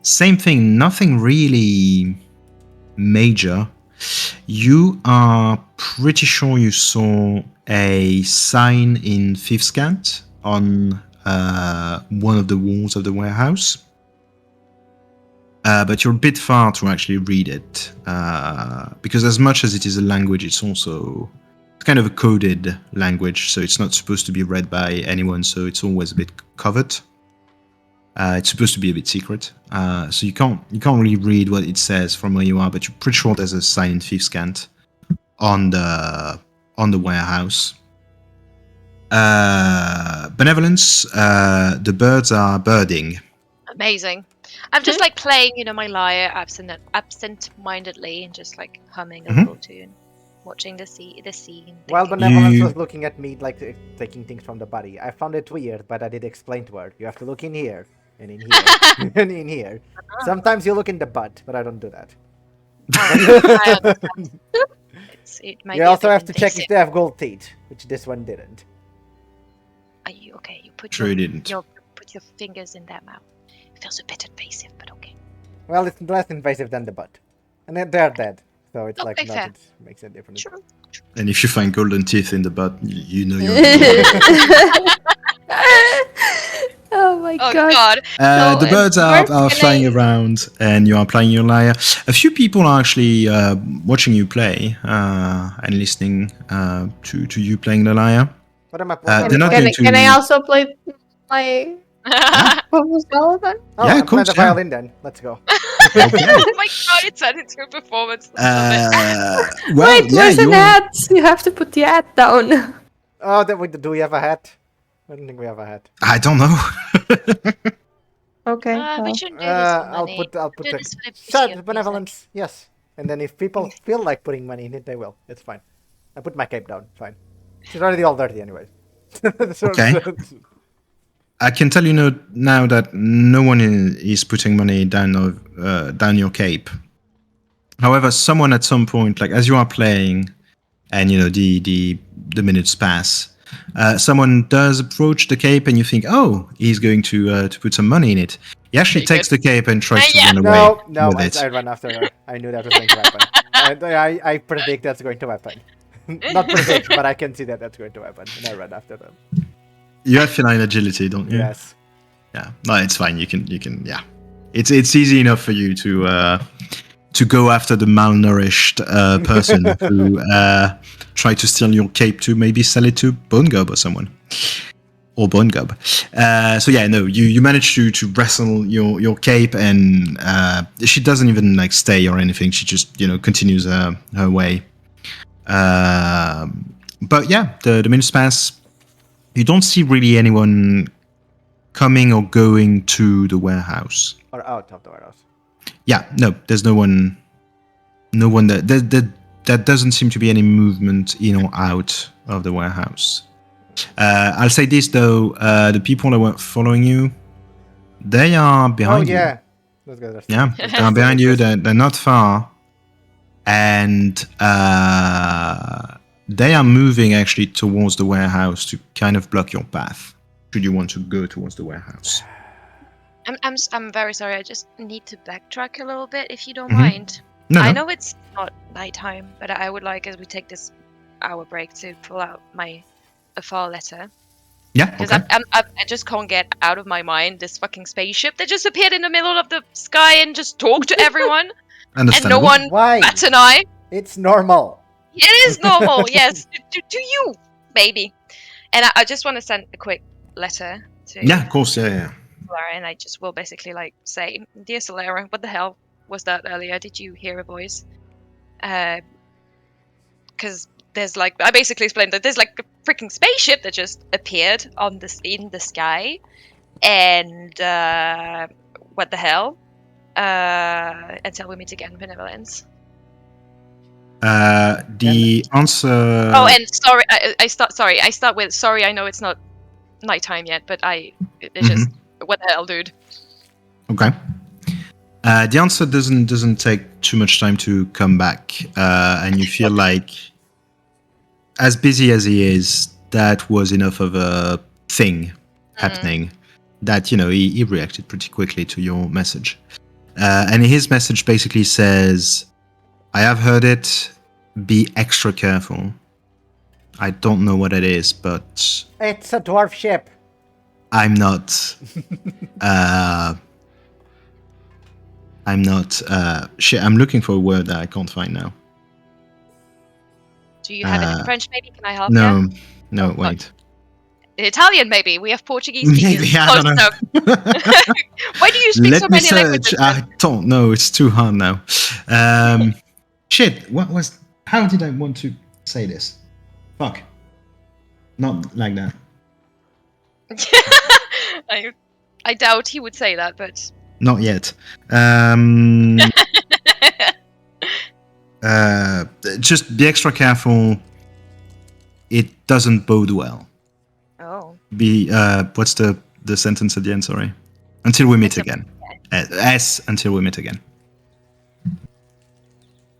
Same thing, nothing really major. You are pretty sure you saw a sign in 5th Scant on one of the walls of the warehouse. But you're a bit far to actually read it. Because as much as it is a language, it's also kind of a coded language, so it's not supposed to be read by anyone. So it's always a bit covered. It's supposed to be a bit secret, so you can't really read what it says from where you are. But you're pretty sure there's a sign in Thieves' Cant on the warehouse. Benevolence. The birds are birding. Amazing. I'm just like playing, my lyre absent-mindedly and just like humming a little tune, watching the scene. While thinking, Benevolence was looking at me like taking things from the body, I found it weird, but I did explain to her. You have to look in here, and in here, and in here. Sometimes you look in the butt, but I don't do that. I understand. It might You be a also bit have to check if invasive. they have gold teeth, which this one didn't. Are you okay? You put Sure, your, it didn't. put your fingers in their mouth. It feels a bit invasive, but okay. Well, it's less invasive than the butt. And they're dead, so it's like Okay, fair. not, it makes a difference. True. And if you find golden teeth in the butt, you know you're. in Oh my Oh god. god. The birds are can flying I- around, and you are playing your lyre. A few people are actually watching you play and listening to you playing the lyre. What am I? They're not Can, going I, can I to- also play my Focus Relevant? Oh, Yeah, I'm of playing course, the yeah. violin then. Let's go. Okay. Oh my god, it turned into a performance. Well, Wait, yeah, where's an you're- hat? You have to put the hat down. Oh, do we have a hat? I don't think we have a hat. I don't know. Okay. We well. shouldn't do this for I'll money. put Do the this for the beauty shut of benevolence. Yes, and then if people feel like putting money in it, they will. It's fine. I put my cape down. Fine. She's already all dirty anyway. Okay. I can tell you now that no one is putting money down your cape. However, someone at some point, like as you are playing, and the minutes pass, someone does approach the cape, and you think, oh, he's going to put some money in it. He actually Very takes the cape and tries to Yeah. run away No, with it. I ran after her. I knew that was going to happen. I predict that's going to happen. Not predict, but I can see that that's going to happen, and I ran after them. You have feline agility, don't you? Yes. Yeah. No, it's fine. You can. Yeah. It's easy enough for you to go after the malnourished person who try to steal your cape to maybe sell it to Bonegob or someone. Or Bonegob. So yeah, no, you manage to wrestle your cape, and she doesn't even like stay or anything. She just continues her way. But yeah, the minutes pass. You don't see really anyone coming or going to the warehouse. Or out of the warehouse. Yeah, no, there's no one. No one that doesn't seem to be any movement in or out of the warehouse. I'll say this though: the people that were following you, they are behind Oh you. yeah. Those guys are Yeah, they're behind you. They're not far, and they are moving actually towards the warehouse to kind of block your path. Should you want to go towards the warehouse? I'm very sorry. I just need to backtrack a little bit, if you don't Mhm. mind. No, I no. know it's not nighttime, but I would like, as we take this hour break, to pull out my Afar letter, Yeah, because okay. I just can't get out of my mind this fucking spaceship that just appeared in the middle of the sky and just talked to everyone, and no Understandable. one Why? bats an eye. It's normal. It is normal, yes, to you, maybe. And I just want to send a quick letter to Yeah, of course. Yeah. Solara, and I just will basically like say, "Dear Solara, what the hell was that earlier? Did you hear a voice?" Because there's like, I basically explained that there's like a freaking spaceship that just appeared in the sky, and what the hell? Until we meet again, Benevolence. The answer. Oh, and sorry, I start with sorry. I know it's not nighttime yet, but it's just what the hell, dude. Okay. The answer doesn't take too much time to come back, and you feel like, as busy as he is, that was enough of a thing happening that he reacted pretty quickly to your message, and his message basically says, "I have heard it. Be extra careful. I don't know what it is, but It's a dwarf ship. I'm not." I'm not. Shit, I'm looking for a word that I can't find now. Do you have it in French? Maybe can I help? No, you? no, Oh, wait. Italian, maybe. We have Portuguese speakers. Maybe, I don't know. Why do you speak Let so me many languages? search. I don't know. It's too hard now. Shit. What was? How did I want to say this? Fuck. Not like that. I doubt he would say that, but Not yet. Just be extra careful. It doesn't bode well. oh, Be what's the sentence at the end? Sorry. Until we meet Until- again. Until we meet again.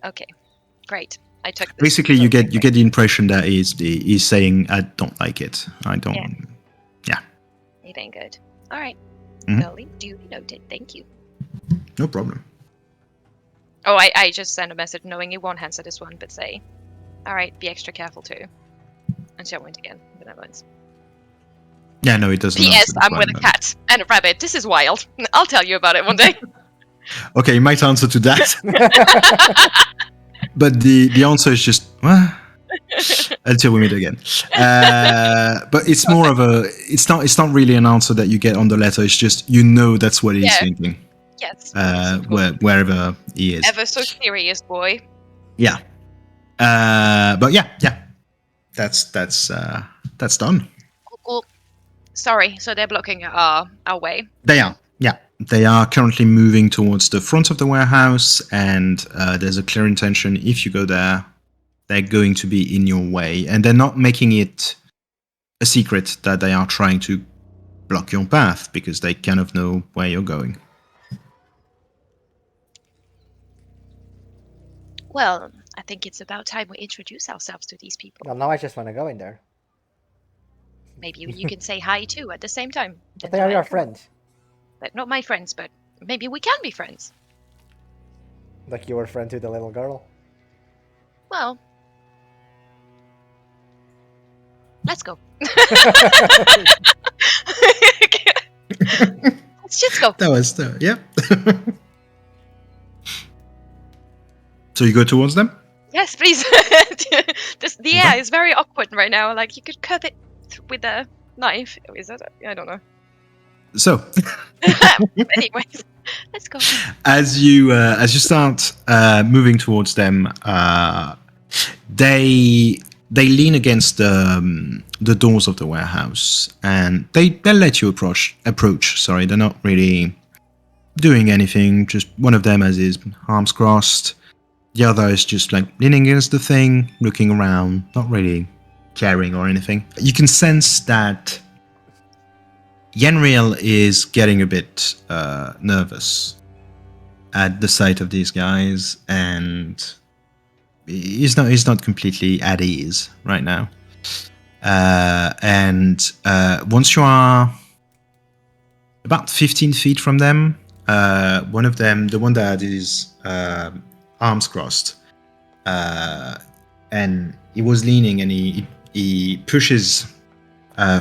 okay, great. I took this. Basically, you get the impression that he's saying, "I don't like it. I don't." Yeah. It ain't good. All right. Mhm. Well, duly noted. Thank you. No problem. Oh, I just sent a message knowing you won't answer this one, but say, all right, be extra careful too. And she went again. Benevolence. Yeah, no, it doesn't. P.S. answer the I'm with a point, cat and a rabbit. This is wild. I'll tell you about it one day. but- Okay, you might answer to that, but the answer is just until we meet again. But it's more of a. It's not really an answer that you get on the letter. It's just that's what he's thinking. Yes. Wherever he is. Ever so serious, boy. Yeah. But yeah. That's done. Cool. Sorry, so they're blocking our way. They are. Yeah. They are currently moving towards the front of the warehouse, and there's a clear intention. If you go there, they're going to be in your way, and they're not making it a secret that they are trying to block your path because they kind of know where you're going. Well, I think it's about time we introduce ourselves to these people. Well, now I just want to go in there. Maybe you can say hi too at the same time. But they are your friends. They're not my friends, but maybe we can be friends. Like you were friend to the little girl. Well, let's go. Let's just go. That was yeah. So you go towards them? Yes, please. The air is very awkward right now. Like you could cut it with a knife. Is that? I don't know. So, Anyways, let's go. as you start moving towards them, they lean against the doors of the warehouse, and they let you approach. Sorry, they're not really doing anything. Just one of them has his arms crossed. The other is just like leaning against the thing, looking around, not really caring or anything. You can sense that Yenriel is getting a bit nervous at the sight of these guys, and he's not completely at ease right now. And once you are about 15 feet from them, one of them, the one that is arms crossed, and he was leaning, and he pushes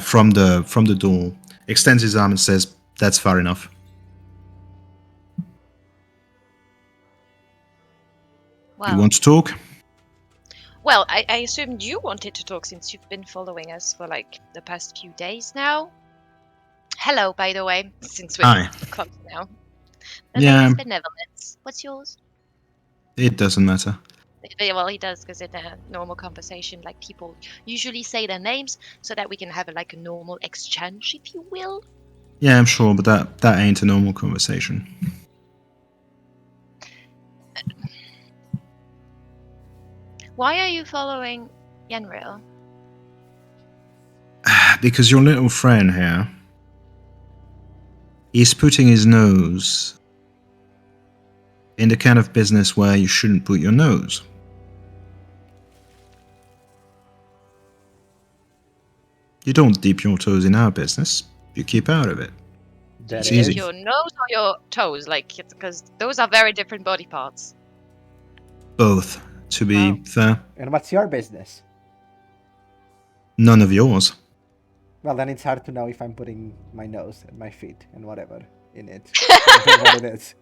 from the door, extends his arm and says, "That's far enough." Wow. You want to talk? Well, I assumed you wanted to talk since you've been following us for like the past few days now. Hello, by the way, since we're Hi. close now. My Yeah. name is Benevolence. What's yours? It doesn't matter. Well, he does, because in a normal conversation, like people usually say their names so that we can have like a normal exchange, if you will. Yeah, I'm sure, but that ain't a normal conversation. Why are you following Yenriel? Because your little friend here is putting his nose in the kind of business where you shouldn't put your nose. You don't dip your toes in our business. You keep out of it. It's easy. Your nose or your toes? Like, because those are very different body parts. Both, to be Wow. fair. And what's your business? None of yours. Well, then it's hard to know if I'm putting my nose and my feet and whatever in it. I don't know what it is.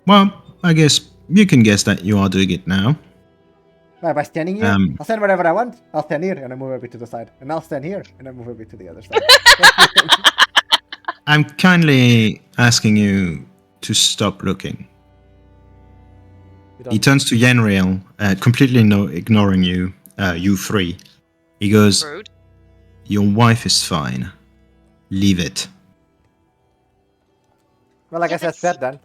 Well, I guess you can guess that you are doing it now. By standing here, I'll stand wherever I want. I'll stand here and I move a bit to the side, and I'll stand here and I move a bit to the other side. I'm kindly asking you to stop looking. He turns to Yenriel, completely ignoring you, you three. He goes, Rude. "Your wife is fine. Leave it." Well, I guess that's that then.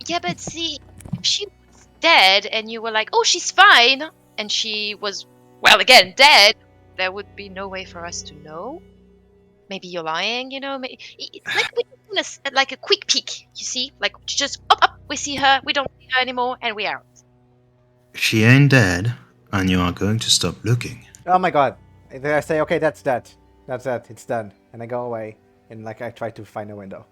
Yeah, but see, if she was dead and you were like, oh, she's fine, and she was, well, again, dead, there would be no way for us to know. Maybe you're lying, you know? It's like we want like a quick peek, you see? Like, just up, we see her, we don't see her anymore, and we're out. She ain't dead, and you are going to stop looking. Oh my god. And then I say, okay, that's that. That's that. It's done. And I go away. And like I try to find a window.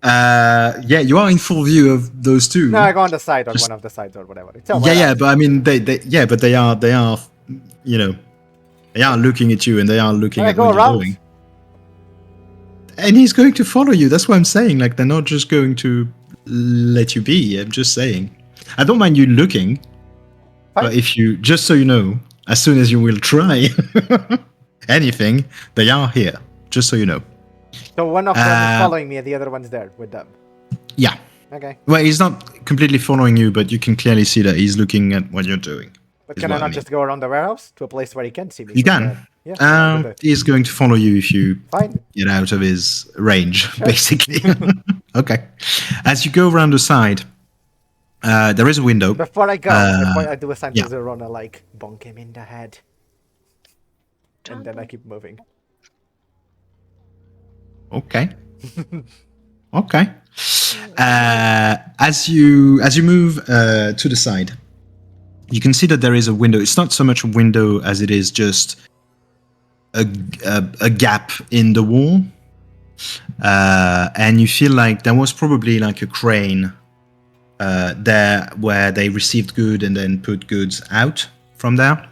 Yeah, you are in full view of those two. No, I go on the side or one of the sides or whatever. It's all Yeah, but I mean, they are, you know, they are looking at you and they are looking at what you're doing. And he's going to follow you. That's what I'm saying. Like, they're not just going to let you be. I'm just saying. I don't mind you looking, but if you, just so you know, as soon as you will try anything, they are here. Just so you know. So one of them is following me and the other one's there with them. Yeah. Okay. Well, he's not completely following you, but you can clearly see that he's looking at what you're doing. But can I not just go around the warehouse to a place where he can see me? You can. Yeah. He's going to follow you if you Fine. get out of his range, basically. Okay. As you go around the side, there is a window. Before I go, I do a sign to yeah. Zylrona, like, bonk him in the head. And then I keep moving. Okay. Okay. As you move to the side, you can see that there is a window. It's not so much a window as it is just a gap in the wall, and you feel like there was probably like a crane there where they received goods and then put goods out from there.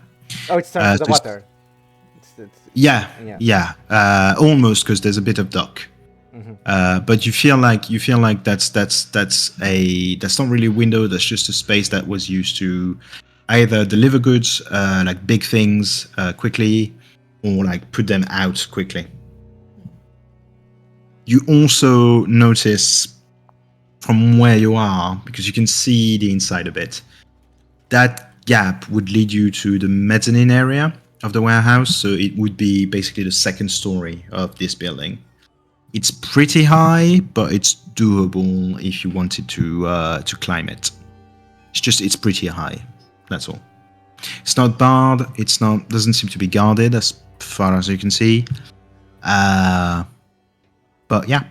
Oh, it's turning to the water. Yeah. Almost, because there's a bit of dock. Mm-hmm. But you feel like that's not really a window. That's just a space that was used to either deliver goods, like big things, quickly, or like put them out quickly. You also notice from where you are, because you can see the inside a bit, that gap would lead you to the mezzanine area of the warehouse. So it would be basically the second story of this building. It's pretty high, but it's doable if you wanted to climb it. It's pretty high. That's all. It's not barred. Doesn't seem to be guarded as far as you can see. But yeah,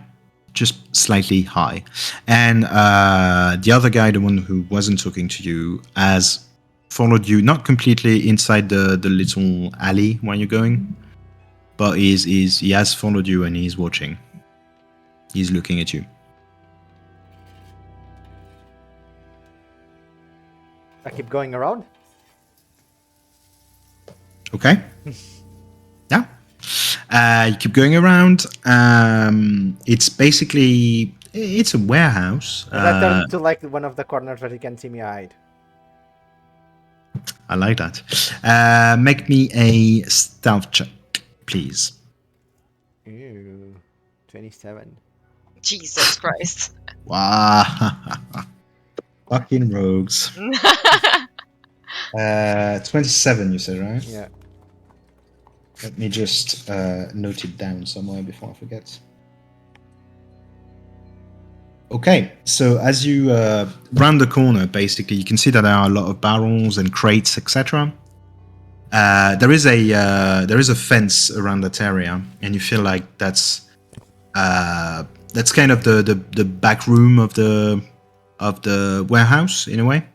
just slightly high. And the other guy, the one who wasn't talking to you, has followed you, not completely inside the little alley where you're going, but he has followed you and he's watching. He's looking at you. I keep going around. Okay. Yeah. You keep going around. It's basically, it's a warehouse. I turn to like one of the corners where you can see me hide. I like that. Make me a stealth check, please. Ew, 27. Jesus Christ. Wow. Fucking rogues. 27, you said, right? Yeah. Let me just note it down somewhere before I forget. Okay, so as you round the corner, basically, you can see that there are a lot of barrels and crates, etc. There is a fence around that area, and you feel like that's kind of the back room of the warehouse in a way,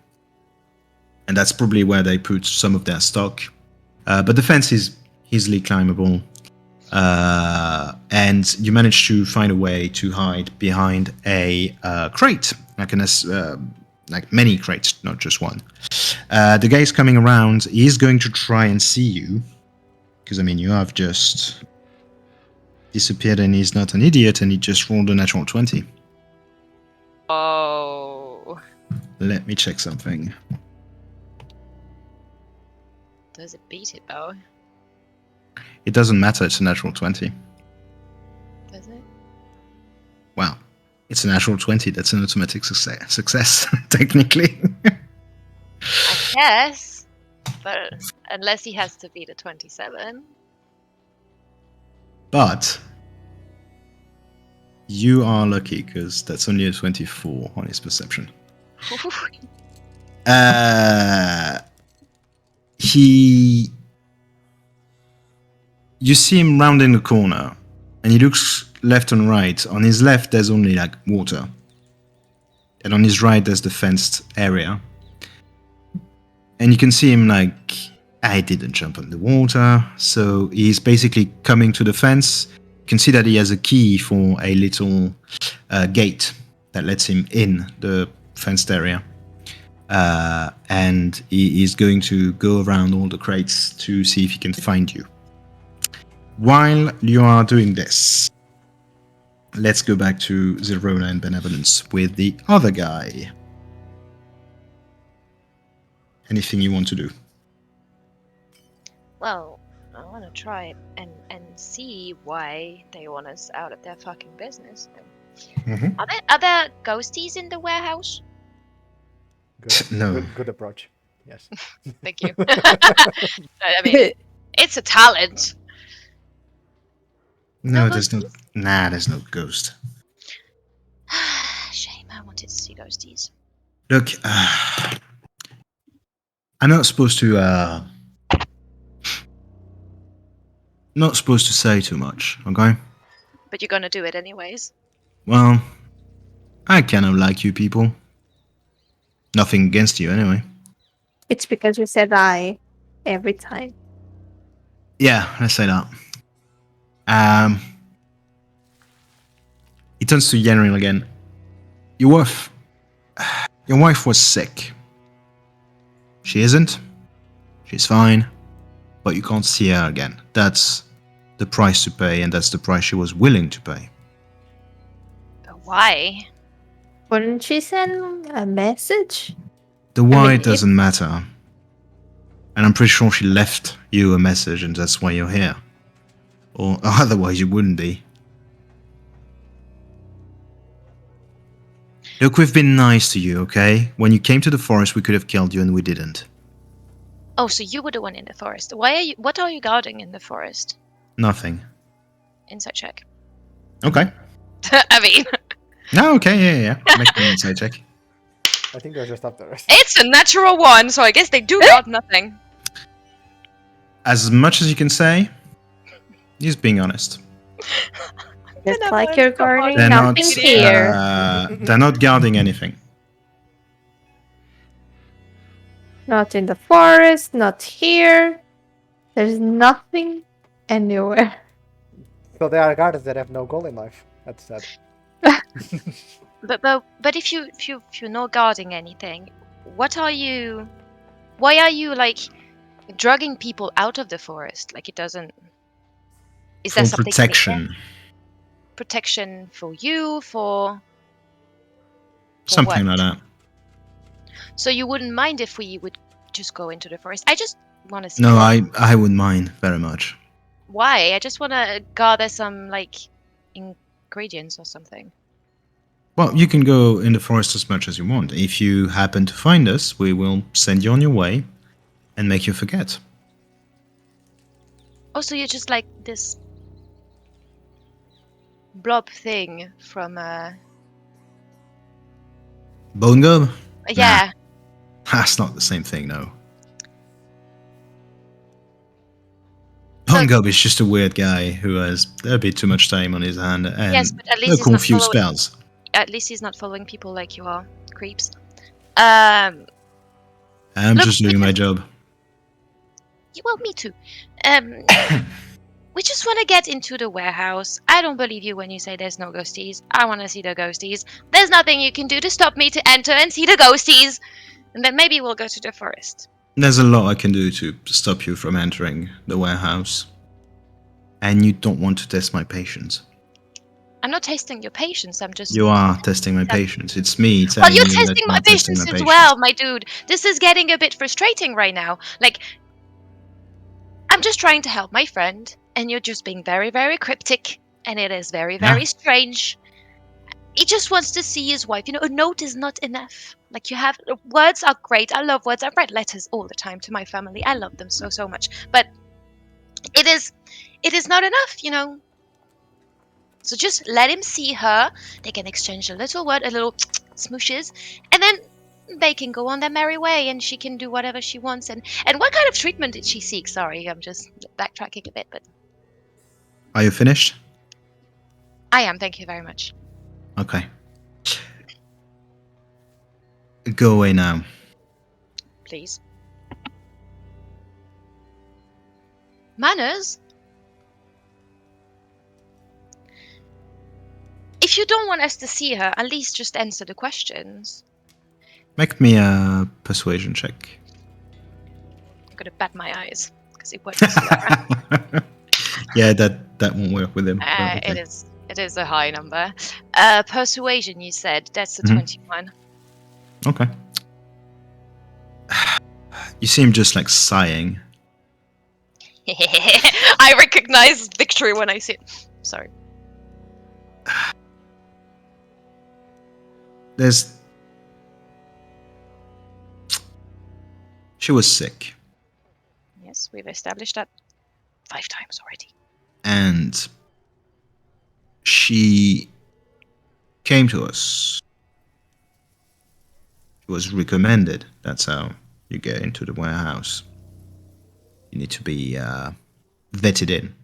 and that's probably where they put some of their stock. But the fence is easily climbable, and you manage to find a way to hide behind a crate, like many crates, not just one. The guy is coming around. He's going to try and see you, because I mean you have just disappeared, and he's not an idiot, and he just rolled a natural 20. Oh. Let me check something. Does it beat it though? It doesn't matter, it's a natural 20. Does it? Wow. It's a natural 20, that's an automatic success technically. I guess. But unless he has to beat a 27. But you are lucky because that's only a 24 on his perception. You see him rounding the corner and he looks left and right. On his left there's only like water, and on his right there's the fenced area, and you can see him like, I didn't jump on the water. So he's basically coming to the fence. You can see that he has a key for a little gate that lets him in the fenced area. And he is going to go around all the crates to see if he can find you. While you are doing this, let's go back to Zylrona and Benevolence with the other guy. Anything you want to do? Well, I want to try and see why they want us out of their fucking business. Mm-hmm. Are there ghosties in the warehouse? Good. No. Good approach. Yes. Thank you. I mean, it's a talent. No, No there's no. Nah, there's no ghost. Shame, I wanted to see ghosties. Look, I'm not supposed to. Not supposed to say too much, okay? But you're gonna do it anyways. Well, I kind of like you people. Nothing against you, anyway. It's because you said I every time. Yeah, let's say that. He turns to Yenril again. Your wife was sick. She isn't. She's fine. But you can't see her again. That's the price to pay, and that's the price she was willing to pay. But why? Wouldn't she send a message? The why mean, doesn't matter. And I'm pretty sure she left you a message, and that's why you're here. Or otherwise you wouldn't be. Look, we've been nice to you, okay? When you came to the forest, we could have killed you, and we didn't. Oh, so you were the one in the forest. Why are you? What are you guarding in the forest? Nothing. Insight check. Okay. I mean, No, okay, yeah. Make me an insight check. I think they're just up there. it's a natural one, so I guess they do guard nothing. As much as you can say, he's being honest. Just Benevolence, like you're come on. guarding They're not, nothing here. they're not guarding anything. Not in the forest, not here. There's nothing anywhere. So they are guards that have no goal in life. That's sad. But if you're not guarding anything, what are you? Why are you like drugging people out of the forest? Like it doesn't. Is there For something? protection. Protection for you for Something what? like that. So you wouldn't mind if we would just go into the forest? I just want to see. No, I would mind very much. Why? I just want to gather some like ingredients or something. Well, you can go in the forest as much as you want. If you happen to find us, we will send you on your way and make you forget. Oh, so you're just like this blob thing from Bonegob? yeah. That's not the same thing, no. Bonegob is just a weird guy who has a bit too much time on his hand and Yes, but at least no he's not confused following. spells. At least he's not following people like you are, creeps. I'm Look, just doing my job. Well, me too. We just want to get into the warehouse. I don't believe you when you say there's no ghosties. I want to see the ghosties. There's nothing you can do to stop me to enter and see the ghosties. And then maybe we'll go to the forest. There's a lot I can do to stop you from entering the warehouse. And you don't want to test my patience. I'm not testing your patience. I'm just. You are testing my patience. It's me Well, telling you're you that testing you're my not testing patience my as patience. well, my dude. This is getting a bit frustrating right now. Like, I'm just trying to help my friend, and you're just being very, very cryptic, and it is very, very strange. He just wants to see his wife. A note is not enough. Like, you have words are great. I love words. I write letters all the time to my family. I love them so, so much. But it is not enough. So just let him see her. They can exchange a little word, a little smooshes, and then they can go on their merry way, and she can do whatever she wants. And what kind of treatment did she seek? Sorry, I'm just backtracking a bit, but Are you finished? I am. Thank you very much. Okay. Go away now. Please. Manners? If you don't want us to see her, at least just answer the questions. Make me a persuasion check. I'm gonna bat my eyes because it works. Yeah, that won't work with him. but okay. It is a high number. Persuasion, you said. That's a Mhm. 21. Okay. You seem just like sighing. I recognize victory when I see it. Sorry. She was sick. Yes, we've established that 5 times already. And she came to us. She was recommended. That's how you get into the warehouse. You need to be vetted in.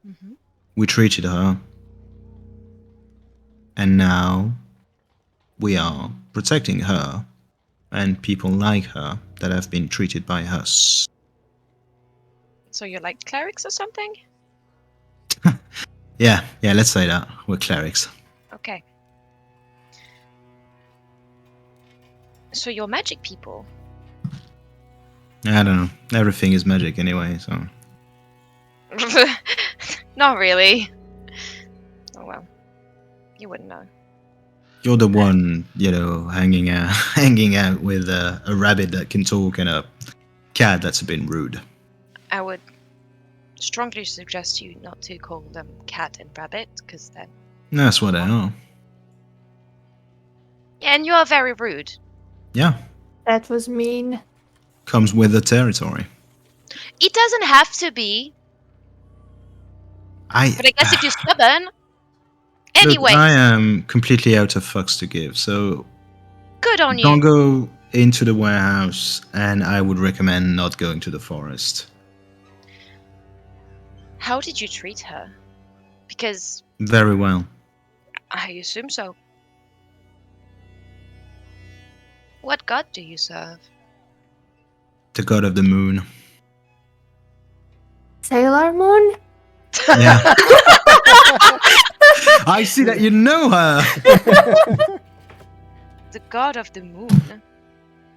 Mm-hmm. We treated her. And now we are protecting her and people like her that have been treated by us. So you're like clerics or something? Yeah, let's say that. We're clerics. Okay. So you're magic people? I don't know. Everything is magic anyway, so... Not really. Oh well. You wouldn't know. You're the one, hanging out with a rabbit that can talk and a cat that's a bit rude. I would strongly suggest you not to call them cat and rabbit, because then... That's what I are. Yeah, and you are very rude. Yeah. That was mean. Comes with the territory. It doesn't have to be. But I guess if you're stubborn... Anyway. Look, I am completely out of fucks to give, so... Good on you. Don't go into the warehouse, and I would recommend not going to the forest. How did you treat her? Because... Very well. I assume so. What god do you serve? The god of the moon. Sailor Moon? Yeah. I see that you know her. The god of the moon?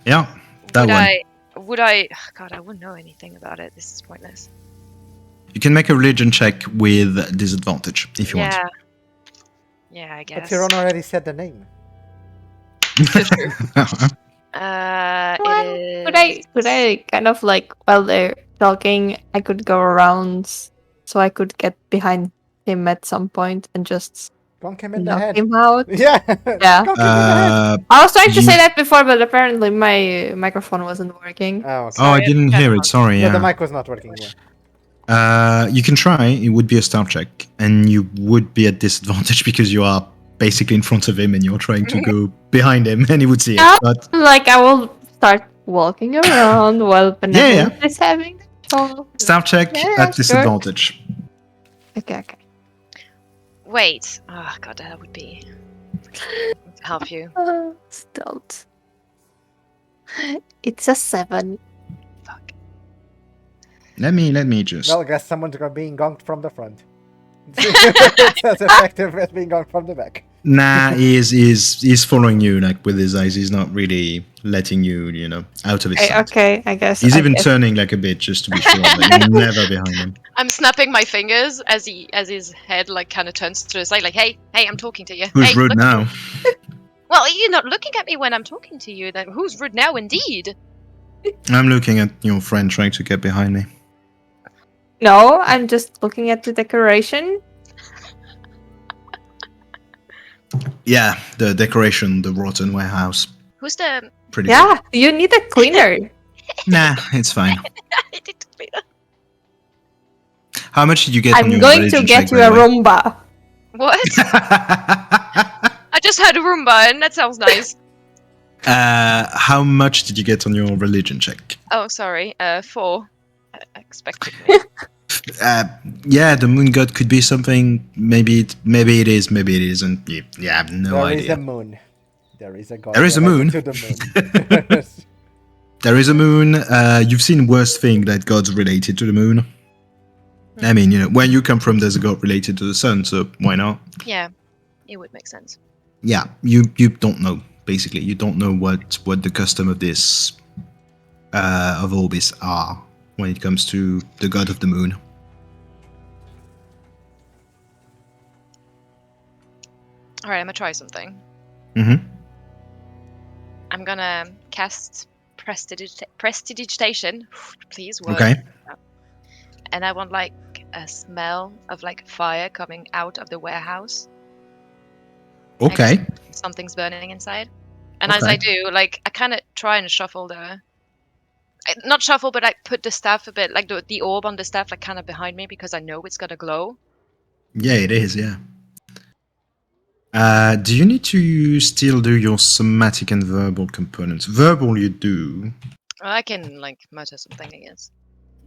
Yeah, that one. Would I... God, I wouldn't know anything about it. This is pointless. You can make a religion check with disadvantage if you want. Yeah, I But guess. Tyrone already said the name. Could I kind of like, while they're talking, I could go around so I could get behind him at some point and just Bonk him in the knock head. him out? Yeah. Yeah. Bonk him in the head. I was trying to say that before, but apparently my microphone wasn't working. Oh, okay. Oh, I didn't hear it. Sorry. Yeah, the Yeah. mic was not working. Yeah. You can try. It would be a stealth check, and you would be at disadvantage because you are basically in front of him, and you're trying to go behind him, and he would see it. But Like I will start walking around while Benevolence is having the talk. stealth check at disadvantage. Okay. Wait. Oh, God, that would be... to help you. Stealth. It's a 7. Fuck. Let me just. Well, I guess someone's being gonked from the front. It's as effective as being gonked from the back. Nah, he's following you like with his eyes. He's not really letting you, out of his sight. Okay, I guess. He's even turning like a bit just to be sure that you're never behind him. I'm snapping my fingers as his head like kind of turns to the side, like, hey, I'm talking to you. Who's hey, rude look- now? Well, you're not looking at me when I'm talking to you. Then who's rude now, indeed? I'm looking at your friend trying to get behind me. No, I'm just looking at the decoration. Yeah, the decoration, the rotten warehouse. Who's the? Pretty Yeah, you need a cleaner. good. Nah, it's fine. I did clean up. How much did you get on I'm your going to religion get check, you by a the way? Roomba. What? I just heard a Roomba, and that sounds nice. How much did you get on your religion check? Oh, sorry. 4. Expectedly. Yeah, the moon god could be something. Maybe it is, maybe it isn't. Yeah, I have no There is idea. a moon. There is a god. There is a moon. To the moon. There is a moon. You've seen worse thing that gods related to the moon. I mean, where you come from, there's a god related to the sun, so why not? Yeah, it would make sense. Yeah, you don't know. Basically, you don't know what the custom of this of Orbis are when it comes to the god of the moon. All right, I'm gonna try something. Mm-hmm. I'm gonna cast prestidigitation. Please work. Okay. And I want like a smell of like fire coming out of the warehouse. Okay. Something's burning inside. And as Okay. I do, like I kind of try and shuffle not shuffle, but I put the staff a bit, like the orb on the staff, like kind of behind me because I know it's gonna glow. Yeah, it is. Yeah. Do you need to still do your somatic and verbal components? Verbal, you do. Well, I can like mutter something, I guess.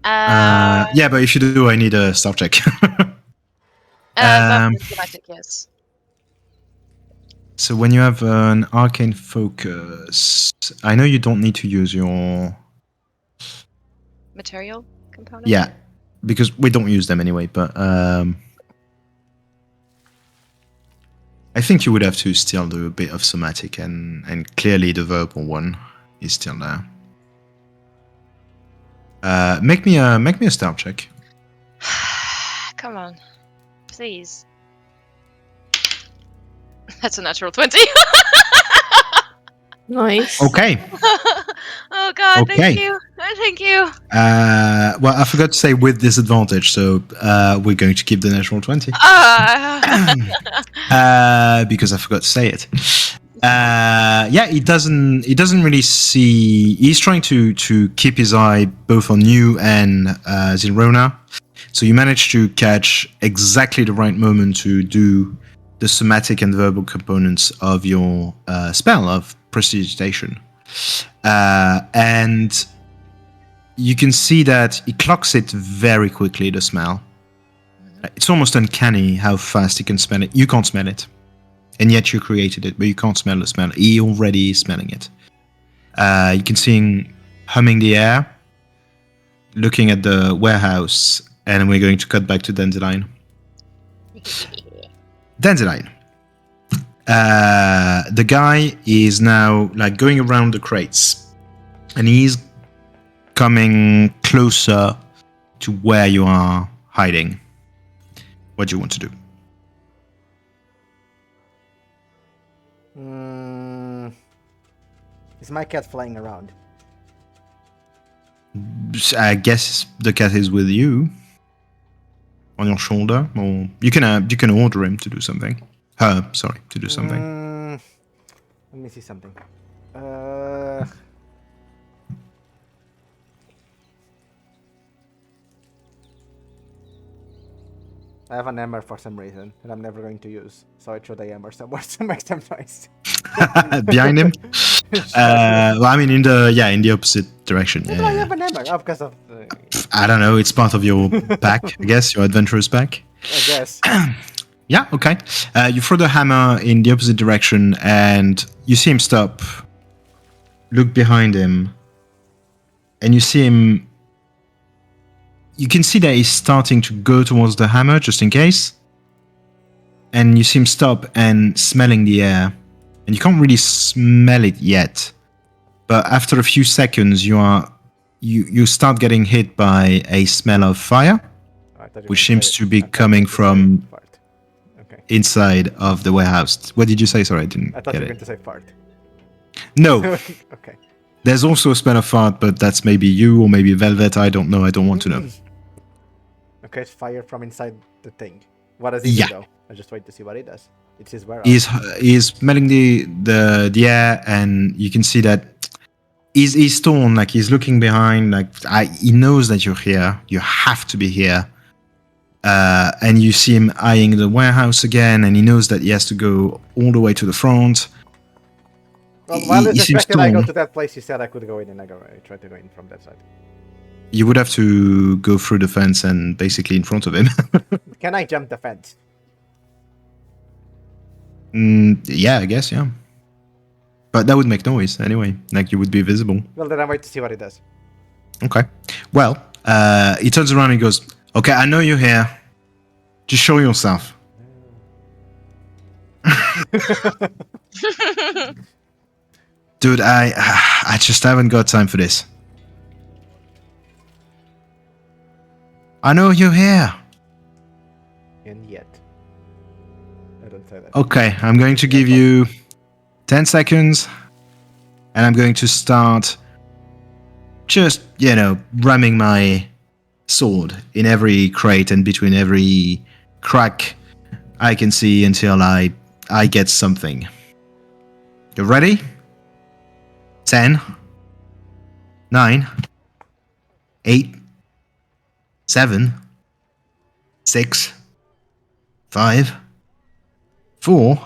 Yeah, but if you do, I need a staff check. Verbal thematic, yes. So when you have an arcane focus, I know you don't need to use your Material component. yeah, because we don't use them anyway. But I think you would have to still do a bit of somatic, and clearly the verbal one is still there. Make me a stealth check. Come on, please. That's a natural 20. Nice. Okay. Oh God! Okay. Thank you. Thank you. Well, I forgot to say with disadvantage, so we're going to keep the natural 20 because I forgot to say it. Yeah, he doesn't really see. He's trying to keep his eye both on you and Zylrona. So you manage to catch exactly the right moment to do the somatic and verbal components of your spell of prestidigitation. And you can see that he clocks it very quickly, the smell. It's almost uncanny how fast he can smell it. You can't smell it. And yet you created it, but you can't smell the smell. He already is smelling it. You can see him humming the air, looking at the warehouse, and we're going to cut back to Dandelion. Dandelion. The guy is now like going around the crates, and he's coming closer to where you are hiding. What do you want to do? Is my cat flying around? I guess the cat is with you, on your shoulder, or you can order him to do something. Her, sorry, to do something. Let me see something. I have an ember for some reason that I'm never going to use, so I throw the ember somewhere to make some noise. Behind him. Well, I mean, in the opposite direction. Why do I have an ember? Oh, because of. I don't know. It's part of your pack, I guess, your adventurer's pack. I guess. Yeah. Okay. You throw the hammer in the opposite direction, and you see him stop. Look behind him, and you see him. You can see that he's starting to go towards the hammer, just in case. and you see him stop and smelling the air, and you can't really smell it yet. But after a few seconds, you start getting hit by a smell of fire, which seems to be coming from Okay. inside of the warehouse. What did you say? Sorry, I didn't I thought get you were it. going to say fart. No, Okay. there's also a smell of fart, but that's maybe you or maybe Velvett. I don't know. I don't want to know. Okay, it's fire from inside the thing. What does he Yeah. do though? I just wait to see what he does. It's his warehouse. He's smelling the air, and you can see that he's torn. Like he's looking behind. Like he knows that you're here. You have to be here. And you see him eyeing the warehouse again, and he knows that he has to go all the way to the front. Well, while he it's seems expected I go torn. to that place, he said I could go in, and I try to go in from that side. You would have to go through the fence and basically in front of him. Can I jump the fence? Yeah, I guess, yeah. But that would make noise anyway. Like you would be visible. Well, then I wait to see what he does. Okay. Well, he turns around and he goes, "Okay, I know you're here. Just show yourself." Dude, I just haven't got time for this. I know you're here. And yet. I don't say that. Okay, I'm going to give you 10 seconds. And I'm going to start just, ramming my sword in every crate and between every crack I can see until I get something. You ready? 10, 9, 8, 7, 6, 5, 4,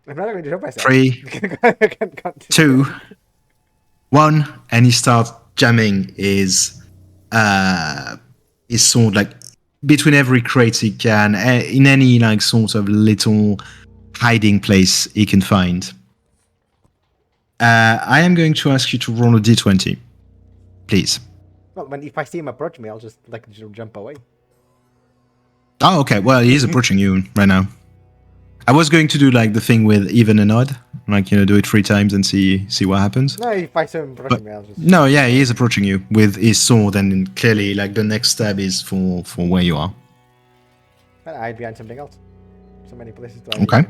I'm not going to show myself. 3, I can continue. 2, 1, and he starts jamming his sword like between every crate he can, in any like sort of little hiding place he can find. I am going to ask you to roll a d20, please. Well, if I see him approach me, I'll just jump away. Oh, okay. Well, he is approaching you right now. I was going to do like the thing with even and odd, like do it 3 times and see what happens. No, if I see him approaching me, I'll just. No, yeah, he is approaching you with his sword, and clearly, like the next step is for where you are. Well, I'd behind something else. So many places to hide. Okay.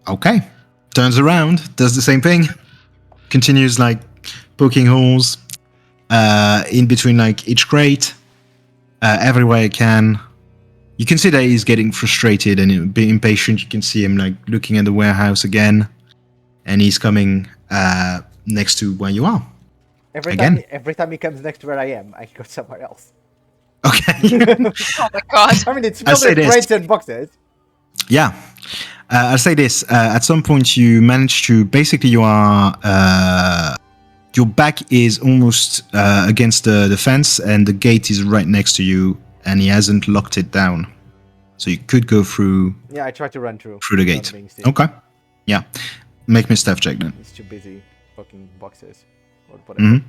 Okay. Turns around, does the same thing, continues like poking holes in between like each crate, everywhere he can. You can see that he's getting frustrated and a bit impatient. You can see him like looking at the warehouse again, and he's coming next to where you are. Every Again? every time he comes next to where I am, I go somewhere else. Okay. Oh my god. I mean, it's I'll filled say with this. crates and boxes. Yeah. I'll say this. At some point, you manage to... Basically, you are... your back is almost against the fence, and the gate is right next to you, and he hasn't locked it down. So you could go through Yeah, I try to run through. the without gate. being seen. Okay. Yeah. Make me a stealth check then. He's too busy fucking boxes. Or whatever. Mhm.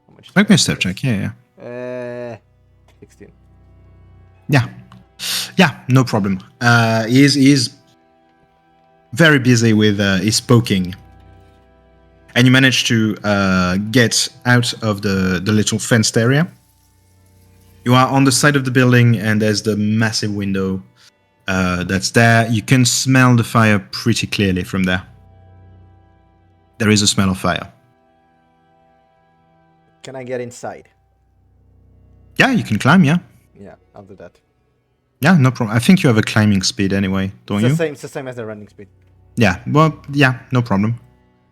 How much Make me a stealth stealth is check. Yeah, yeah. this? 16. Yeah. Yeah, no problem. He is very busy with his poking. And you manage to get out of the little fenced area. You are on the side of the building, and there's the massive window that's there. You can smell the fire pretty clearly from there. There is a smell of fire. Can I get inside? Yeah, you can climb, yeah. Yeah, I'll do that. Yeah, no problem. I think you have a climbing speed anyway, don't you? It's the same as the running speed. Yeah, well, yeah, no problem.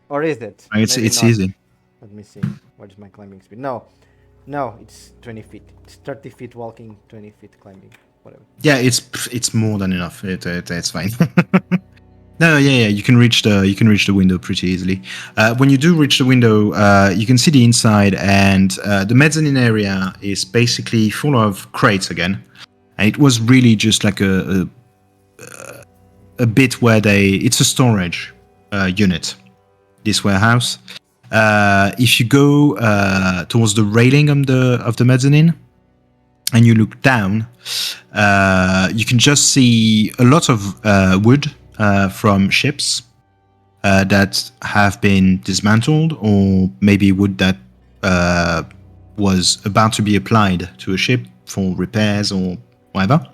Or is it? It's Maybe it's not. easy. Let me see. What is my climbing speed? No, it's 20 feet. It's 30 feet walking, 20 feet climbing. Whatever. Yeah, it's more than enough. It's fine. No, yeah, you can reach the window pretty easily. When you do reach the window, you can see the inside, and the mezzanine area is basically full of crates again. And it was really just like a bit where it's a storage unit. This warehouse. If you go towards the railing of the mezzanine, and you look down, You can just see a lot of wood from ships that have been dismantled, or maybe wood that was about to be applied to a ship for repairs or whatever.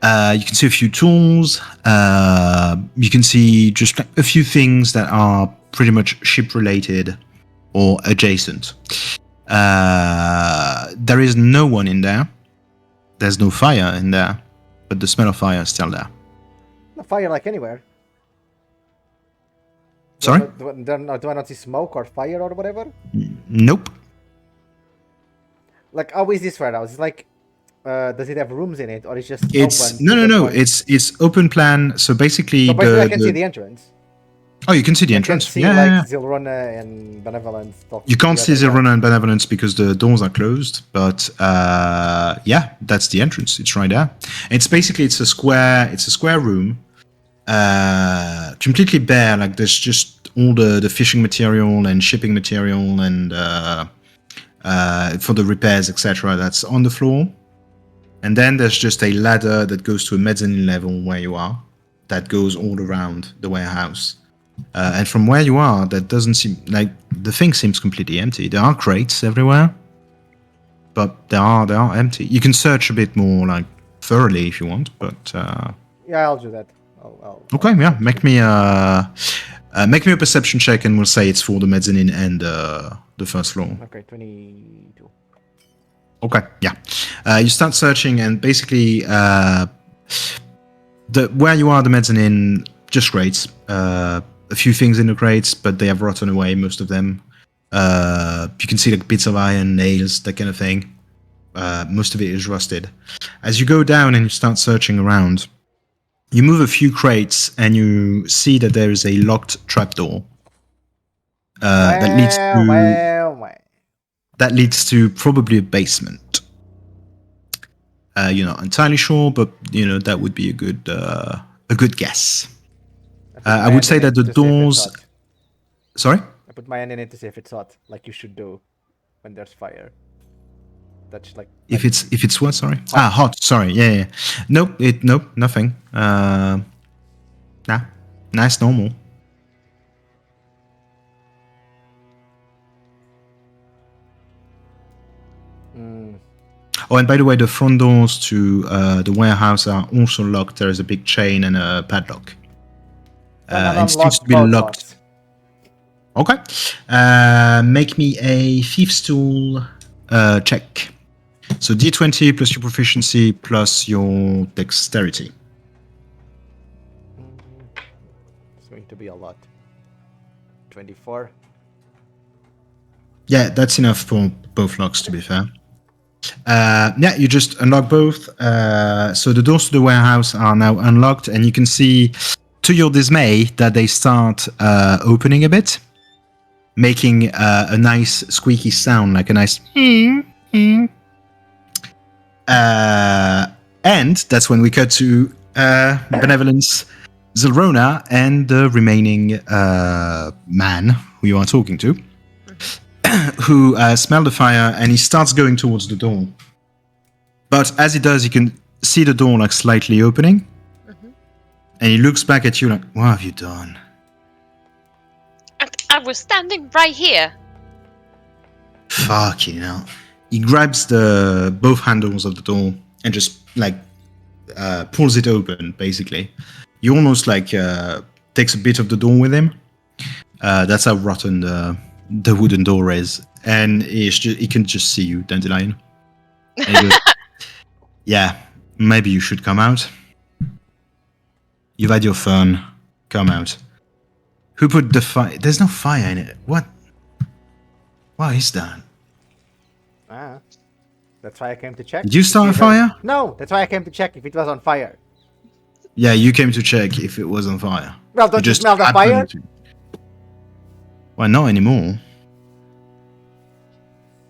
You can see a few tools. You can see just a few things that are pretty much ship-related or adjacent. There is no one in there. There's no fire in there, but the smell of fire is still there. No fire like anywhere. Sorry? Do I not see smoke or fire or whatever? Nope. Like, how is this warehouse? It's like, does it have rooms in it, or it's just It's open? no. It's open plan. So basically, So basically, I can see the entrance. Oh, you can see the I entrance. can see Yeah. like Zylrona and Benevolence. You can't see Zylrona and Benevolence because the doors are closed. But yeah, that's the entrance. It's right there. It's basically it's a square room, completely bare. Like there's just all the fishing material and shipping material and for the repairs, etc. That's on the floor. And then there's just a ladder that goes to a mezzanine level where you are, that goes all around the warehouse. And from where you are, that doesn't seem like the thing seems completely empty. There are crates everywhere, but they are empty. You can search a bit more like thoroughly if you want, but Yeah, I'll do that. okay, yeah. Make me a perception check, and we'll say it's for the mezzanine and the first floor. Okay, 22. Okay, yeah. You start searching, and basically, where you are, the mezzanine, just crates. A few things in the crates, but they have rotten away, most of them. You can see like bits of iron, nails, that kind of thing. Most of it is rusted. As you go down and you start searching around, you move a few crates, and you see that there is a locked trapdoor. That leads to probably a basement. You're not entirely sure, but that would be a good guess. I would say that the doors. Sorry? I put my hand in it to see if it's hot, like you should do when there's fire. That's like. If it's what? Sorry. Hot. Hot. Sorry. Yeah. Nope. Nothing. Nah. Nice, normal. Oh, and by the way, the front doors to the warehouse are also locked. There is a big chain and a padlock. It seems to be locked. Okay. Make me a thieves tool check. So D20 plus your proficiency plus your dexterity. It's going to be a lot. 24. Yeah, that's enough for both locks, to be fair. Yeah, you just unlock both. So the doors to the warehouse are now unlocked, and you can see, to your dismay, that they start opening a bit, making a nice squeaky sound, like a nice and that's when we cut to Benevolence, Zylrona, and the remaining man who you are talking to, who smelled the fire, and he starts going towards the door. But as he does, you can see the door like slightly opening, and he looks back at you like, "What have you done?" I was standing right here. Fuck, He grabs both handles of the door and just like pulls it open. Basically, he almost like takes a bit of the door with him. That's how rotten the wooden door is, and he can just see you, Dandelion. And he goes, "Yeah, maybe you should come out. You've had your fun. Come out." Who put the fire? There's no fire in it. What is that? That's why I came to check. Did you start a fire? No, that's why I came to check if it was on fire. Yeah, you came to check if it was on fire. Well, don't you smell the fire? Well, not anymore.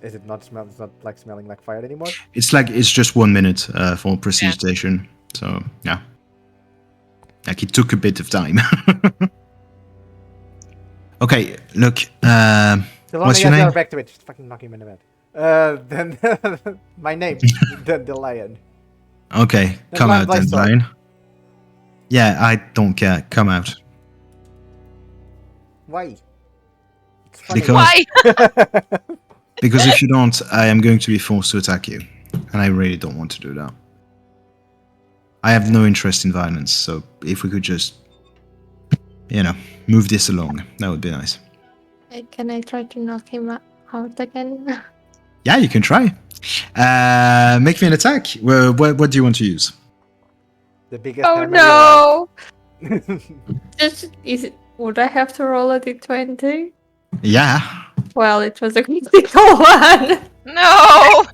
Is it not smell? It's not like smelling like fire anymore. It's just 1 minute for precipitation. So yeah, like it took a bit of time. Okay, look. What's your name? Back to it. Just fucking knock him in the head. Then my name, Dandelion. Okay, That's come my out, place, Dandelion. Yeah, I don't care. Come out. Why? It's funny. Because Why? because if you don't, I am going to be forced to attack you, and I really don't want to do that. I have no interest in violence, so if we could just, move this along, that would be nice. Can I try to knock him out again? Yeah, you can try. Make me an attack. Well, what do you want to use? The biggest Oh hammer no! you have. Would I have to roll a d20? Yeah. Well, it was a critical one. No.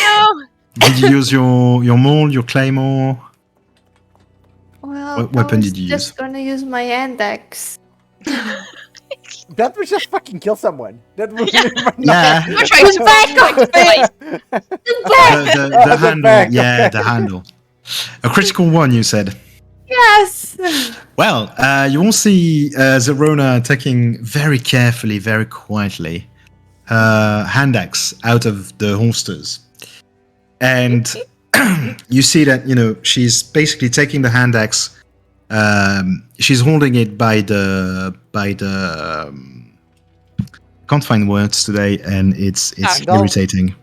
No. Did you use your maul, your claymore? Well, What weapon I was did you just use? gonna use my hand axe. That would just fucking kill someone. That would Yeah. You're trying to Back fight off, place. The The handle. back, Yeah, okay. the handle. A critical one, you said. Yes! Well, you all see Zylrona taking very carefully, very quietly, her hand axe out of the holsters. And you see that, she's basically taking the hand axe. She's holding it by the can't find words today, and it's Handle? irritating.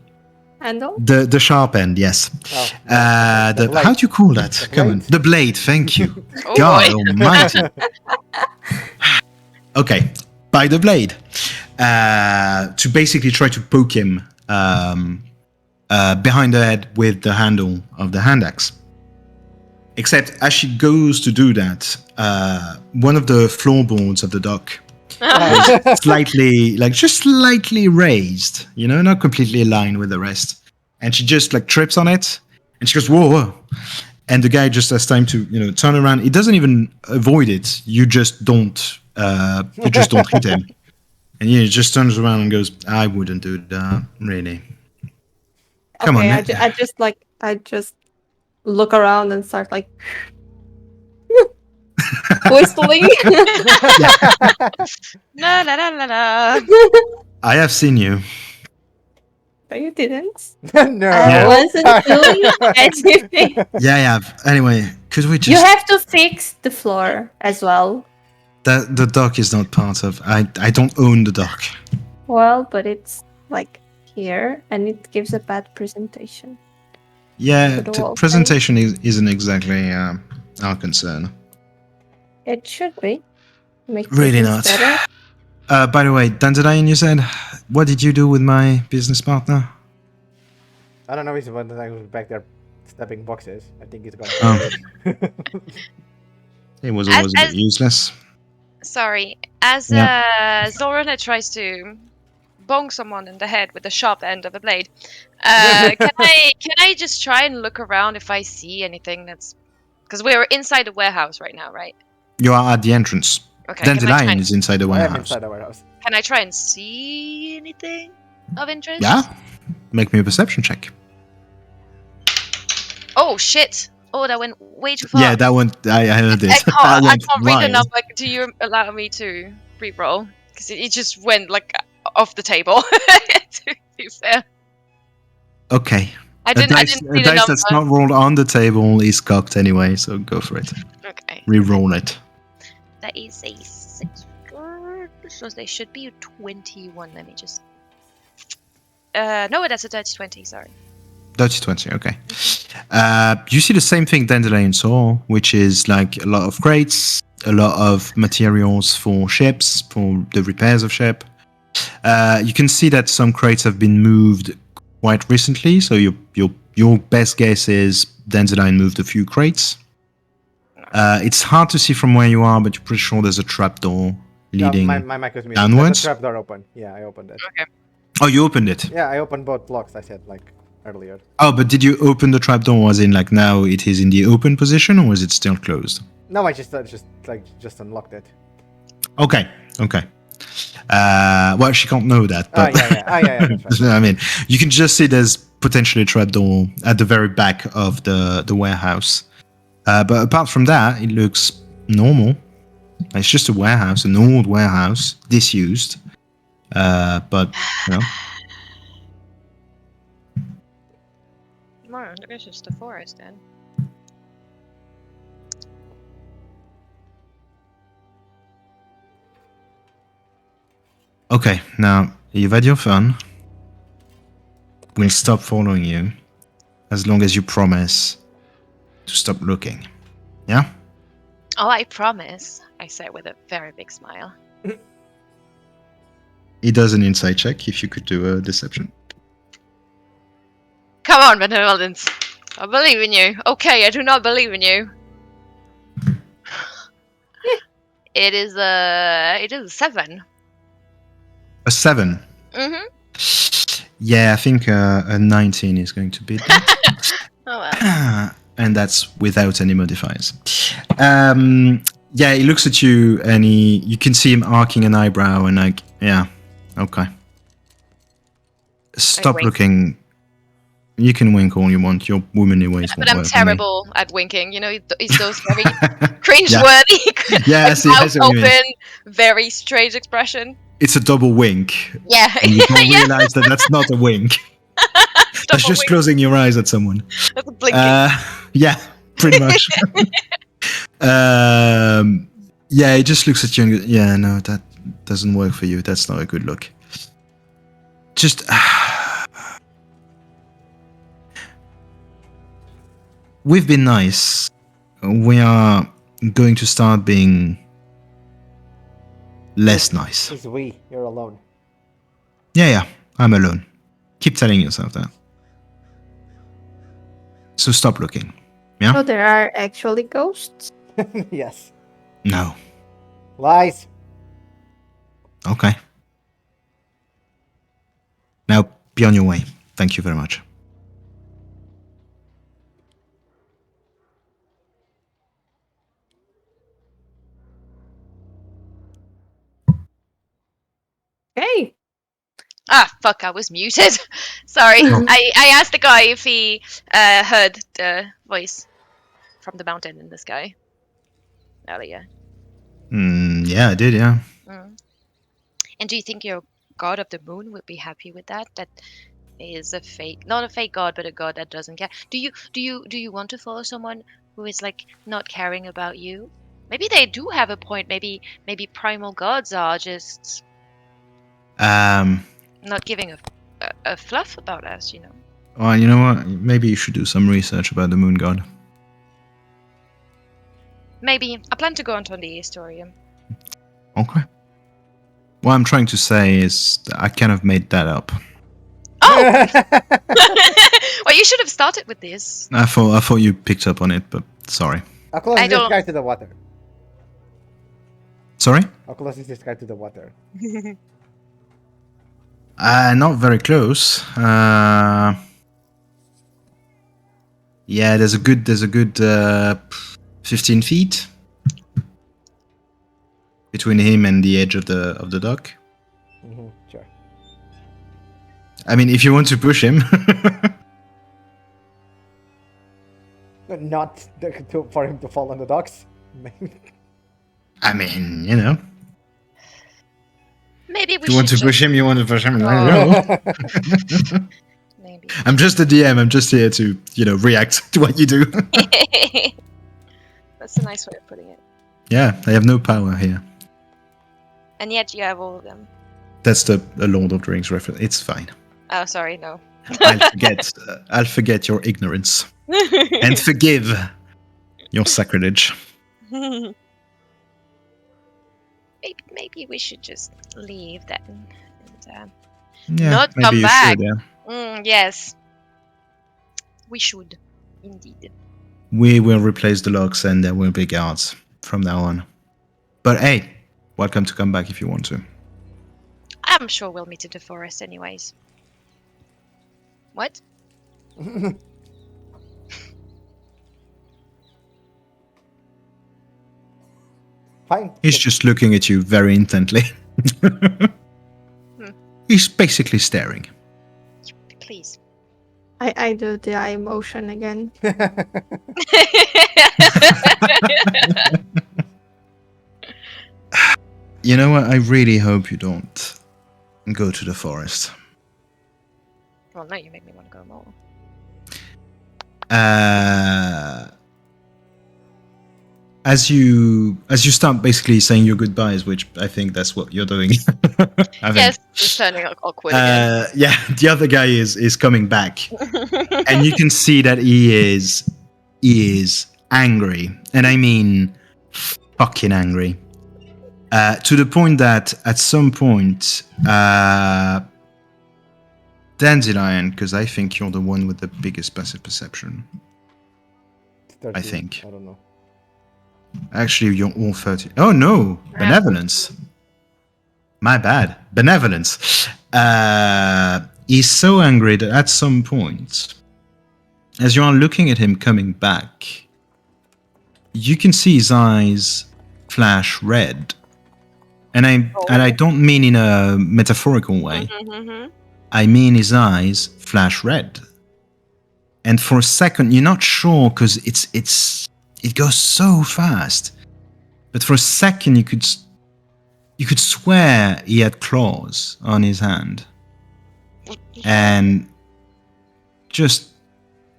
Handle? The sharp end, yes. Oh, The blade. how do you call that? The Come on, blade? the blade. Thank you. Oh, God boy. Almighty. Okay, by the blade, to basically try to poke him behind the head with the handle of the hand axe. Except as she goes to do that, one of the floorboards of the dock is just slightly raised, not completely aligned with the rest. And she just trips on it, and she goes, whoa, whoa. And the guy just has time to, turn around. He doesn't even avoid it. You just don't hit him. And he just turns around and goes, I wouldn't do that, really. Come on, I just look around and start whistling. La la la la la. I have seen you. But you didn't. No. I wasn't doing anything. Yeah, I have. Anyway, could we You just... have to fix the floor as well. The dock is not part of... I don't own the dock. Well, but it's here, and it gives a bad presentation. Yeah, To the wall, presentation isn't exactly our concern. It should be. Make Really business not. better. By the way, Dandelion, you said, what did you do with my business partner? I don't know. He's the one that was back there stepping boxes. I think he's gonna. Oh. It was always a bit useless. Sorry. As Zylrona tries to bonk someone in the head with the sharp end of a blade, can I just try and look around if I see anything that's... Because we're inside the warehouse right now, right? You are at the entrance. Okay. Can I, try Dandelion and, is inside the I am warehouse. inside the warehouse. can I try and see anything of interest? Yeah? Make me a perception check. Oh shit! Oh, that went way too far. Yeah, that one, I heard it. I That went can't read wild. enough. Do you allow me to re-roll? Because it just went off the table. To be fair, Okay. I A didn't dice see the that's not number. rolled on the table is cocked anyway, so go for it. Okay, Re-roll it. that is a 6. So they should be a 21. Let me just. No, that's a dirty 20. Sorry. Dirty 20, okay. You see the same thing Dandelion saw, which is a lot of crates, a lot of materials for ships, for the repairs of ship. You can see that some crates have been moved quite recently, so your best guess is Dandelion moved a few crates. It's hard to see from where you are, but you're pretty sure there's a trapdoor leading... my mic was muted. downwards? There's a trap door open. Yeah, I opened it. Okay. Oh, you opened it. Yeah, I opened both blocks. I said earlier. Oh, but did you open the trapdoor as in now it is in the open position, or is it still closed? No, I just unlocked it. Okay. Well, she can't know that, but yeah. That's right. I mean, you can just see there's potentially a trapdoor at the very back of the warehouse. But apart from that, it looks normal. It's just a warehouse, an old warehouse, disused. But Well, I guess it's the forest then. Okay, now you've had your fun. We'll stop following you as long as you promise to stop looking. Yeah? Oh, I promise, I say with a very big smile. He does an insight check if you could do a deception. Come on, Benevolence. I believe in you. Okay, I do not believe in you. It is a 7. A 7. Mm-hmm. Yeah, I think a 19 is going to beat that. Oh well. And that's without any modifiers. Yeah, he looks at you and you can see him arcing an eyebrow and like, yeah, okay. Stop wink. looking. You can wink all you want. Your womanly ways But won't I'm work on me. terrible at winking. You know, it's those very cringe-worthy, Yeah, I see mouth what you mean. open, very strange expression. It's a double wink. Yeah. And you don't Yeah. realize that that's not a wink. That's Double just wink. closing your eyes at someone. That's blinking. Yeah, pretty much. Yeah, he just looks at you and goes, yeah, no, that doesn't work for you. That's not a good look. Just... We've been nice. We are going to start being less nice. It's we. You're alone. Yeah, I'm alone. Keep telling yourself that. So stop looking. Yeah? So there are actually ghosts. Yes. No. Lies. Okay. Now, be on your way. Thank you very much. Hey. Ah, fuck, I was muted. Sorry. I asked the guy if he heard the voice from the mountain in the sky earlier. Yeah, I did, yeah. Mm. And do you think your god of the moon would be happy with that? That is a fake, not a fake god, but a god that doesn't care. Do you want to follow someone who is like not caring about you? Maybe they do have a point. Maybe primal gods are just not giving a fluff about us, you know. Well, you know what? Maybe you should do some research about the moon god. Maybe. I plan to go onto the Historium. Okay. What I'm trying to say is that I kind of made that up. Oh! Well, you should have started with this. I thought you picked up on it, but sorry. How close I is this don't- guy to the water? Sorry? How close is this guy to the water? Not very close. Yeah, there's a good 15 feet between him and the edge of the dock. Sure. I mean, if you want to push him. But not for him to fall on the docks. I mean, you know. Maybe we If you want to should push him, you want to push him. I don't know. Maybe. I'm just the DM. I'm just here to, react to what you do. That's a nice way of putting it. Yeah, I have no power here. And yet you have all of them. That's a Lord of the Rings reference. It's fine. Oh, sorry, no. I'll forget your ignorance and forgive your sacrilege. Maybe we should just leave then. And, Yeah, Not maybe come you back. should. Yeah. yes. We should. Indeed. We will replace the locks, and there will be guards from now on. But hey, welcome to come back if you want to. I'm sure we'll meet in the forest anyways. What? Fine. He's just looking at you very intently. He's basically staring. Please. I do the eye motion again. You know what? I really hope you don't go to the forest. Well, no, you make me want to go more. as you start basically saying your goodbyes, which I think that's what you're doing. I think. Yes, it's turning awkward again. Yeah, the other guy is coming back, and you can see that he is angry, and I mean fucking angry, to the point that at some point, Dandelion, because I think you're the one with the biggest passive perception. 13, I think. I don't know. Actually, you're all 30. Oh no, Benevolence. My bad. Benevolence. He's so angry that at some point, as you are looking at him coming back, you can see his eyes flash red. And I don't mean in a metaphorical way. I mean his eyes flash red. And for a second, you're not sure because it goes so fast. But for a second, you could swear he had claws on his hand. And just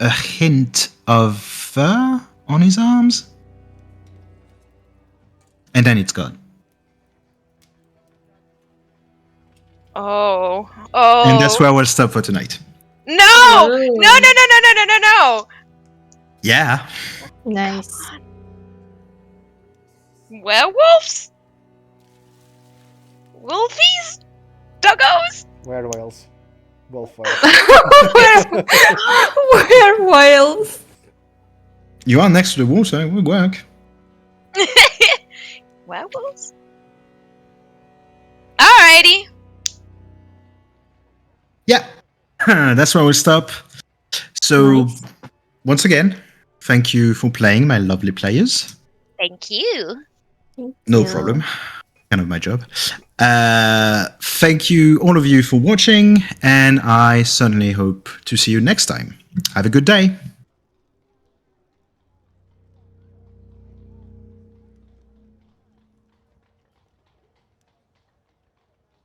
a hint of fur on his arms. And then it's gone. Oh. And that's where we'll stop for tonight. No! No! Yeah. Nice. Werewolves? Wolfies? Doggos? Werewolves. Wolf whales. Where whales? You are next to the water, it would work. Werewolves? Alrighty. Yeah. That's where we'll stop. So, Nice. once again, thank you for playing, my lovely players. Thank you. No problem. Kind of my job. Thank you, all of you, for watching, and I certainly hope to see you next time. Have a good day.